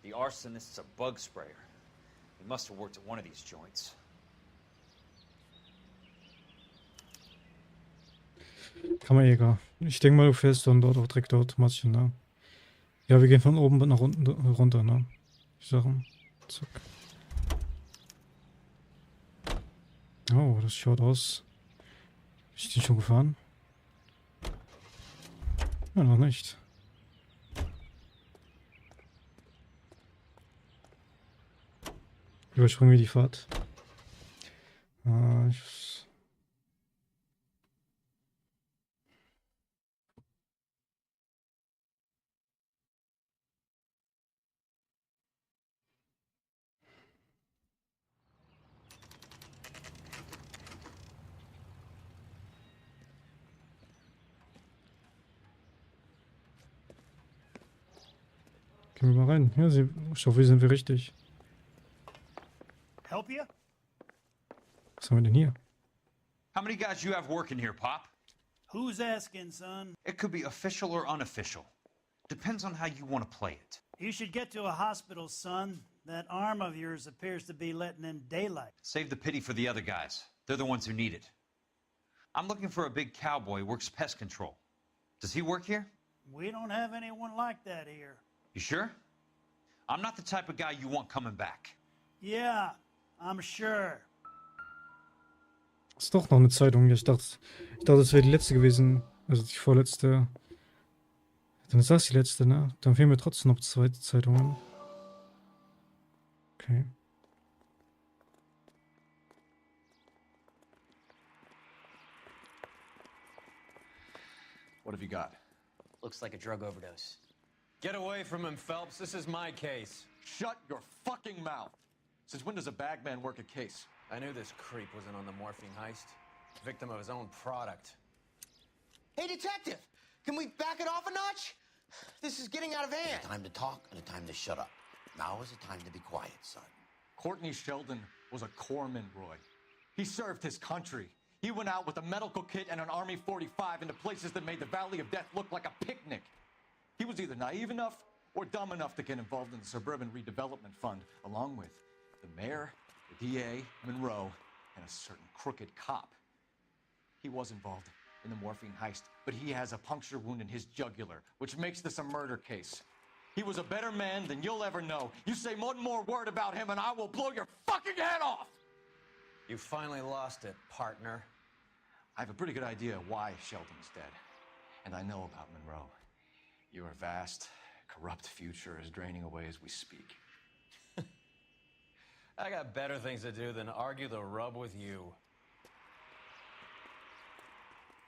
The arsonist's a bug sprayer. He must have worked at one of these joints. Kammerjäger. Ich denke mal, du fährst dann dort auch direkt automatisch, ne? Ja, wir gehen von oben nach unten runter, ne? Die Sachen. Zack. Oh, das schaut aus. Ist die schon gefahren? Ja, noch nicht. Überspringen wir die Fahrt. Gehen wir mal rein. Ja, ich hoffe, sind wir richtig. Help you? Was haben wir denn hier? How many guys you have working here, Pop? Who's asking, son? It could be official or unofficial. Depends on how you want to play it. You should get to a hospital, son. That arm of yours appears to be letting in daylight. Save the pity for the other guys. They're the ones who need it. I'm looking for a big cowboy who works pest control. Does he work here? We don't have anyone like that here. You sure? I'm not the type of guy you want coming back. Yeah, I'm sure. Ist doch noch eine Zeitung. Ich dachte, es wäre die letzte gewesen. Also die vorletzte. Dann ist das die letzte, ne? Dann fehlen mir trotzdem noch 2 Zeitungen. Okay. What have you got? Looks like a drug overdose. Get away from him, Phelps. This is my case. Shut your fucking mouth. Since when does a bagman work a case? I knew this creep wasn't on the morphine heist. Victim of his own product. Hey, detective! Can we back it off a notch? This is getting out of hand. A time to talk and a time to shut up. Now is the time to be quiet, son. Courtney Sheldon was a corpsman, Roy. He served his country. He went out with a medical kit and an Army 45 into places that made the Valley of Death look like a picnic. He was either naive enough or dumb enough to get involved in the Suburban Redevelopment Fund, along with the mayor, the DA, Monroe, and a certain crooked cop. He was involved in the morphine heist, but he has a puncture wound in his jugular, which makes this a murder case. He was a better man than you'll ever know. You say one more word about him and I will blow your fucking head off! You finally lost it, partner. I have a pretty good idea why Sheldon's dead. And I know about Monroe. Your vast, corrupt future is draining away as we speak. I got better things to do than argue the rub with you.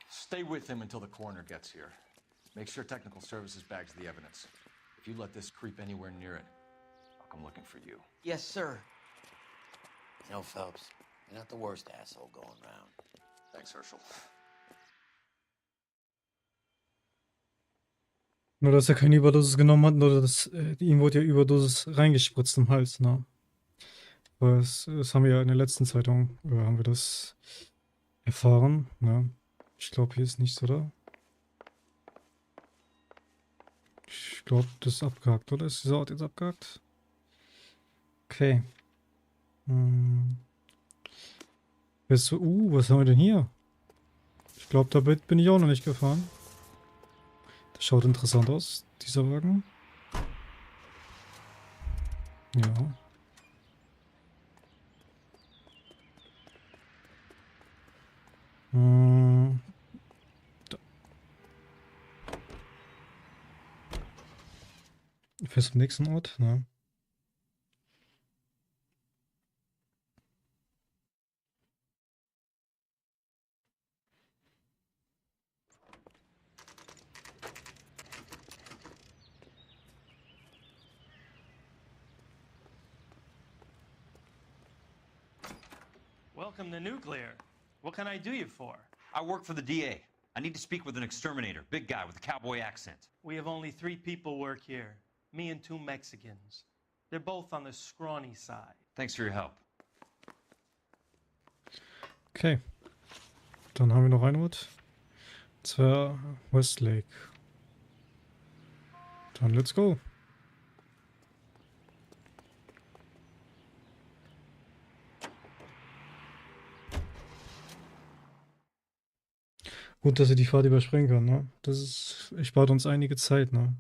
Stay with him until the coroner gets here. Make sure technical services bags the evidence. If you let this creep anywhere near it, I'll come looking for you. Yes, sir. You know, Phelps, you're not the worst asshole going round. Thanks, Herschel. Nur, dass er keine Überdosis genommen hat, oder dass ihm wurde ja Überdosis reingespritzt im Hals, ne? Das haben wir ja in der letzten Zeitung, haben wir das erfahren, ne? Ich glaube, hier ist nichts, oder? Ich glaube, das ist abgehakt, oder? Ist dieser Ort jetzt abgehakt? Okay. Was haben wir denn hier? Ich glaube, da bin ich auch noch nicht gefahren. Das schaut interessant aus, dieser Wagen. Ja. Fährst zum nächsten Ort? Ne? Welcome to Nuclear. What can I do you for? I work for the DA. I need to speak with an exterminator, big guy with a cowboy accent. We have only 3 people work here. Me and 2 Mexicans. They're both on the scrawny side. Thanks for your help. Okay. Dann haben wir noch einen Ort. Und zwar Westlake. Dann let's go. Gut, dass sie die Fahrt überspringen kann, ne? Das spart uns einige Zeit, ne?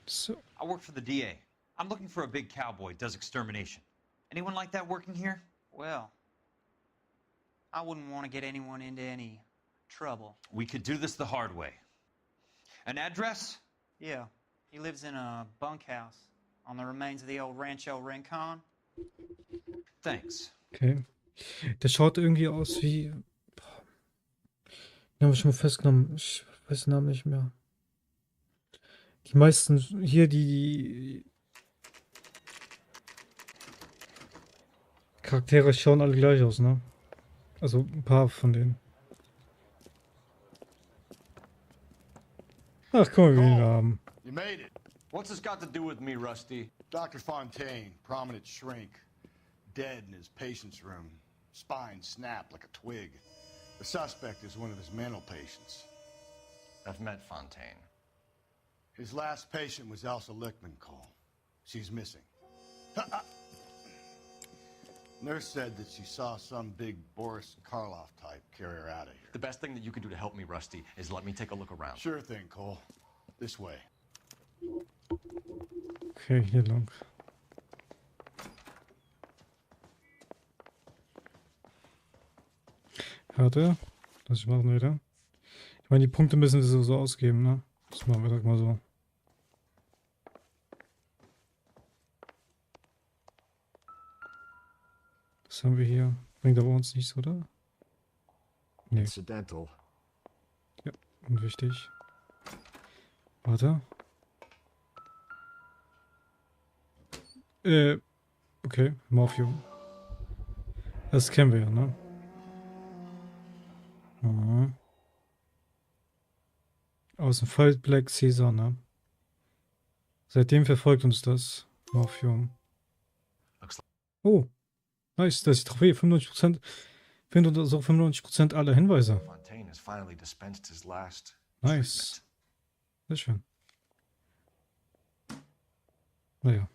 So. I work for the DA. I'm looking for a big cowboy, does extermination. Anyone like that working here? Well, I wouldn't want to get anyone into any trouble. We could do this the hard way. An address? Yeah, he lives in a bunkhouse on the remains of the old Rancho Rincon. Thanks. Okay. Der schaut irgendwie aus wie... Den haben wir schon mal festgenommen. Ich weiß den Namen nicht mehr. Die meisten hier, die Charaktere schauen alle gleich aus, ne? Also ein paar von denen. Ach, guck mal, wie wir ihn haben. You made it. What's this got to do with me, Rusty? Dr. Fontaine, prominent shrink, dead in his patient's room. Spine snapped like a twig. The suspect is one of his mental patients. I've met Fontaine. His last patient was Elsa Lichtman, Cole. She's missing. Nurse said that she saw some big Boris Karloff type carry her out of here. The best thing that you can do to help me, Rusty, is let me take a look around. Sure thing, Cole. This way. Okay, hier lang. Warte, lass ich machen wieder. Ich meine, die Punkte müssen wir so ausgeben, ne? Das machen wir doch mal so. Was haben wir hier? Bringt aber uns nichts, oder? Nee. Incidental. Ja, unwichtig. Warte. Okay, Morphium. Das kennen wir ja, ne? Mhm. Aus dem Fall Black Caesar, ne? Seitdem verfolgt uns das Morphium. Oh, nice, das ist die Trophäe. 95%. Findet uns auch 95% aller Hinweise. Fontaine has finally dispensed his last Nice. Sehr schön. Naja.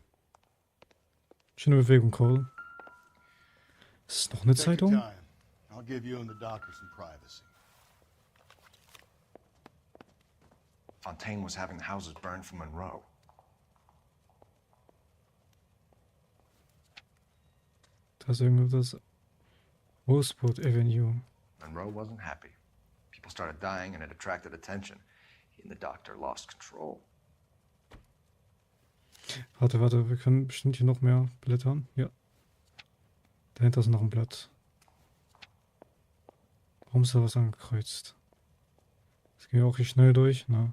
Schöne Bewegung, Cole. Ist es noch eine Take your Zeitung? time. I'll give you and the doctor some privacy. Fontaine was having the houses burned from Monroe. Da ist irgendwas. Rosebud Avenue. Monroe wasn't happy. People started dying and it attracted attention. He and the doctor lost control. Warte, wir können bestimmt hier noch mehr blättern. Ja. Dahinter ist noch ein Blatt. Warum ist da was angekreuzt? Das geht auch hier schnell durch, ne?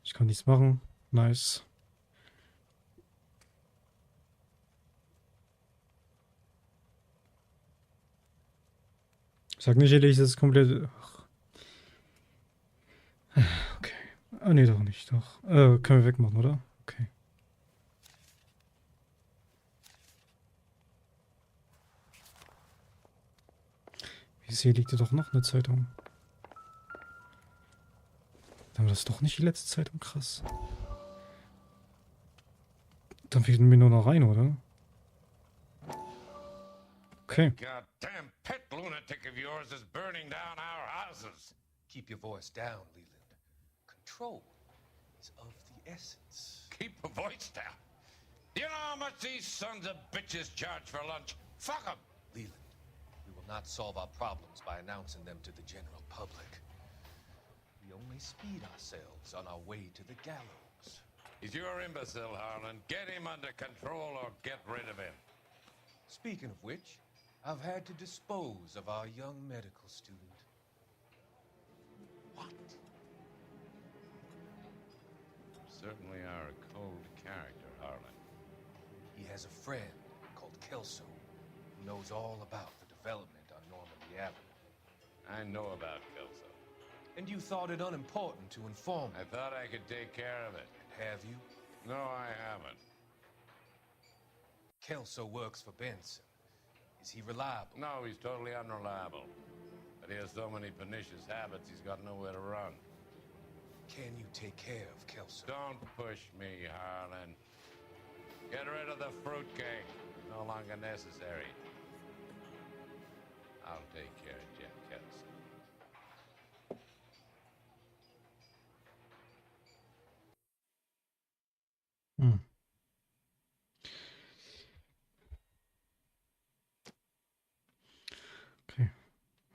Ich kann nichts machen. Nice. Sag nicht ehrlich, das ist komplett... Ach. Okay. Ah, nee, doch nicht, doch. Können wir wegmachen, oder? Okay. Wie sehe, liegt hier doch noch eine Zeitung. Dann war das doch nicht die letzte Zeitung, krass. Dann fehlt mir nur noch rein, oder? Okay. That goddamn pet lunatic of yours is burning down our houses. Keep your voice down, Leland. Control is of the essence. Keep your voice down. You know how much these sons of bitches charge for lunch? Fuck them. Leland, we will not solve our problems by announcing them to the general public. We only speed ourselves on our way to the gallows. He's your imbecile, Harlan. Get him under control or get rid of him. Speaking of which, I've had to dispose of our young medical student. What? Certainly are a cold character, Harlan. He has a friend called Kelso who knows all about the development on Normandy Avenue. I know about Kelso. And you thought it unimportant to inform me. I thought I could take care of it. Have you? No, I haven't. Kelso works for Benson. Is he reliable? No, he's totally unreliable. But he has so many pernicious habits, he's got nowhere to run. Can you take care of Kelso? Don't push me, Harlan. Get rid of the fruitcake. It's no longer necessary. I'll take care of Jeff Kelso. Okay.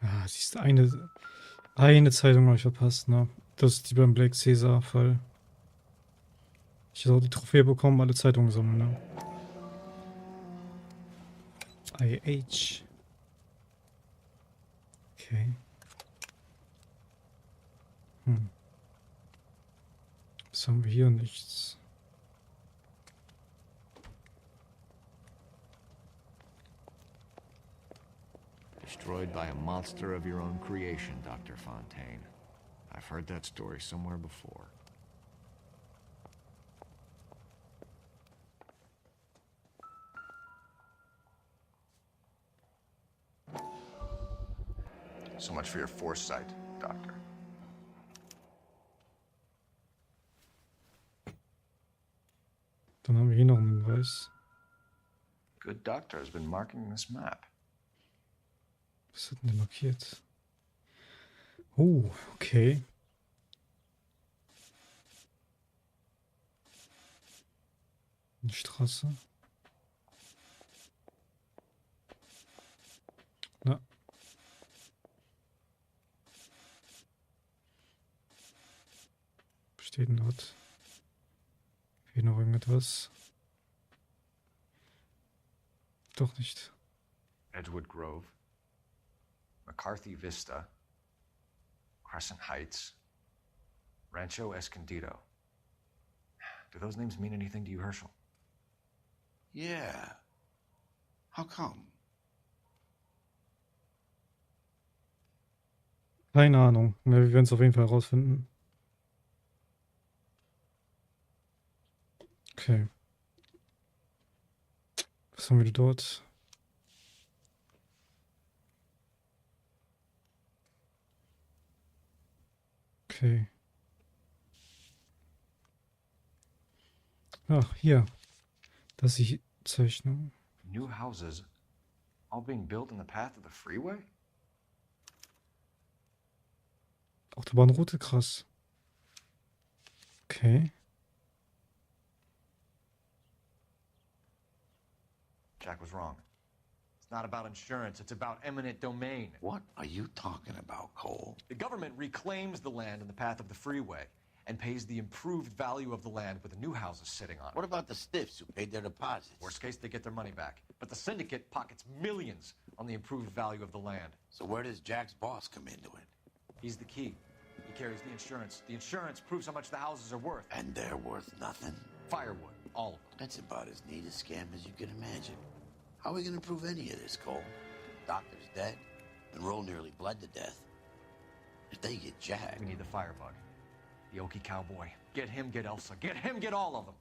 Ah, siehst du, eine Zeitung habe ich verpasst, ne? Das ist die beim Black Caesar-Fall. Ich soll die Trophäe bekommen, alle Zeitungen sammeln, ne? IH. Okay. Was haben wir hier? Nichts. Destroyed by a monster of your own creation, Dr. Fontaine. I've heard that story somewhere before. So much for your foresight, Doctor. Dann haben wir hier noch einen Hinweis. Good doctor has been marking this map. Was hat denn der markiert? Oh, okay. Eine Straße. Na. Steht denn dort? Fehlt noch irgendetwas? Doch nicht. Edgewood Grove. McCarthy Vista. Crescent Heights. Rancho Escondido. Do those names mean anything to you, Herschel? Yeah. How come? Keine Ahnung. Ne, wir werden es auf jeden Fall herausfinden. Okay. Was haben wir dort? Okay. Ach, hier. Das ist die Zeichnung. New houses, all being built in the path of the freeway? Autobahnroute, krass. Okay. Jack was wrong. It's not about insurance, it's about eminent domain. What are you talking about, Cole? The government reclaims the land in the path of the freeway, and pays the improved value of the land where the new house is sitting on. What about the stiffs who paid their deposits? Worst case, they get their money back. But the syndicate pockets millions on the improved value of the land. So where does Jack's boss come into it? He's the key. He carries the insurance. The insurance proves how much the houses are worth. And they're worth nothing? Firewood, all of them. That's about as neat a scam as you can imagine. How are we gonna prove any of this, Cole? Doctor's dead, and Roll nearly bled to death. If they get Jack... We need the firebug. The Okie cowboy. Get him, get Elsa. Get him, get all of them.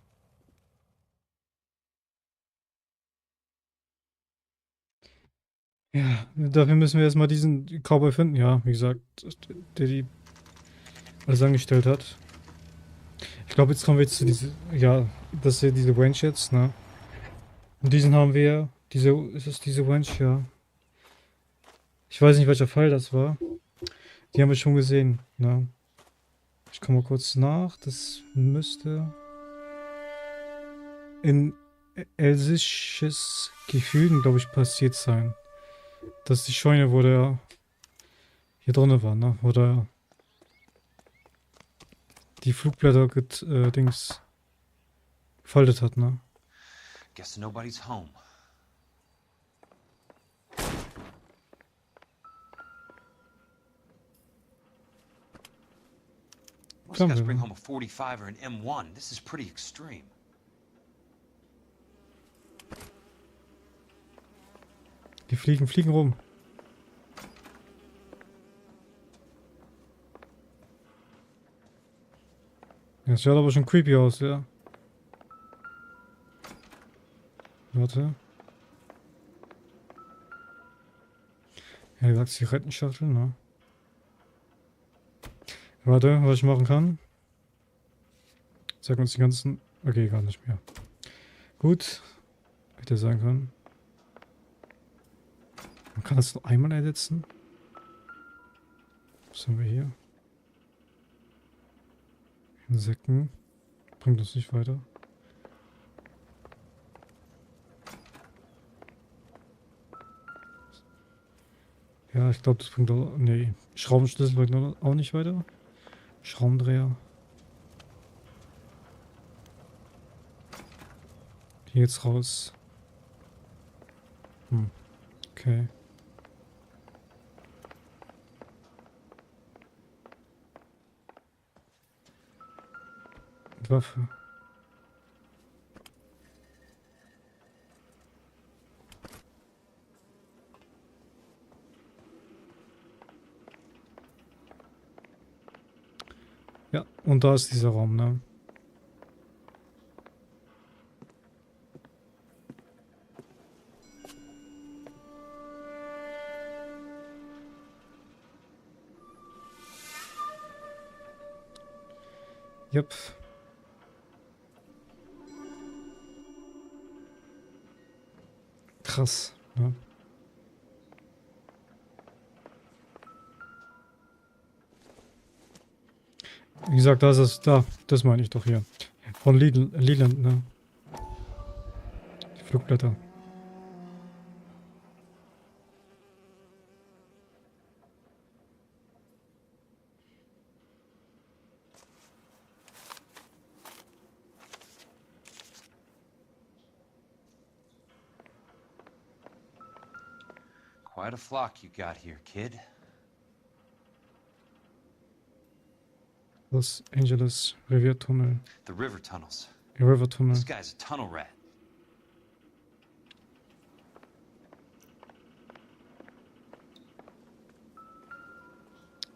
Ja, dafür müssen wir erstmal diesen Cowboy finden, ja, wie gesagt, der die alles angestellt hat. Ich glaube, jetzt kommen wir jetzt zu diese, ja, das ist ja diese Wench jetzt, ne? Und diesen haben wir, ist es diese Wench, ja. Ich weiß nicht, welcher Fall das war. Die haben wir schon gesehen, ne? Ich komme mal kurz nach, das müsste in elsisches Gefügen, glaube ich, passiert sein. Das ist die Scheune, wo der hier drinnen war, ne? Wo der die Flugblätter Dings gefaltet hat, ne? Guess nobody's home. Most guys bring home a 45 or an M1. This is pretty extreme. Die fliegen rum. Das schaut aber schon creepy aus, ja. Warte. Ja, gesagt, Zigarettenschachtel, ne? Warte, was ich machen kann. Sag uns die ganzen... Okay, gar nicht mehr. Gut. Hätte sein können. Man kann das nur einmal ersetzen. Was haben wir hier? Insekten. Bringt uns nicht weiter. Ja, ich glaube, das bringt auch... Nee, Schraubenschlüssel bringt auch nicht weiter. Schraubendreher. Die jetzt raus. Okay. Waffe. Ja, und da ist dieser Raum, ne? Yep. Krass, ne? Wie gesagt, da ist es, da, das meine ich doch hier. Von Leland, ne? Die Flugblätter. Quite a flock you got here, kid. Los Angeles Reviertunnel. The river tunnels. River Tunnel. This guy's a tunnel rat.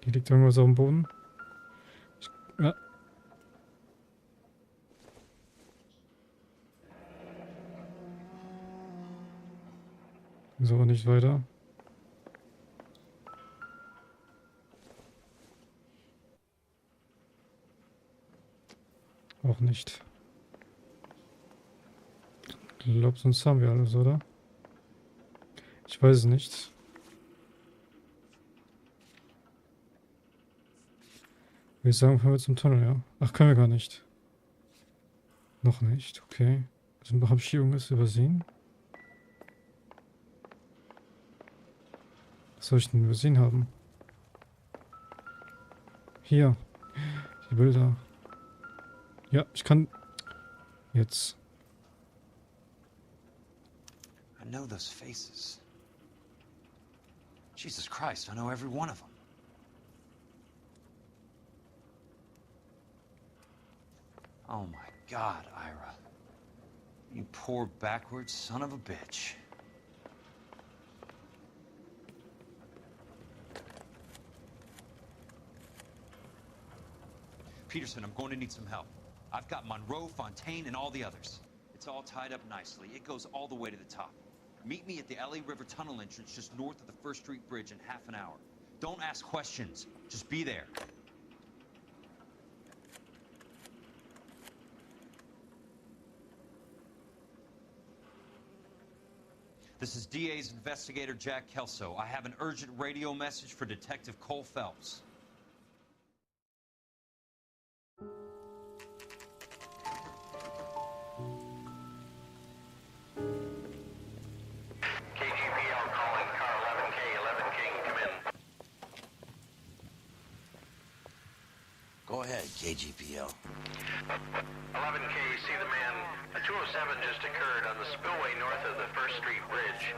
Hier liegt irgendwas auf dem Boden. Ja. Ist aber nicht weiter. Auch nicht. Ich glaube, sonst haben wir alles, oder? Ich weiß es nicht. Wir sagen, fahren wir zum Tunnel, ja? Ach, können wir gar nicht. Noch nicht, okay. Also habe ich hier irgendwas übersehen? Was soll ich denn übersehen haben? Hier. Die Bilder. Ja, ich kann... Jetzt. I know those faces. Jesus Christ, I know every one of them. Oh my God, Ira. You poor backwards son of a bitch. Peterson, I'm going to need some help. I've got Monroe, Fontaine, and all the others. It's all tied up nicely. It goes all the way to the top. Meet me at the LA River Tunnel entrance just north of the First Street Bridge in half an hour. Don't ask questions. Just be there. This is DA's investigator Jack Kelso. I have an urgent radio message for Detective Cole Phelps. Go ahead, KGPL. 11K, see the man. A 207 just occurred on the spillway north of the First Street Bridge.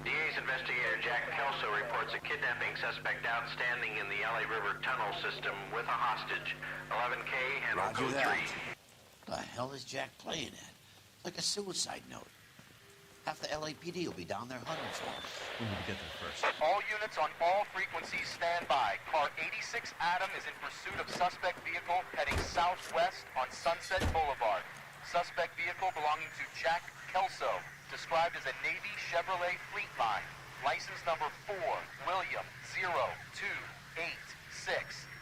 DA's investigator Jack Kelso reports a kidnapping suspect outstanding in the LA River tunnel system with a hostage. 11K, handle Roger code that. 3. The hell is Jack playing at? Like a suicide note. Half the LAPD will be down there hunting for him. We need to get there first. All units on all frequencies stand by. Car 86 Adam is in pursuit of suspect vehicle heading southwest on Sunset Boulevard. Suspect vehicle belonging to Jack Kelso, described as a Navy Chevrolet Fleetline. License number 4, William 0286.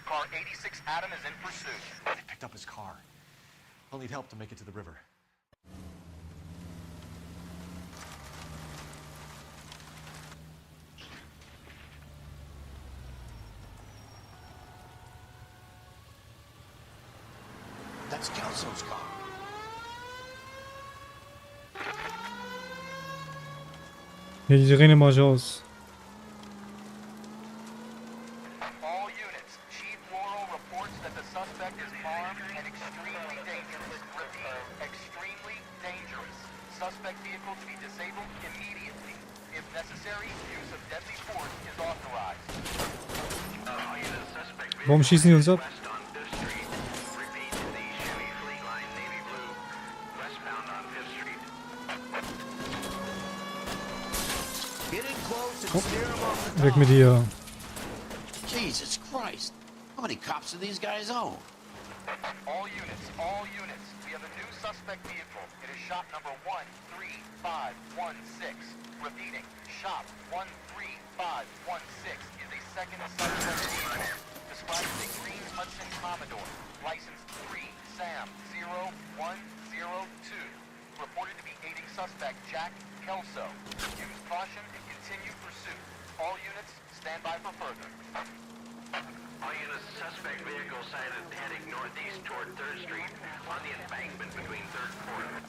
Car 86 Adam is in pursuit. They picked up his car. I'll need help to make it to the river. That's Kelso's car. Ja, die Sirene mach ich aus. All units, Chief Laurel reports that the suspect is armed and extremely dangerous. Repeat, extremely dangerous. Suspect vehicle to be disabled immediately. If necessary, use of deadly force is authorized. Warum schießen die uns ab? Oh, weg mit dir. Jesus Christ. How many cops do these guys own? All units, we have a new suspect vehicle. It is shop number 13516. Repeating, shop 13516 is a second suspect vehicle. Described as a green Hudson Commodore. License 3 Sam 0102. Reported to be aiding suspect Jack Kelso. Use caution and continue pursuit. All units, stand by for further. All units, suspect vehicle sighted heading northeast toward 3rd Street on the embankment between 3rd and 4th.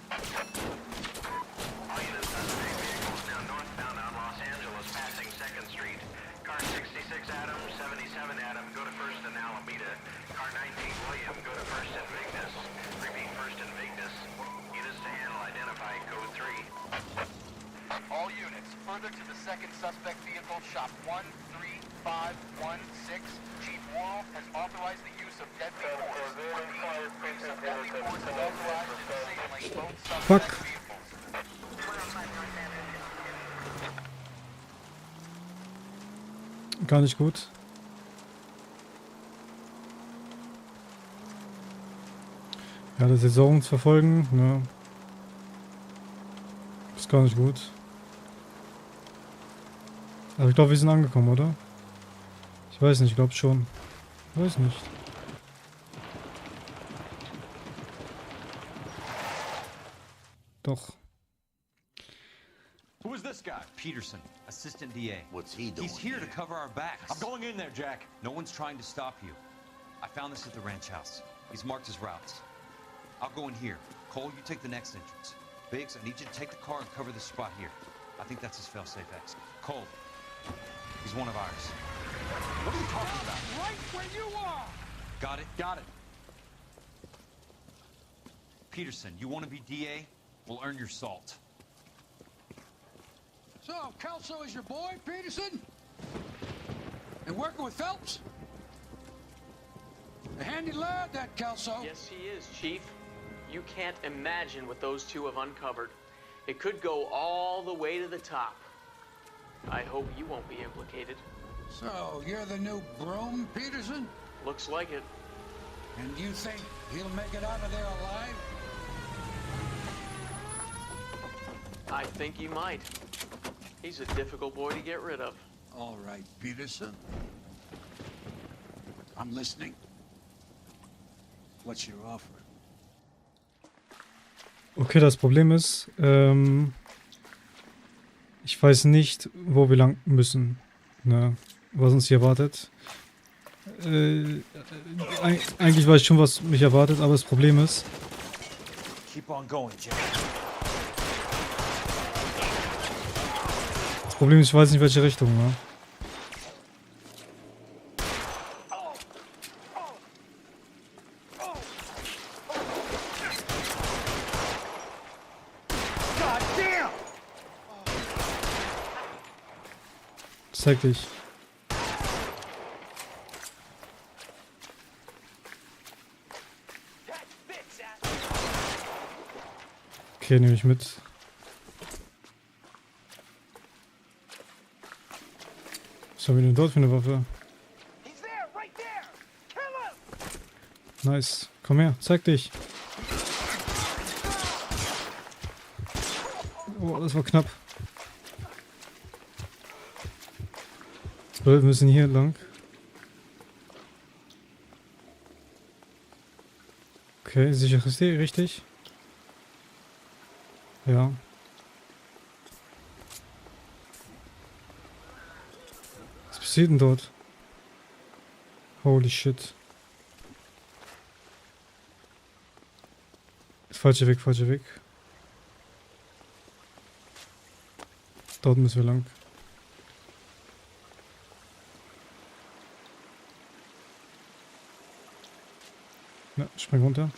All units, suspect vehicle is now northbound on Los Angeles, passing 2nd Street. Car 66 Adam, 77 Adam, go to 1st and Alameda. Car 19 William, go to 1st and Vignes. Repeat, 1st and Vignes. Units to handle, identify code 3. All units, further to the second suspect vehicle, shop 13516. Chief Laurel has authorized the use of deadly force. Repeat, use of deadly force is authorized in disabling both suspect vehicles. Gar nicht gut. Ja, das Saison zu verfolgen, ne? Ist gar nicht gut. Aber ich glaube, wir sind angekommen, oder? Ich weiß nicht, ich glaube schon. Ich weiß nicht. Doch. Who is this guy? Peterson, assistant DA. What's he doing? He's here to cover our backs. I'm going in there, Jack. No one's trying to stop you. I found this at the ranch house. He's marked his routes. I'll go in here. Cole, you take the next entrance. Biggs, I need you to take the car and cover this spot here. I think that's his fail-safe exit. Cole, he's one of ours. What are you talking about? Right where you are! Got it? Got it. Peterson, you want to be DA? We'll earn your salt. So, Kelso is your boy, Peterson? And working with Phelps? A handy lad, that Kelso. Yes, he is, Chief. You can't imagine what those two have uncovered. It could go all the way to the top. I hope you won't be implicated. So, you're the new broom, Peterson? Looks like it. And you think he'll make it out of there alive? I think he might. He's a difficult boy to get rid of. All right, Peterson. I'm listening. What's your offer? Okay, das Problem ist, ich weiß nicht, wo wir lang müssen, ne, was uns hier erwartet. Eigentlich weiß ich schon, was mich erwartet, aber das Problem ist... Keep on going, Jack. Das Problem ist, ich weiß nicht, welche Richtung, ne? Zeig dich. Okay, nehme ich mit. Was haben wir denn dort für eine Waffe? Nice. Komm her, zeig dich. Oh, das war knapp. Wir müssen hier lang. Okay, sicher ist die richtig? Ja. Was passiert denn dort? Holy shit. Falscher Weg, falscher Weg. Dort müssen wir lang. Ja, spring runter.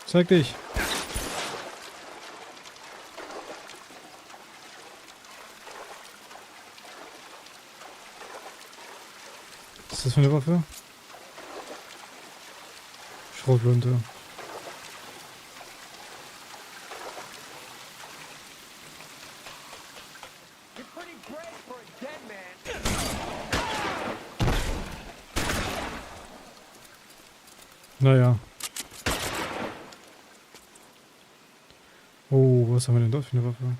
Zeig dich. Was ist das für eine Waffe? Schrotflinte. Naja. Oh, was haben wir denn dort für eine Waffe?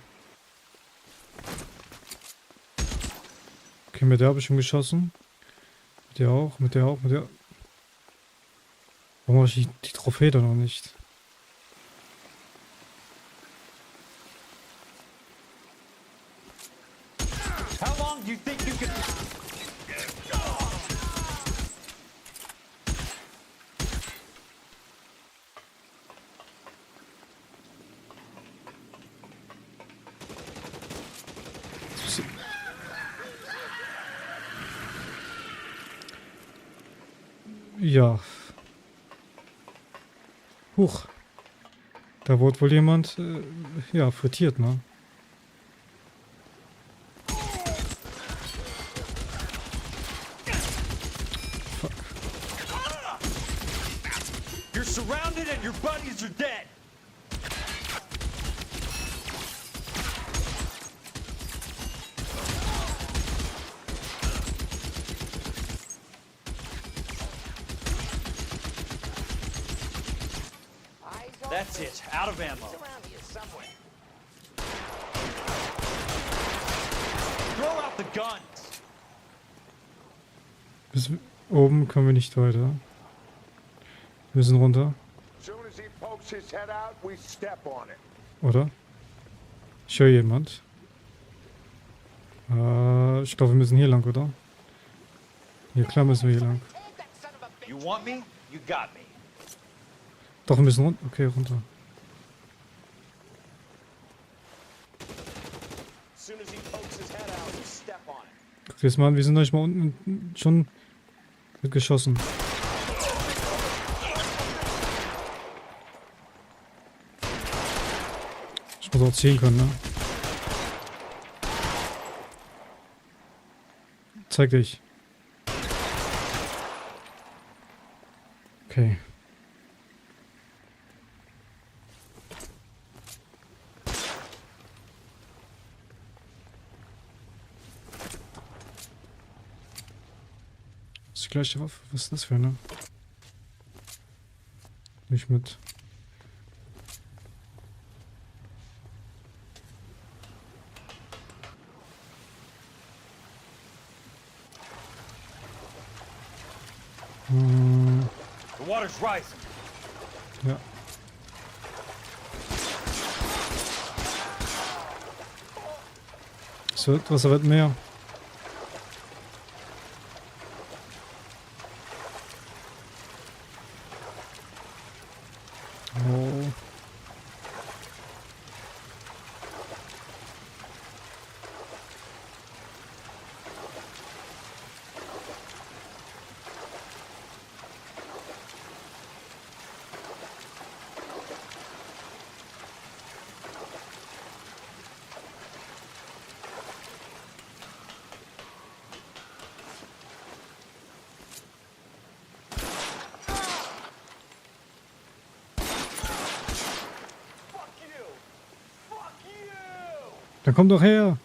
Okay, mit der habe ich schon geschossen. Mit der auch, mit der auch, mit der... Warum habe ich die Trophäe da noch nicht? How long do you think you can... Ja. Huch. Da wurde wohl jemand, ja, frittiert, ne? Fuck. You're surrounded and your buddies are dead. That's it. Out of ammo. Throw out the guns. Bis oben kommen wir nicht weiter. Wir müssen runter. Oder? Ich höre jemand. Ich glaube, wir müssen hier lang, oder? Ja, klar müssen wir hier lang. You want me? You got me. Doch, wir müssen runter. Okay, runter. soon as he pokes his head out, you step on it. Guckt jetzt mal an, wir sind euch mal unten schon geschossen. Ich muss auch ziehen können, ne? Zeig dich. Okay. Das ist die gleiche Waffe. Was ist das für eine? Nicht mit. The water's rising. Ja. Wasser wird mehr. Oh. Dann komm doch her.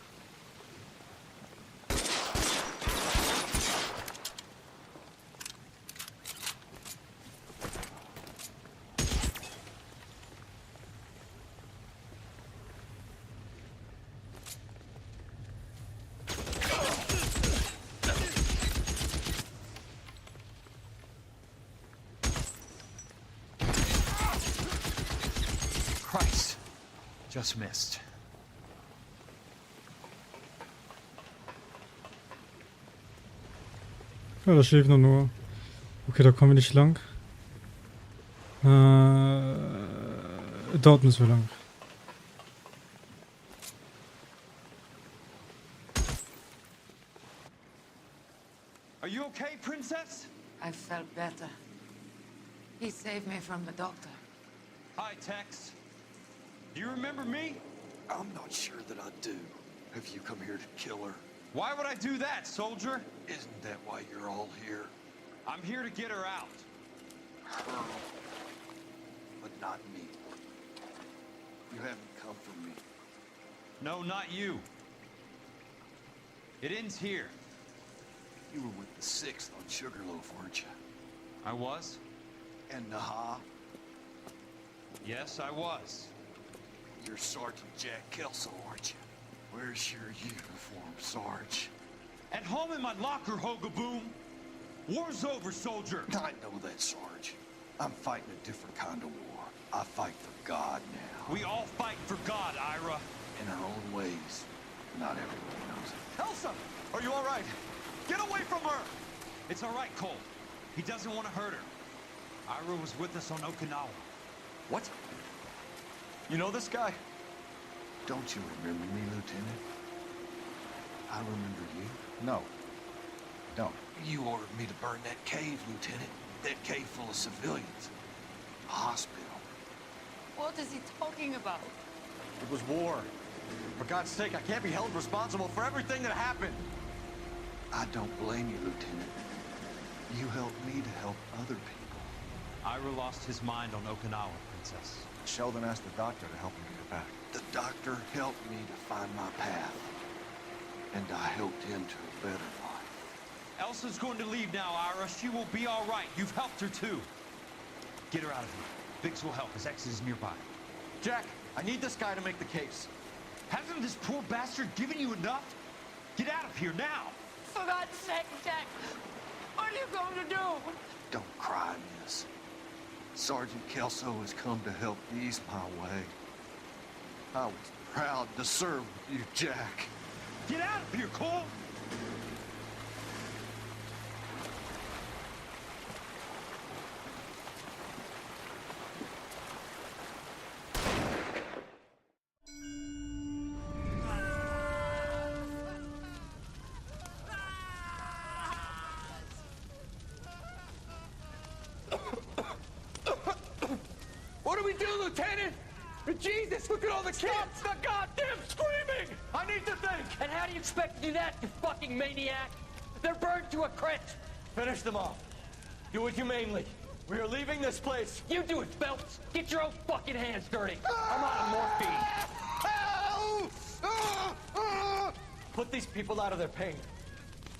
Christ. Just missed. Ja, da schläft nur. Okay, da kommen wir nicht lang. Dort müssen wir lang. Are you okay, Princess? I felt better. He saved me from the doctor. Hi, Tex. Do you remember me? I'm not sure that I do. Have you come here to kill her? Why would I do that, soldier? Isn't that why you're all here? I'm here to get her out. Her. But not me. You haven't come for me. No, not you. It ends here. You were with the 6th on Sugarloaf, weren't you? I was? And Naha? Yes, I was. You're Sergeant Jack Kelso, aren't you? Where's your uniform, Sarge? At home in my locker, Hogaboom. War's over, soldier. I know that, Sarge. I'm fighting a different kind of war. I fight for God now. We all fight for God, Ira. In our own ways. Not everyone knows it. Elsa! Are you all right? Get away from her! It's all right, Cole. He doesn't want to hurt her. Ira was with us on Okinawa. What? You know this guy? Don't you remember me, Lieutenant? I remember you. No. Don't. You ordered me to burn that cave, Lieutenant. That cave full of civilians. A hospital. What is he talking about? It was war. For God's sake, I can't be held responsible for everything that happened. I don't blame you, Lieutenant. You helped me to help other people. Ira lost his mind on Okinawa, Princess. Sheldon asked the doctor to help him get back. The doctor helped me to find my path. And I helped him to a better life. Elsa's going to leave now, Ira. She will be all right. You've helped her, too. Get her out of here. Biggs will help. His ex is nearby. Jack, I need this guy to make the case. Hasn't this poor bastard given you enough? Get out of here now. For God's sake, Jack. What are you going to do? Don't cry, miss. Sergeant Kelso has come to help ease my way. I was proud to serve with you, Jack. Get out of here, Cole! Lieutenant! Jesus, look at all the kids! The goddamn screaming! I need to think! And how do you expect to do that, you fucking maniac? They're burned to a crisp! Finish them off. Do it humanely. We are leaving this place. You do it, Phelps! Get your own fucking hands dirty! I'm out of morphine! Put these people out of their pain.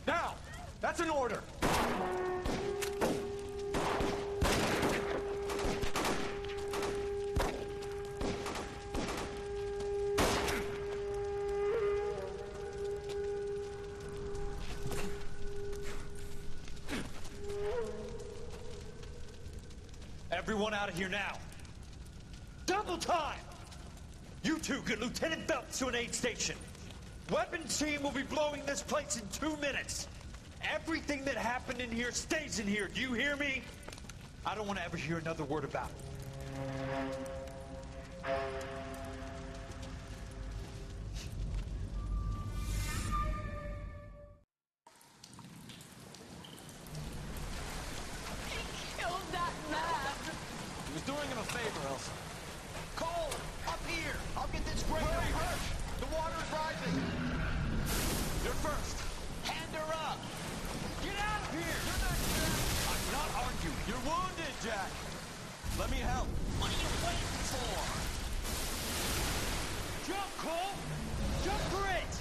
Now! That's an order! Everyone out of here now. Double time! You two get Lieutenant Phelps to an aid station. Weapons team will be blowing this place in 2 minutes. Everything that happened in here stays in here. Do you hear me? I don't want to ever hear another word about it. He was doing him a favor, Elsa. Cole, up here. I'll get this grader. The water is rising. You're first. Hand her up. Get out of here. You're not Jack. I'm not arguing. You're wounded, Jack. Let me help. What are you waiting for? Jump, Cole. Jump for it.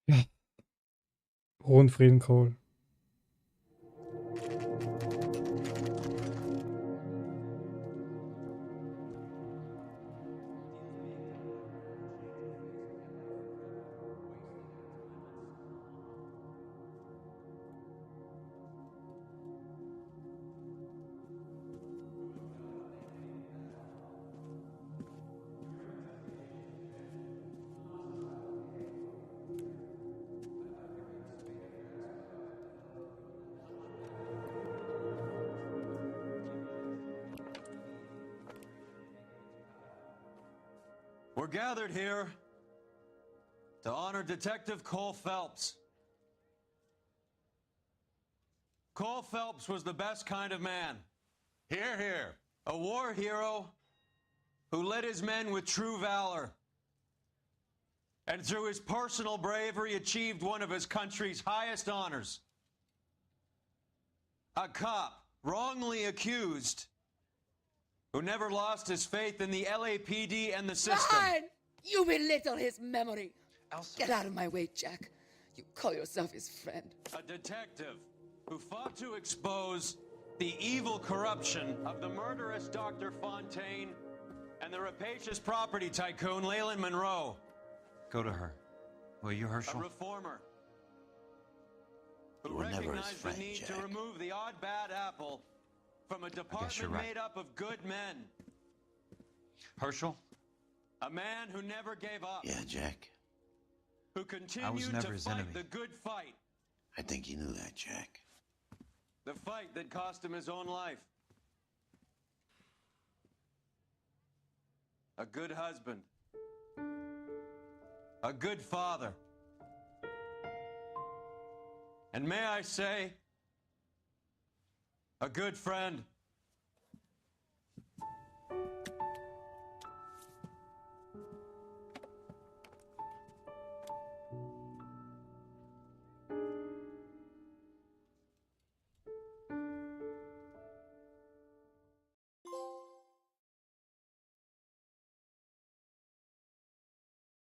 Ja. Ruhe und Frieden, Cole. We're gathered here to honor Detective Cole Phelps. Cole Phelps was the best kind of man. Hear, hear. A war hero who led his men with true valor. And through his personal bravery achieved one of his country's highest honors. A cop wrongly accused who never lost his faith in the LAPD and the system. Fine! You belittle his memory. Elsa. Get out of my way, Jack. You call yourself his friend. A detective who fought to expose the evil corruption of the murderous Dr. Fontaine and the rapacious property tycoon Leyland Monroe. Go to her. Will you, Herschel? A reformer who You were never his recognized friend, the need Jack. to remove the odd bad apple from a you're department right. made up of good men. Herschel? A man who never gave up. Yeah, Jack. Who continued never to his fight enemy. the good fight. I think you knew that, Jack. The fight that cost him his own life. A good husband. A good father. And may I say, a good friend.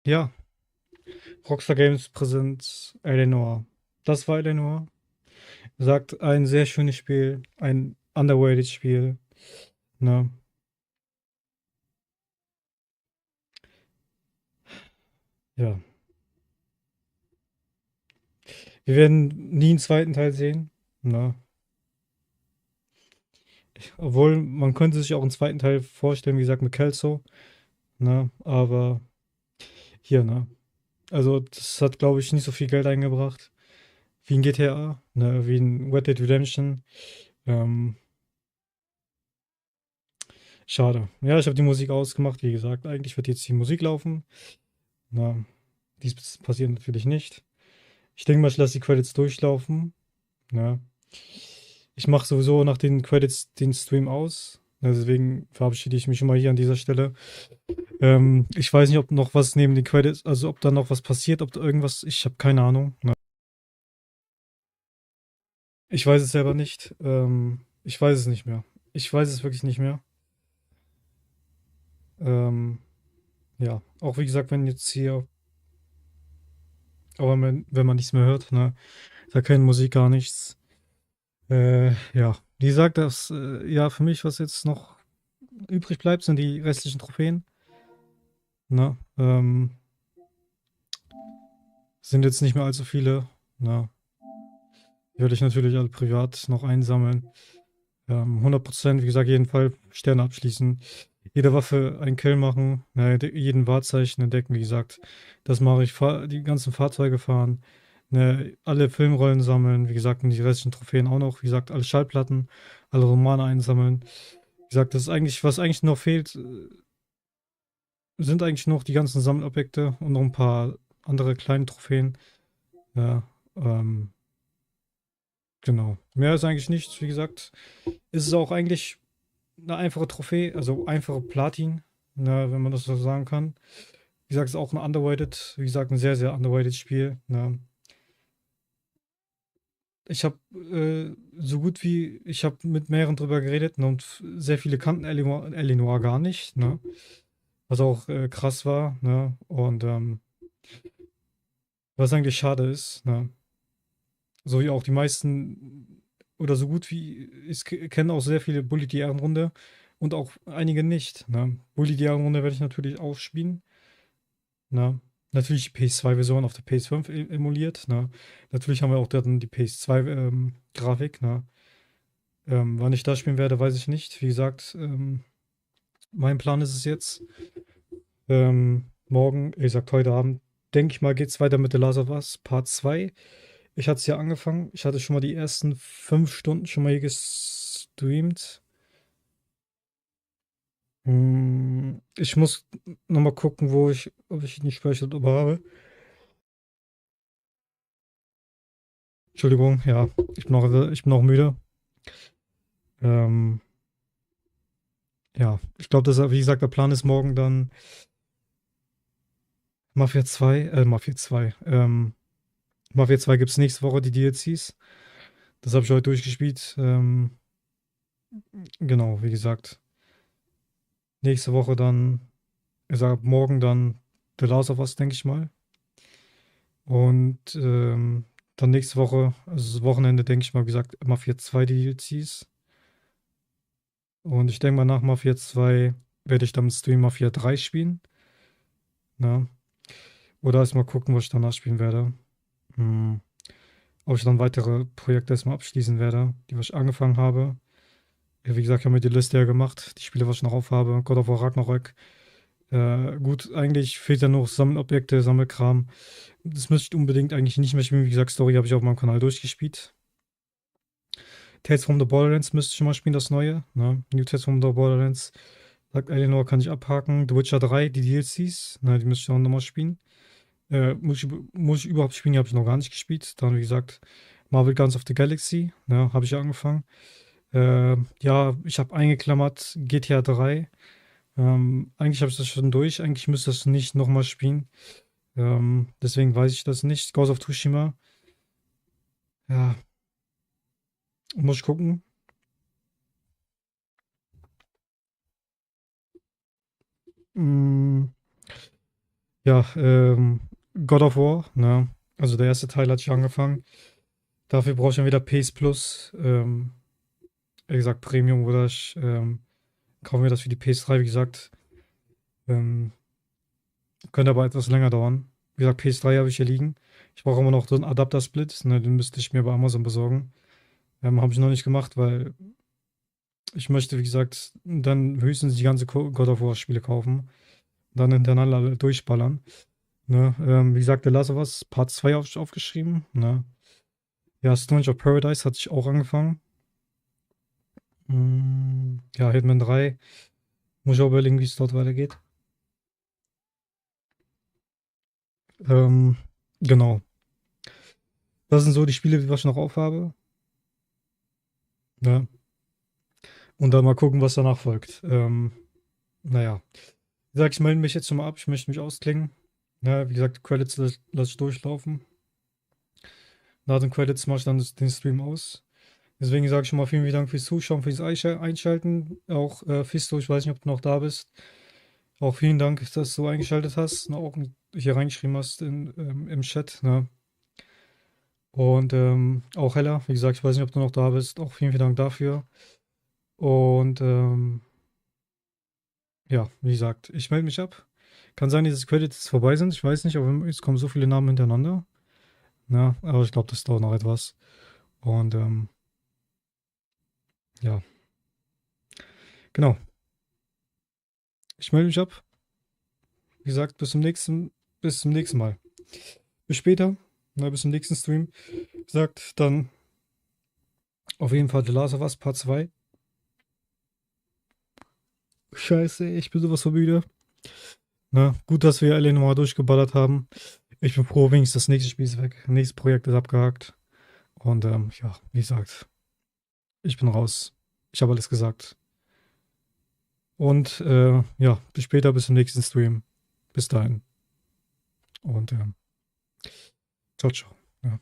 Ja. Rockstar Games präsent Eleanor. Das war Eleanor. Sagt, ein sehr schönes Spiel. Ein underrated Spiel. Ne? Ja. Wir werden nie einen zweiten Teil sehen. Ne? Obwohl, man könnte sich auch einen zweiten Teil vorstellen, wie gesagt, mit Kelso. Ne? Aber hier, ne? Also, das hat, glaube ich, nicht so viel Geld eingebracht. Wie ein GTA, ne? Wie ein Red Dead Redemption. Schade. Ja, ich habe die Musik ausgemacht, wie gesagt. Eigentlich wird jetzt die Musik laufen. Na, dies passiert natürlich nicht. Ich denke mal, ich lasse die Credits durchlaufen. Ja. Ich mache sowieso nach den Credits den Stream aus. Ja, deswegen verabschiede ich mich schon mal hier an dieser Stelle. Ich weiß nicht, ob noch was neben den Credits, also ob da noch was passiert, ob da irgendwas, ich habe keine Ahnung. Ne? Ich weiß es selber nicht. Ich weiß es nicht mehr. Ich weiß es wirklich nicht mehr. Ja, auch wie gesagt, wenn jetzt hier, aber wenn man nichts mehr hört, ne, da keine Musik, gar nichts. Ja, wie gesagt, ja, für mich, was jetzt noch übrig bleibt, sind die restlichen Trophäen. Ne, sind jetzt nicht mehr allzu viele. Ne, die werde ich natürlich alle privat noch einsammeln. 100%, wie gesagt, jeden Fall Sterne abschließen. Jede Waffe einen Kill machen, ne, jeden Wahrzeichen entdecken, wie gesagt. Das mache ich, die ganzen Fahrzeuge fahren, ne, alle Filmrollen sammeln, wie gesagt, und die restlichen Trophäen auch noch, wie gesagt, alle Schallplatten, alle Romane einsammeln. Wie gesagt, das ist eigentlich, was eigentlich noch fehlt, sind eigentlich noch die ganzen Sammelobjekte und noch ein paar andere kleine Trophäen. Ja, genau. Mehr ist eigentlich nichts, wie gesagt. Ist es auch eigentlich eine einfache Trophäe, also einfache Platin, ne, wenn man das so sagen kann. Wie gesagt, ist auch ein underrated, wie gesagt, ein sehr, sehr underrated Spiel. Ne. Ich habe so gut wie, ich habe mit mehreren drüber geredet, ne, und sehr viele kannten Eleanor gar nicht, ne, was auch krass war, ne, und was eigentlich schade ist, ne, so wie auch die meisten oder so gut wie, ich kenne auch sehr viele Bully die Ehrenrunde und auch einige nicht, ne. Bully die Ehrenrunde werde ich natürlich auch spielen, ne. Natürlich die PS2-Version auf der PS5 emuliert, ne. Natürlich haben wir auch dann die PS2 Grafik, ne. Wann ich das spielen werde, weiß ich nicht. Wie gesagt, mein Plan ist es jetzt. Morgen, ich sag heute Abend, denke ich mal, geht's weiter mit The Last of Us Part 2. Ich hatte es ja angefangen. Ich hatte schon mal die ersten 5 Stunden schon mal hier gestreamt. Ich muss noch mal gucken, ob ich den Speicherplatz habe. Entschuldigung, ja, ich bin noch müde. Ja, ich glaube, wie gesagt, der Plan ist morgen dann Mafia 2, Mafia 2. Mafia 2 gibt es nächste Woche, die DLCs. Das habe ich heute durchgespielt. Genau, wie gesagt. Nächste Woche dann, ich sage morgen dann The Last of Us, denke ich mal. Und dann nächste Woche, also das Wochenende, denke ich mal, wie gesagt, Mafia 2 DLCs. Und ich denke mal, nach Mafia 2 werde ich dann im Stream Mafia 3 spielen. Na? Oder erstmal gucken, was ich danach spielen werde. Ob ich dann weitere Projekte erstmal abschließen werde, die was ich angefangen habe. Ja, wie gesagt, ich habe mir die Liste ja gemacht, die Spiele, was ich noch aufhabe. God of War Ragnarök. Gut, eigentlich fehlt ja noch Sammelobjekte, Sammelkram. Das müsste ich unbedingt eigentlich nicht mehr spielen. Wie gesagt, Story habe ich auf meinem Kanal durchgespielt. Tales from the Borderlands müsste ich schon mal spielen, das neue. Ne? New Tales from the Borderlands. Sagt Eleanor, kann ich abhaken. The Witcher 3, die DLCs. Ne, die müsste ich auch nochmal spielen. Muss ich überhaupt spielen, die habe ich noch gar nicht gespielt. Dann, wie gesagt, Marvel Guardians of the Galaxy. Ne, habe ich ja angefangen. Ja, ich habe eingeklammert GTA 3. Eigentlich habe ich das schon durch. Eigentlich müsste ich das nicht nochmal spielen. Deswegen weiß ich das nicht. Ghost of Tsushima. Ja. Muss ich gucken. Ja, God of War, ne? Also der erste Teil hatte ich angefangen. Dafür brauche ich dann wieder PS Plus. Wie gesagt, Premium oder ich kaufe mir das für die PS3, wie gesagt. Könnte aber etwas länger dauern. Wie gesagt, PS3 habe ich hier liegen. Ich brauche immer noch so einen Adapter-Split, ne? Den müsste ich mir bei Amazon besorgen. Habe ich noch nicht gemacht, weil ich möchte, wie gesagt, dann höchstens die ganze God of War-Spiele kaufen. Dann hintereinander alle durchballern. Ne? Wie gesagt, The Last of Us Part 2 aufgeschrieben. Ne? Ja, Stranger of Paradise hatte ich auch angefangen. Ja, Hitman 3. Muss ich auch überlegen, wie es dort weitergeht. Genau. Das sind so die Spiele, die was ich noch aufhabe. Ja. Und dann mal gucken, was danach folgt. Naja. Wie gesagt, ich melde mich jetzt schon mal ab. Ich möchte mich ausklingen. Ja, wie gesagt, Credits lasse ich durchlaufen. Nach den Credits mache ich dann den Stream aus. Deswegen sage ich schon mal vielen Dank fürs Zuschauen, fürs Einschalten. Auch Fisto, ich weiß nicht, ob du noch da bist. Auch vielen Dank, dass du eingeschaltet hast und auch hier reingeschrieben hast im Chat. Ne? Und auch Hella, wie gesagt, ich weiß nicht, ob du noch da bist. Auch vielen Dank dafür. Und ja, wie gesagt, ich melde mich ab. Kann sein, dass die Credits vorbei sind. Ich weiß nicht, aber es kommen so viele Namen hintereinander. Ja, aber ich glaube, das dauert noch etwas. Und ja, genau. Ich melde mich ab. Wie gesagt, bis zum nächsten Mal. Bis später. Na, bis zum nächsten Stream. Wie gesagt, dann auf jeden Fall The Last of Us Part 2. Scheiße, ich bin sowas von müde. Na, gut, dass wir alle nochmal durchgeballert haben. Ich bin froh, wenigstens das nächste Spiel ist weg. Nächstes Projekt ist abgehakt. Und ja, wie gesagt, ich bin raus. Ich habe alles gesagt. Und ja, bis später, bis zum nächsten Stream. Bis dahin. Und ciao, ciao. Ja.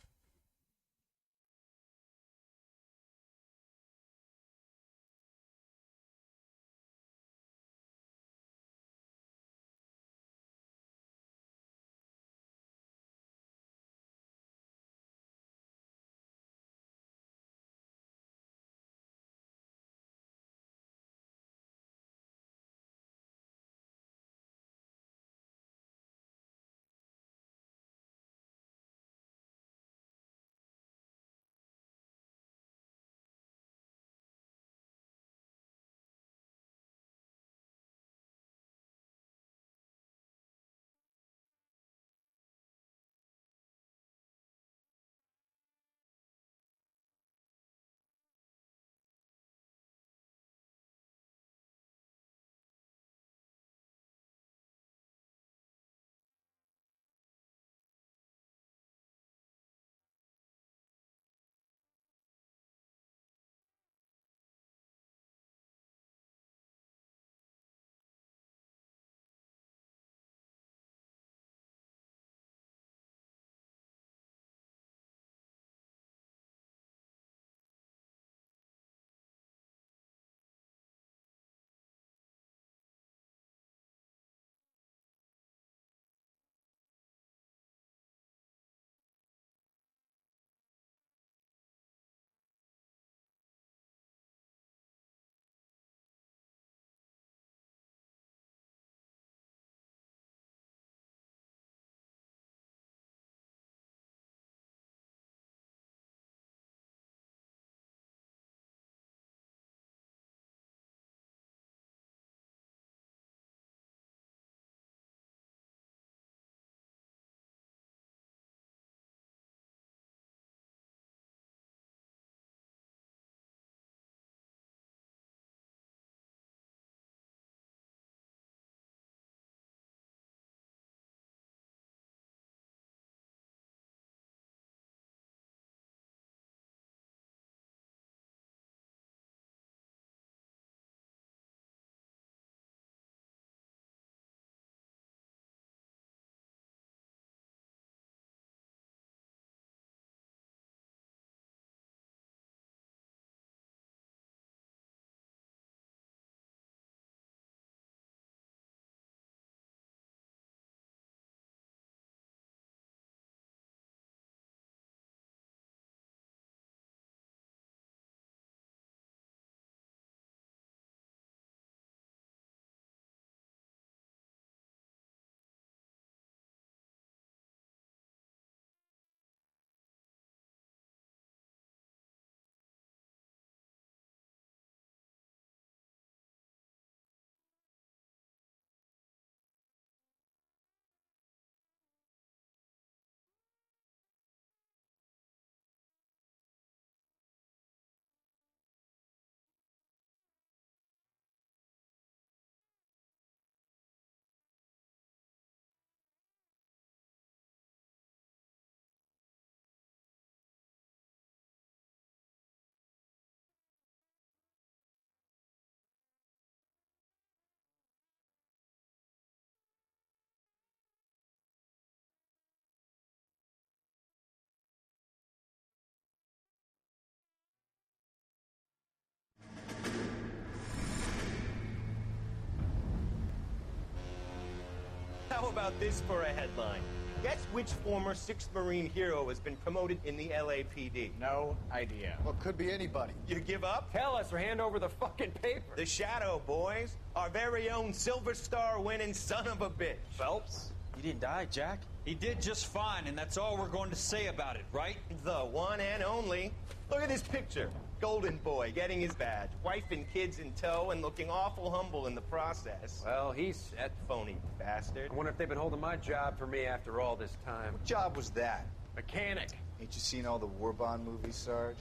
about this for a headline? Guess which former 6th Marine hero has been promoted in the LAPD? No idea. Well, could be anybody. You give up? Tell us or hand over the fucking paper. The Shadow, boys. Our very own Silver Star winning son of a bitch. Phelps? You didn't die, Jack. He did just fine, and that's all we're going to say about it, right? The one and only. Look at this picture. Golden boy getting his badge, wife and kids in tow, and looking awful humble in the process. Well, he's That phony bastard. I wonder if they've been holding my job for me after all this time. What job was that? Mechanic. Ain't you seen all the war bond movies, Sarge?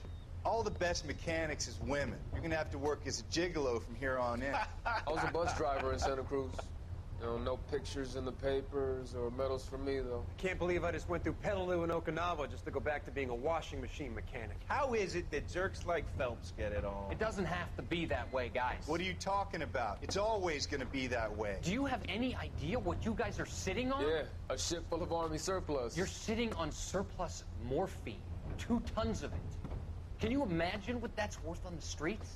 All the best mechanics is women. You're gonna have to work as a gigolo from here on in. I was a bus driver in Santa Cruz. You know, no pictures in the papers or medals for me, though. I can't believe I just went through Petaloo and Okinawa just to go back to being a washing machine mechanic. How is it that jerks like Phelps get it all? It doesn't have to be that way, guys. What are you talking about? It's always gonna be that way. Do you have any idea what you guys are sitting on? Yeah, a ship full of Army surplus. You're sitting on surplus morphine. 2 tons of it. Can you imagine what that's worth on the streets?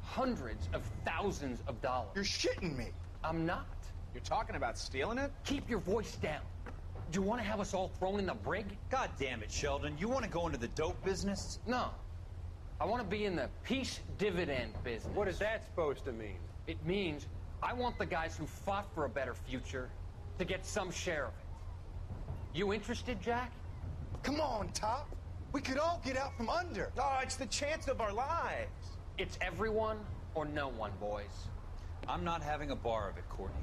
Hundreds of thousands of dollars. You're shitting me. I'm not. You're talking about stealing it? Keep your voice down. Do you want to have us all thrown in the brig? God damn it, Sheldon. You want to go into the dope business? No. I want to be in the peace dividend business. What is that supposed to mean? It means I want the guys who fought for a better future to get some share of it. You interested, Jack? Come on, Top. We could all get out from under. Oh, it's the chance of our lives. It's everyone or no one, boys. I'm not having a bar of it, Courtney.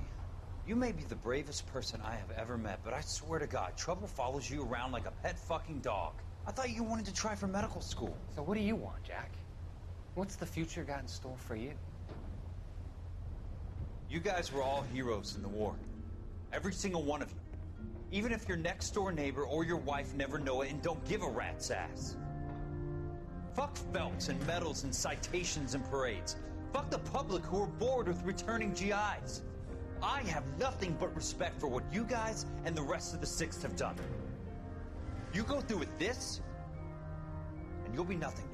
You may be the bravest person I have ever met, but I swear to God, trouble follows you around like a pet fucking dog. I thought you wanted to try for medical school. So what do you want, Jack? What's the future got in store for you? You guys were all heroes in the war. Every single one of you. Even if your next door neighbor or your wife never know it and don't give a rat's ass. Fuck Phelps and medals and citations and parades. Fuck the public who are bored with returning GIs. I have nothing but respect for what you guys and the rest of the 6th have done. You go through with this, and you'll be nothing